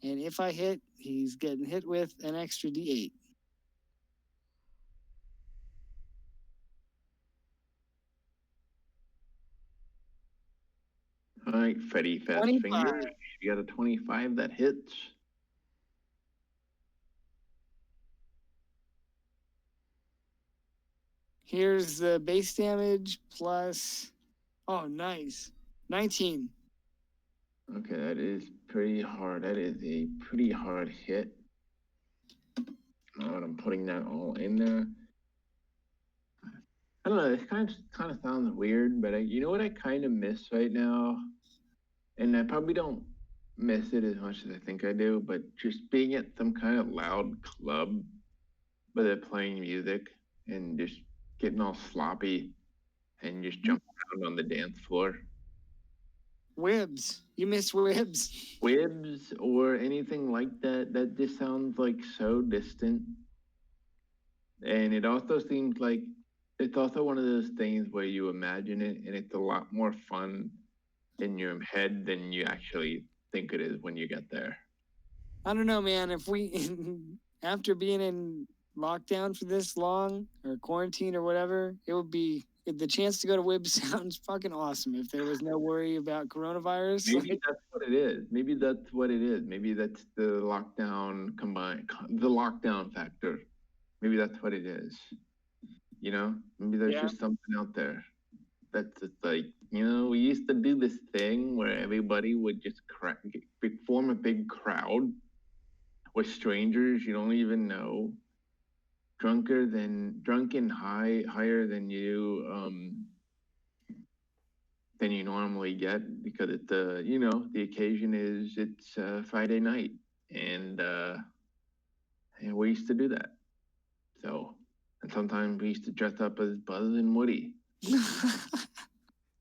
and if I hit, he's getting hit with an extra D8. All right, Fetty Fast 25. Fingers. You got a 25 that hits. Here's the base damage plus. Oh, nice. 19. Okay, that is pretty hard. That is a pretty hard hit. Now that I'm putting that all in there. I don't know. This kind of sounds weird, but you know what I kind of miss right now, and I probably don't miss it as much as I think I do. But just being at some kind of loud club where they're playing music and just getting all sloppy and just jumping around on the dance floor. Wibs. You missed Wibs. Wibs or anything like that. That just sounds like so distant. And it also seems like it's also one of those things where you imagine it and it's a lot more fun in your head than you actually think it is when you get there. I don't know, man. If we, after being in lockdown for this long, or quarantine or whatever, it would be the chance to go to Wibs sounds fucking awesome. If there was no worry about coronavirus, Maybe that's what it is. Maybe that's what it is. Maybe that's the lockdown the lockdown factor. Maybe that's what it is. You know, maybe there's Yeah. just something out there that's just like, you know, we used to do this thing where everybody would just form a big crowd with strangers you don't even know, drunk and higher than you normally get, because it's the occasion is it's Friday night, and we used to do that. So, and sometimes we used to dress up as Buzz and Woody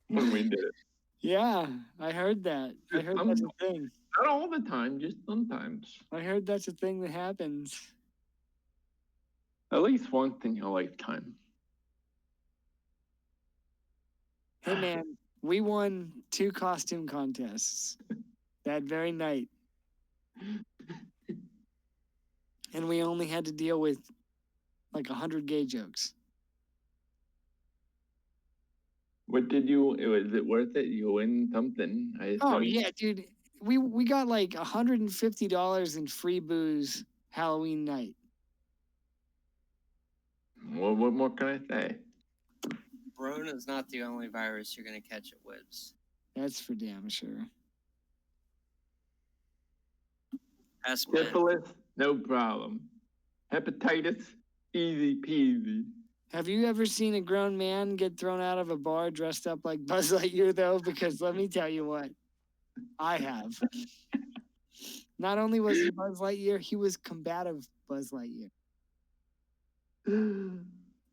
when we did it. yeah, I heard that. I heard that's a thing. Not all the time, just sometimes. I heard that's a thing that happens. At least once in your lifetime. Hey, man, we won 2 costume contests that very night. And we only had to deal with like 100 gay jokes. What did you? Was it worth it? You win something. Oh yeah, dude. We got like $150 in free booze Halloween night. Well, what more can I say? Rona's not the only virus you're going to catch at Wibs. That's for damn sure. Ask Ben. Syphilis, no problem. Hepatitis, easy peasy. Have you ever seen a grown man get thrown out of a bar dressed up like Buzz Lightyear, though? Because let me tell you what, I have. Not only was he Buzz Lightyear, he was combative Buzz Lightyear.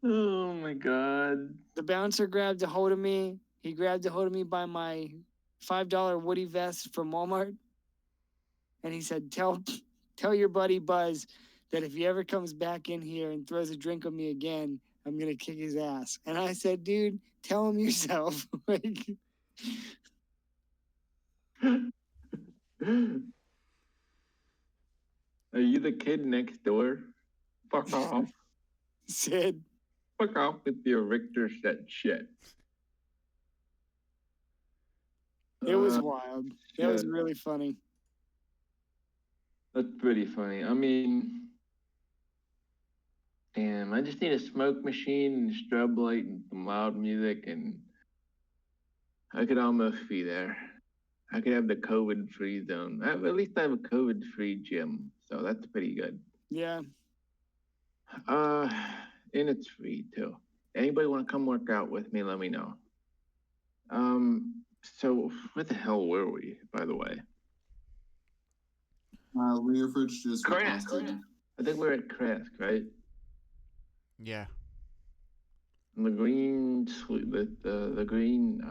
Oh my God. The bouncer grabbed a hold of me. He grabbed a hold of me by my $5 Woody vest from Walmart. And he said, tell your buddy Buzz that if he ever comes back in here and throws a drink on me again, I'm going to kick his ass. And I said, dude, tell him yourself. Like, Are you the kid next door? Fuck off. Sid. Fuck off with your Richter set shit. It was wild. It was shit. really funny. That's pretty funny. I mean, damn, I just need a smoke machine and a strobe light and some loud music, and I could almost be there. I could have the COVID-free zone. At least I have a COVID-free gym, so that's pretty good. Yeah. Uh, and it's free too. Anybody want to come work out with me? Let me know. So where the hell were we, by the way? Leofridge just Crask. requested. I think we're at Crask, right? Yeah. The green, the green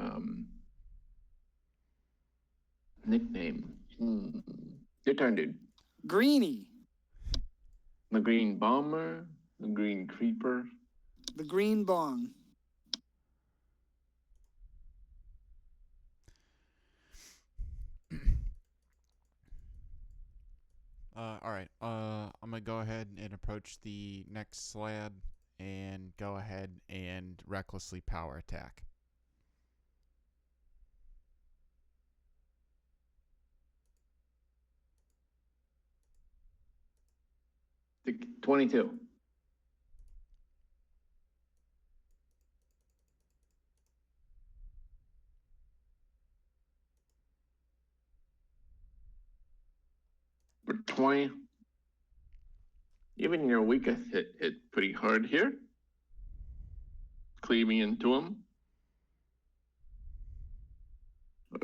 nickname. Your turn, dude. Greenie. The green bomber, the green creeper. The green bong. All right. I'm gonna go ahead and approach the next slab and go ahead and recklessly power attack. The 22. For 20. Even your weakest hit pretty hard here. Cleaving into him.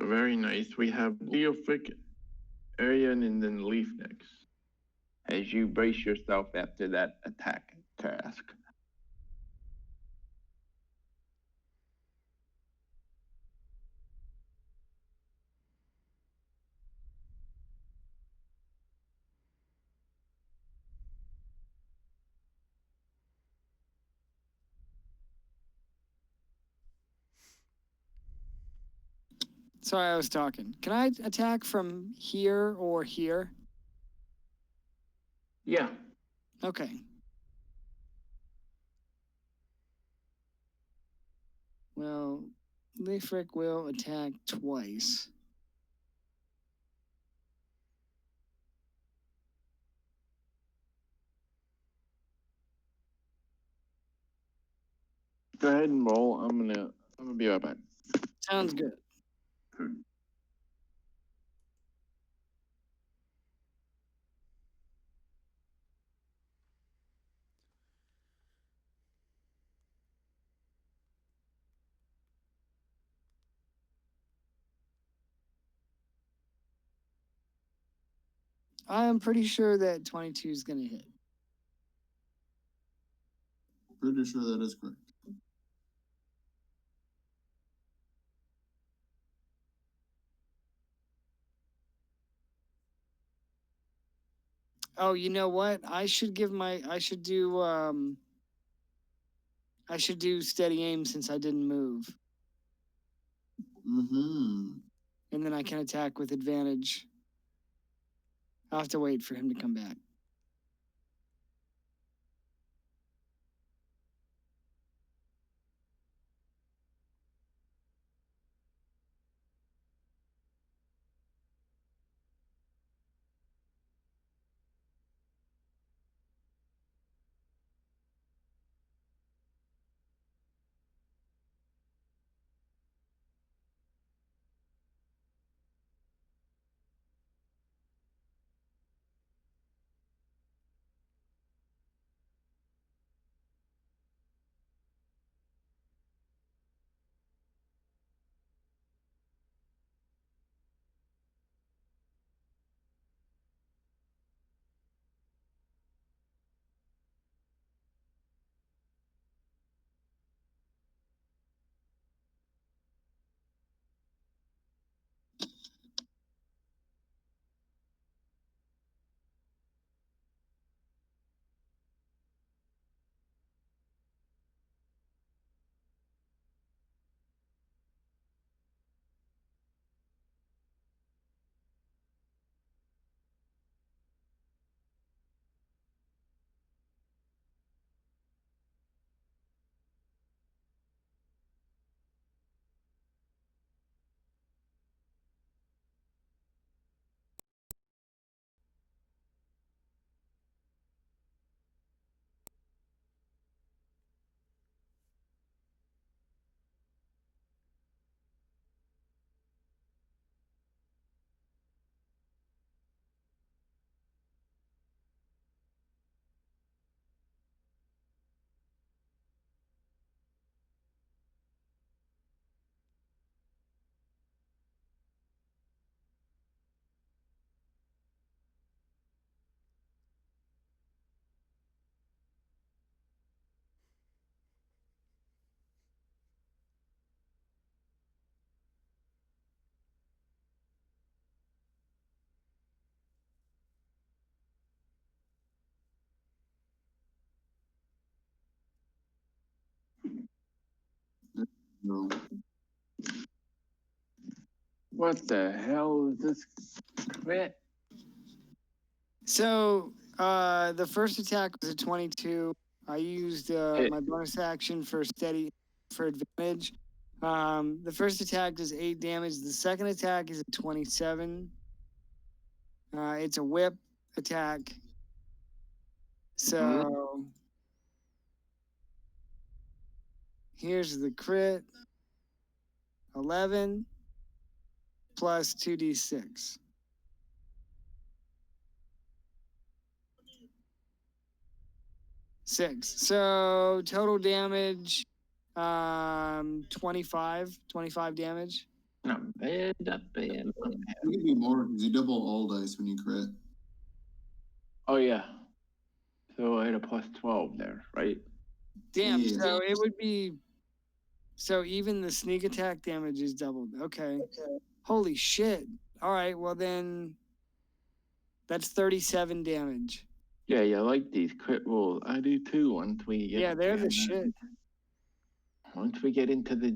Very nice. We have Leofric, Arian, and then Leaf next. As you brace yourself after that attack, Crask. Sorry, I was talking. Can I attack from here or here? Yeah. Okay. Well, Leafric will attack twice. Go ahead and roll. I'm gonna be right back. Sounds good. I am pretty sure that 22 is going to hit. Pretty sure that is correct. Oh, you know what? I should do steady aim since I didn't move. Mm-hmm. And then I can attack with advantage. I'll have to wait for him to come back. No. What the hell is this crit? So the first attack was a 22. I used my bonus action for advantage. The first attack does 8 damage. The second attack is a 27. It's a whip attack. So here's the crit. 11 plus 2d6. 6. So total damage, 25 damage. Not bad, not bad, not bad. It could be more because you double all dice when you crit. Oh yeah. So I had a plus 12 there, right? Damn, Yeah. so it would be, so even the sneak attack damage is doubled. Okay. Holy shit. All right, well then, that's 37 damage. Yeah, you like these crit rolls. I do too. Once we get Yeah, they're the shit. Once we get into the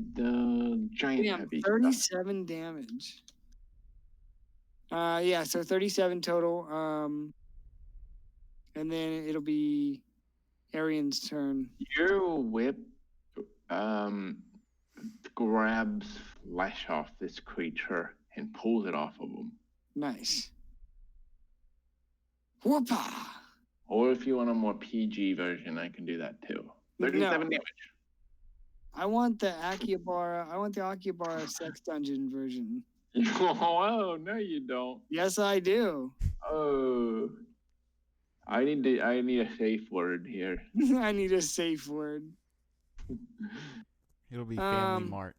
giant Damn, heavy 37 damage. Yeah, so 37 total. And then it'll be Arian's turn. Your whip grabs flesh off this creature and pulls it off of him. Nice. Whoopah! Or if you want a more PG version, I can do that too. 37 damage. I want the Akihabara sex dungeon version. Oh, no, you don't. Yes, I do. Oh, I need a safe word here. I need a safe word. It'll be Family Mart.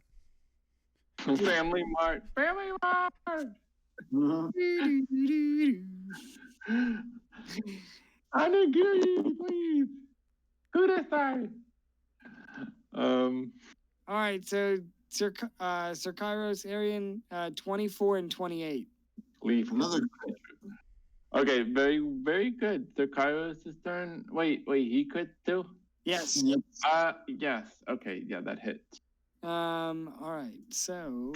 Family Mart. Family Mart. Anagiri, please. Who this side? All right, so Sir Kairos, Arian, 24 and 28. Leaf. Another Okay, very, very good. Sir Kairos' turn. Wait, he could too? Yes. Yes. Okay, yeah, that hits. All right, so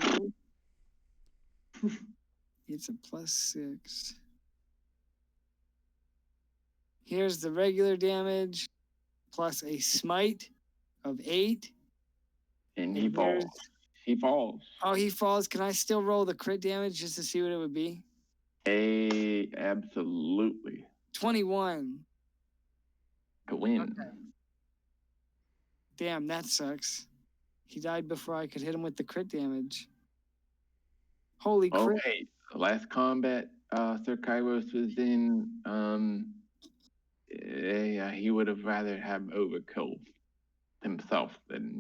it's a +6. Here's the regular damage plus a smite of 8. And he falls. He falls. Oh, he falls. Can I still roll the crit damage just to see what it would be? Absolutely. 21. To win. Okay. Damn, that sucks. He died before I could hit him with the crit damage. Holy crap. Okay. Last combat Sir Kairos was in, he would have rather have overkilled himself than,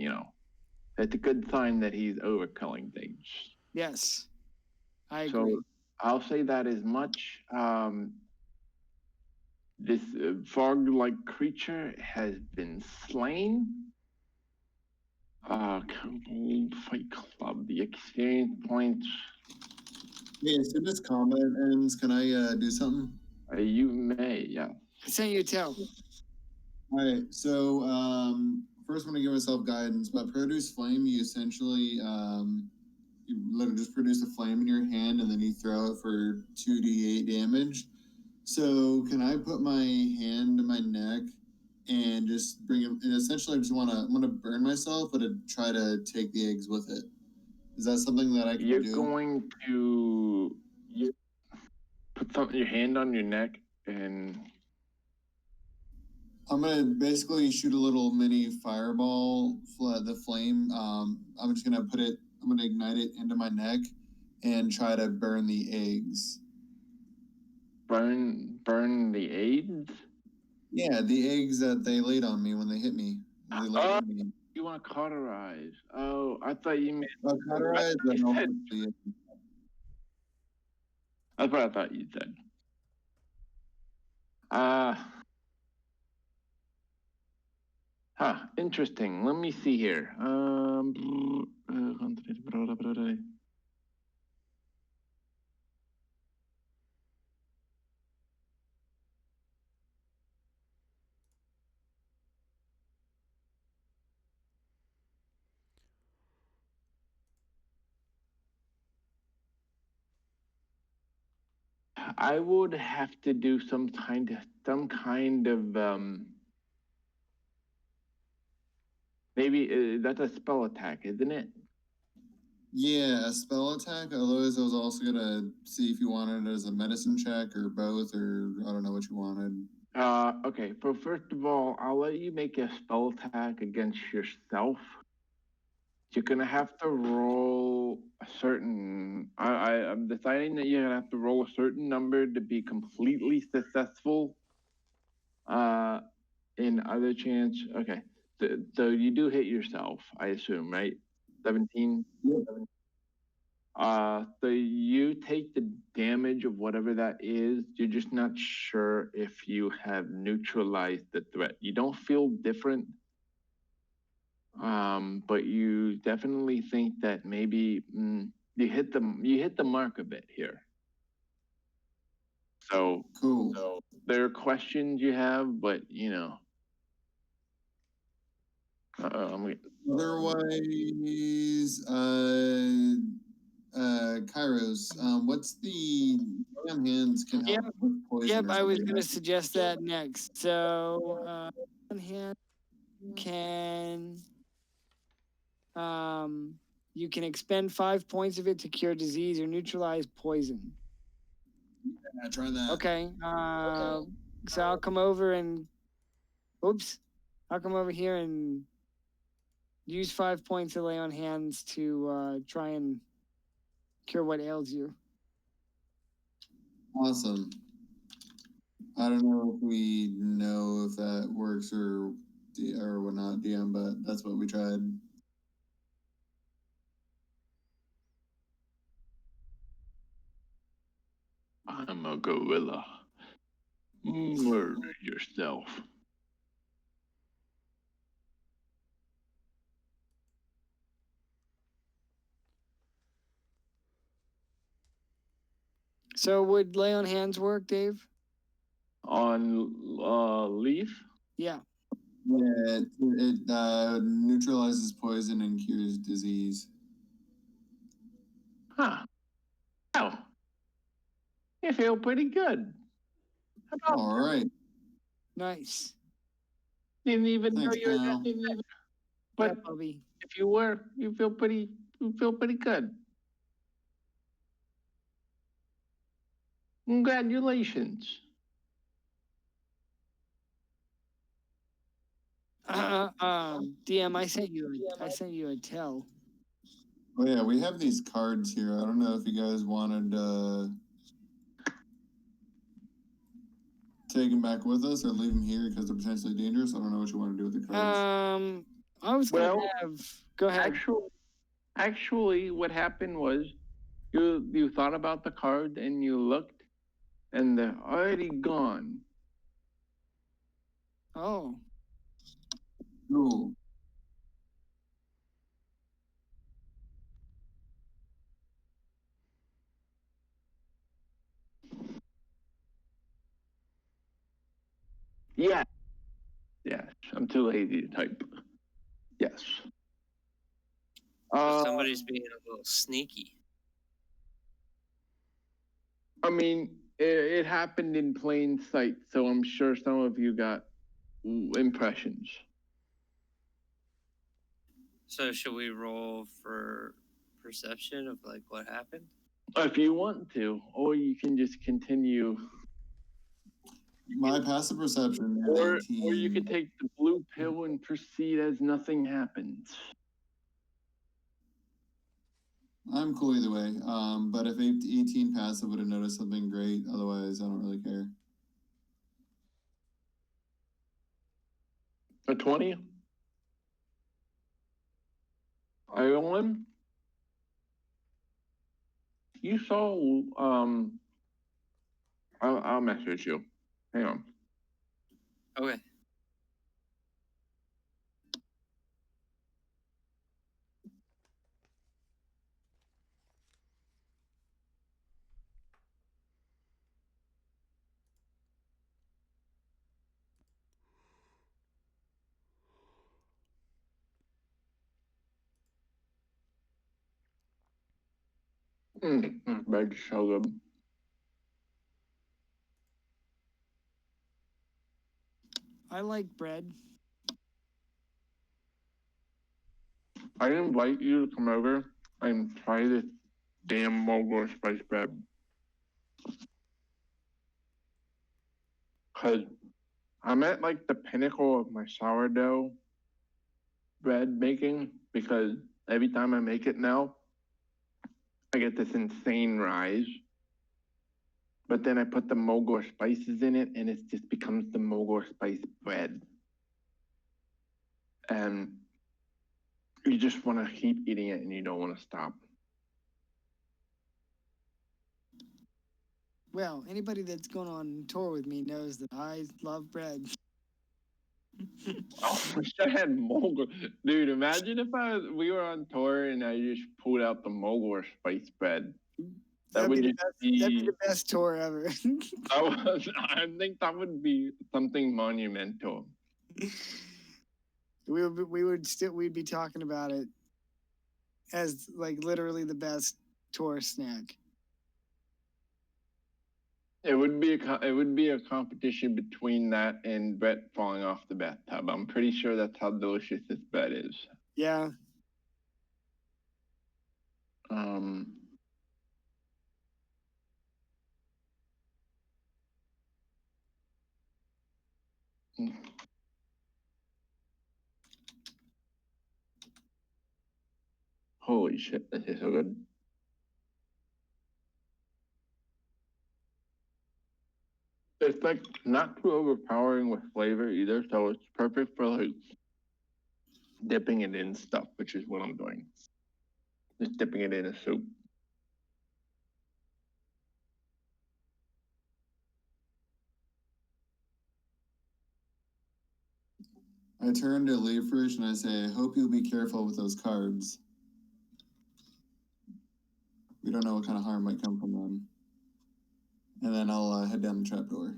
That's a good sign that he's overkilling things. Yes. I agree. So I'll say that as much. This frog-like creature has been slain. Fight Club, the experience points. Yeah, as soon as combat ends, can I do something? You may, yeah. I sent you a tell. All right, so first I'm going to give myself guidance. By produce flame, you essentially, you literally just produce a flame in your hand and then you throw it for 2d8 damage. So can I put my hand to my neck and just bring it, and essentially I'm going to burn myself, but try to take the eggs with it. Is that something that I can do? You're going to put your hand on your neck and... I'm going to basically shoot a little mini fireball, the flame. I'm just going to I'm going to ignite it into my neck and try to burn the eggs. Burn the eggs? Yeah, the eggs that they laid on me when they hit me. You want to cauterize. Oh, I thought you meant... Cauterize? That's what I thought you said. Interesting. Let me see here. I would have to do some kind of maybe that's a spell attack, isn't it? Yeah, a spell attack. Otherwise, I was also gonna see if you wanted it as a medicine check or both, or I don't know what you wanted. Okay. So first of all, I'll let you make a spell attack against yourself. You're gonna have to roll a certain. I'm deciding that you're gonna have to roll a certain number to be completely successful. In other chance, okay. So you do hit yourself, I assume, right? 17. Yep. So you take the damage of whatever that is. You're just not sure if you have neutralized the threat. You don't feel different, but you definitely think that maybe you hit the mark a bit here. So Cool. so there are questions you have, but you know. Otherwise, Kairos, what's the damn hands can help with poison? Yep, or I was something, going to right? suggest that next. So, one hand can you can expend 5 points of it to cure disease or neutralize poison. Yeah, try that. Okay. So I'll come over and I'll come over here and use 5 points to lay on hands to try and cure what ails you. Awesome. I don't know if we know if that works or whatnot, DM, but that's what we tried. I'm a gorilla. Murder yourself. So would lay on hands work, Dave? On Leaf? Yeah. Yeah, it neutralizes poison and cures disease. Huh. Oh. You feel pretty good. All right. Nice. Didn't even Thanks, know you were pal. that. But Yeah, Bobby. if you were, you feel pretty good. Congratulations. DM, I sent you a tell. Oh yeah, we have these cards here. I don't know if you guys wanted take them back with us or leave them here because they're potentially dangerous. I don't know what you want to do with the cards. I was gonna Well, go ahead. Actually, what happened was you thought about the card and you looked, and they're already gone. Oh. Cool. Yes. Yes. I'm too lazy to type. Yes. Somebody's being a little sneaky. I mean, it happened in plain sight, so I'm sure some of you got impressions. So should we roll for perception of like what happened? If you want to, or you can just continue. My passive perception is Or 18. or you could take the blue pill and proceed as nothing happens. I'm cool either way. But if 18 passive would have noticed something great, otherwise I don't really care. A 20? Ireland? You saw I'll message you. Hang on. Okay. Bread's so good. I like bread. I invite you to come over and try this damn mogul spice bread. Cause I'm at like the pinnacle of my sourdough bread making because every time I make it now, I get this insane rise. But then I put the mogul spices in it and it just becomes the mogul spice bread. And you just want to keep eating it and you don't want to stop. Well, anybody that's going on tour with me knows that I love bread. I wish I had mogul. Dude, imagine if we were on tour and I just pulled out the mogul spice bread. That'd be the best tour ever. I think that would be something monumental. We'd be talking about it as like literally the best tour snack. It would be a competition between that and Brett falling off the bathtub. I'm pretty sure that's how delicious this bread is. Yeah. Holy shit, this is so good. It's like not too overpowering with flavor either, so it's perfect for like dipping it in stuff, which is what I'm doing. Just dipping it in a soup. I turn to Leafrish and I say, I hope you'll be careful with those cards. We don't know what kind of harm might come from them. And then I'll head down the trapdoor.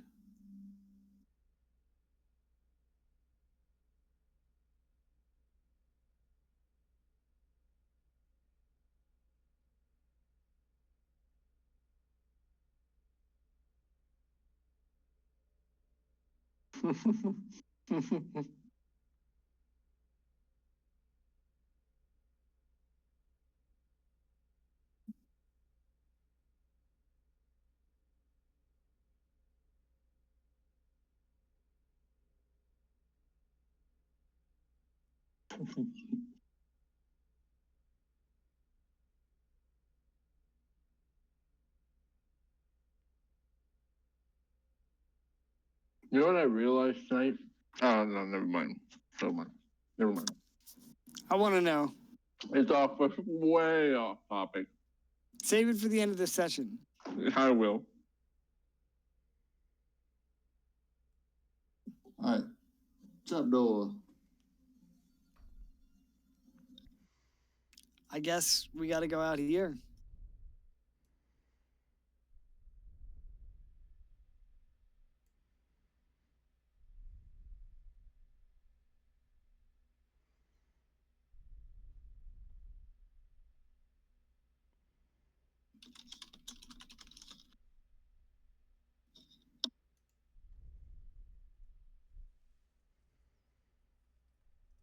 You know what I realized tonight? Oh no, never mind. Never mind. I want to know. It's way off topic. Save it for the end of the session. I will. All right, trapdoor. I guess we got to go out here.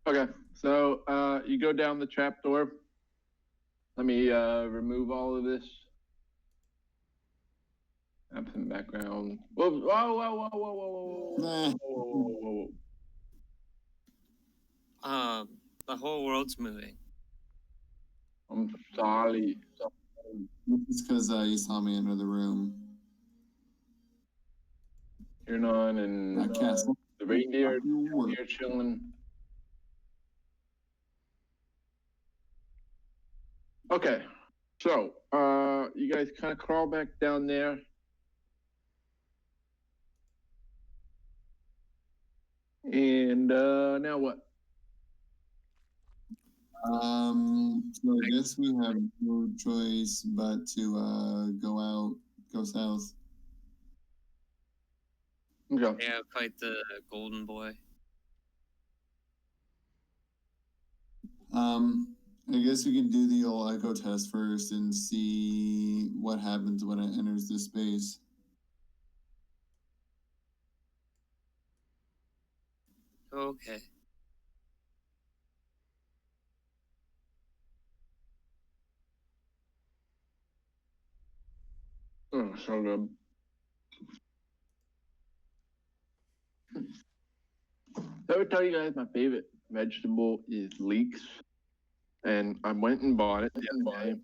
Okay, so you go down the trapdoor. Let me remove all of this. Have some background. Whoa, whoa, whoa, whoa, whoa, whoa, whoa, whoa, whoa. The whole world's moving. I'm sorry. It's because you saw me enter the room. You're on and Castle. the reindeer here chilling. Okay, so you guys kind of crawl back down there. And now what? So I guess we have no choice but to go south. Okay. Yeah, fight the golden boy. I guess we can do the old echo test first and see what happens when it enters this space. Okay. Oh, so good. Did I ever tell you guys my favorite vegetable is leeks? And I went and bought it the other day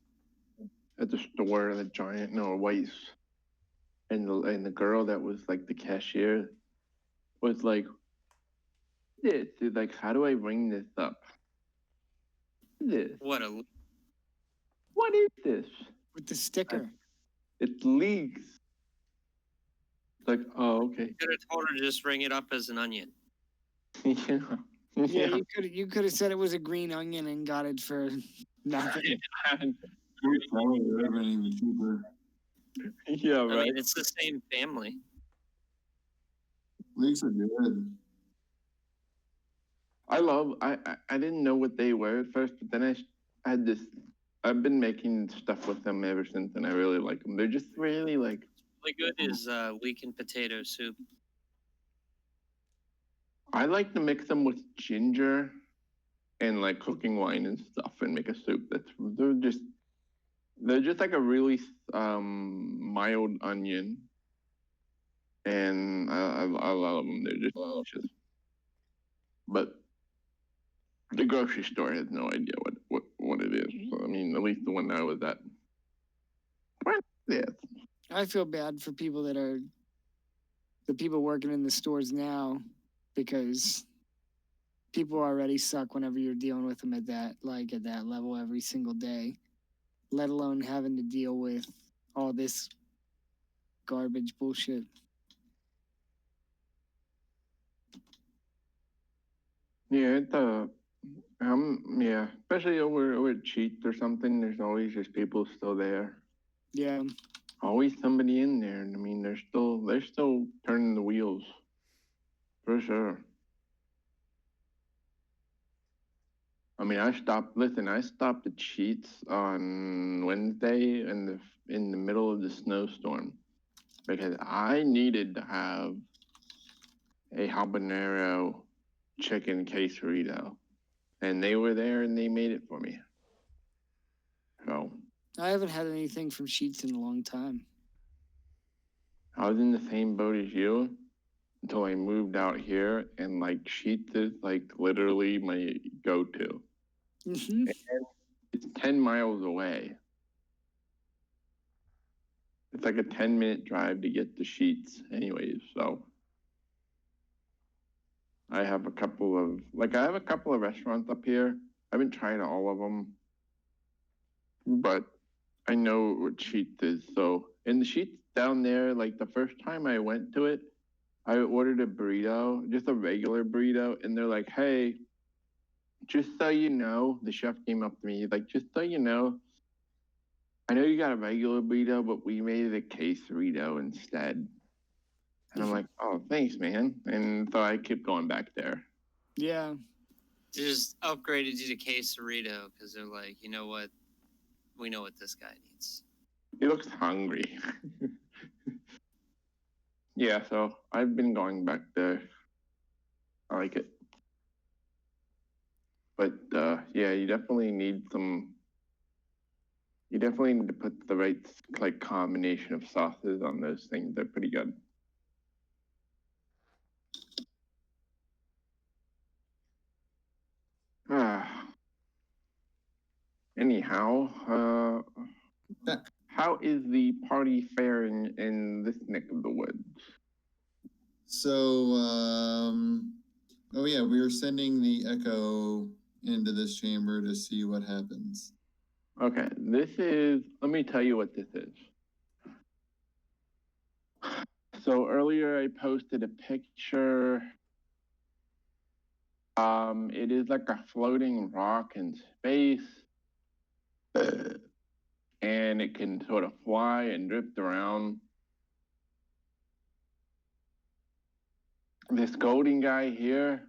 at the store at a Giant, no, Weis. And the girl that was like the cashier was like, this is like, how do I ring this up? This. What a What is this? With the sticker. It's leeks. It's like, oh, okay. could have told her to just ring it up as an onion. Yeah. Yeah, you could have said it was a green onion and got it for nothing. Probably would have been even cheaper. Yeah, I right. mean, it's the same family. Leeks are good. I didn't know what they were at first, but then I had this. I've been making stuff with them ever since, and I really like them. They're just really like. Really good is leek and potato soup. I like to mix them with ginger, and like cooking wine and stuff, and make a soup. They're just like a really mild onion, and I love them. They're just delicious. But the grocery store has no idea what it is. So, I mean, at least the one I was at. What is this? I feel bad for people that are the people working in the stores now, because people already suck whenever you're dealing with them at that level every single day, let alone having to deal with all this garbage bullshit. Yeah, yeah, especially over at Cheats or something. There's always just people still there. Yeah. Always somebody in there, and I mean, they're still turning the wheels, for sure. I mean, I stopped at Cheats on Wednesday in the middle of the snowstorm because I needed to have a habanero chicken quesarito, and they were there and they made it for me. So I haven't had anything from Sheets in a long time. I was in the same boat as you until I moved out here, and like Sheets is like literally my go-to. Mm-hmm. And it's 10 miles away. It's like a 10-minute drive to get to Sheets, anyways. So I have a couple of restaurants up here. I haven't tried all of them, but I know what Sheets is. So in the Sheets down there, like the first time I went to it, I ordered a burrito, just a regular burrito, and they're like, "Hey, just so you know," the chef came up to me, he's like, "Just so you know, I know you got a regular burrito, but we made it a quesarito instead." And I'm like, "Oh, thanks, man." And so I kept going back there. Yeah. They just upgraded you to quesarito because they're like, you know what? We know what this guy needs. He looks hungry. Yeah, so I've been going back there. I like it. But yeah, you definitely need to put the right like combination of sauces on those things. They're pretty good. Anyhow, how is the party faring in this neck of the woods? So, oh yeah, we were sending the echo into this chamber to see what happens. Okay, let me tell you what this is. So earlier I posted a picture. It is like a floating rock in space. And it can sort of fly and drift around. This golden guy here,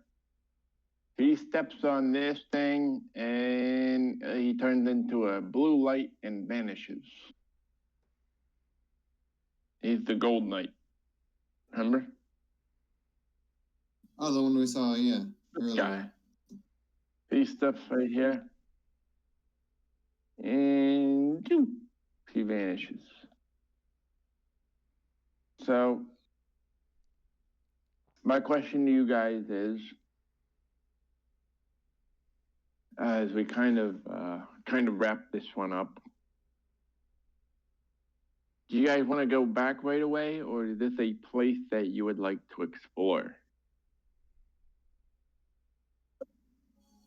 he steps on this thing and he turns into a blue light and vanishes. He's the gold knight. Remember? Oh, the one we saw, yeah. This guy. earlier. These stuff right here. And doop, he vanishes. So my question to you guys is, as we kind of wrap this one up, do you guys want to go back right away, or is this a place that you would like to explore?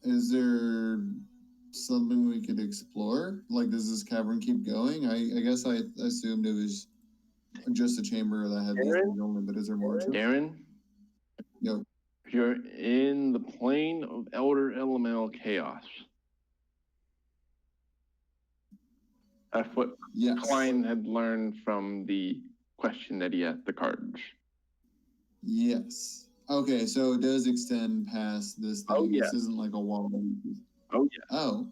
Is there something we could explore? Like, does this cavern keep going? I guess I assumed it was just a chamber that had these things only, but is there more to it? Darren, Yo. you're in the plane of Elder Elemental Chaos. That's what Yes. Klein had learned from the question that he asked the cards. Yes. Okay, so it does extend past this thing. Oh, yeah. This isn't like a wall. Oh, yeah. Oh.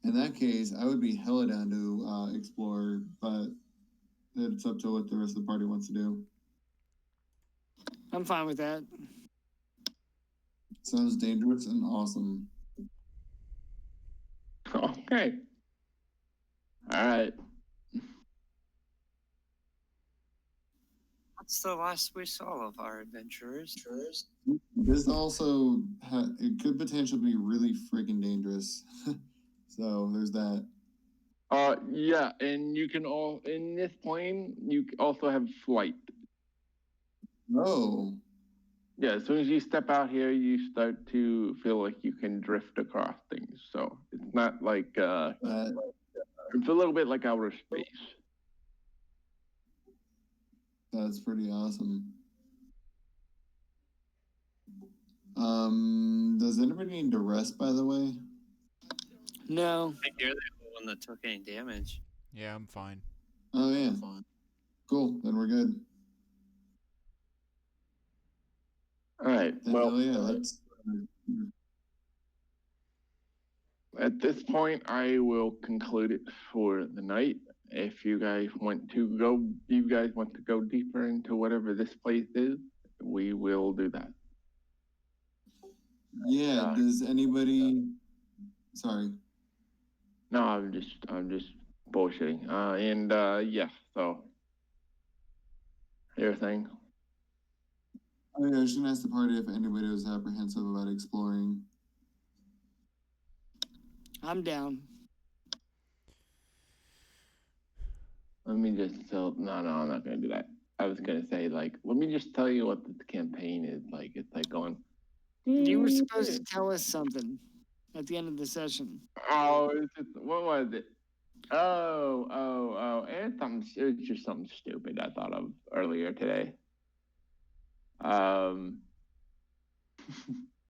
In that case, I would be hella down to explore, but it's up to what the rest of the party wants to do. I'm fine with that. Sounds dangerous and awesome. Okay. All right. What's the last we saw of our adventurers? This also it could potentially be really freaking dangerous. So there's that. Yeah, and you can all in this plane. You also have flight. Oh, Yeah, as soon as you step out here, you start to feel like you can drift across things. So it's not like it's a little bit like outer space. that's pretty awesome. Does anybody need to rest, by the way? No. I think you're the only one that took any damage. Yeah, I'm fine. Oh yeah. Cool. Then we're good. All right. Well, yeah, let's. at this point, I will conclude it for the night. If you guys want to go deeper into whatever this place is, we will do that. Yeah. Does anybody? Sorry. No, I'm just bullshitting. Yeah. So, your thing. Oh yeah, I was gonna ask the party if anybody was apprehensive about exploring. I'm down. Let me just tell. No, I'm not gonna do that. I was gonna say like, let me just tell you what the campaign is like. It's like going. You were supposed to tell us something at the end of the session. Oh, what was it? Oh. It's just something stupid I thought of earlier today.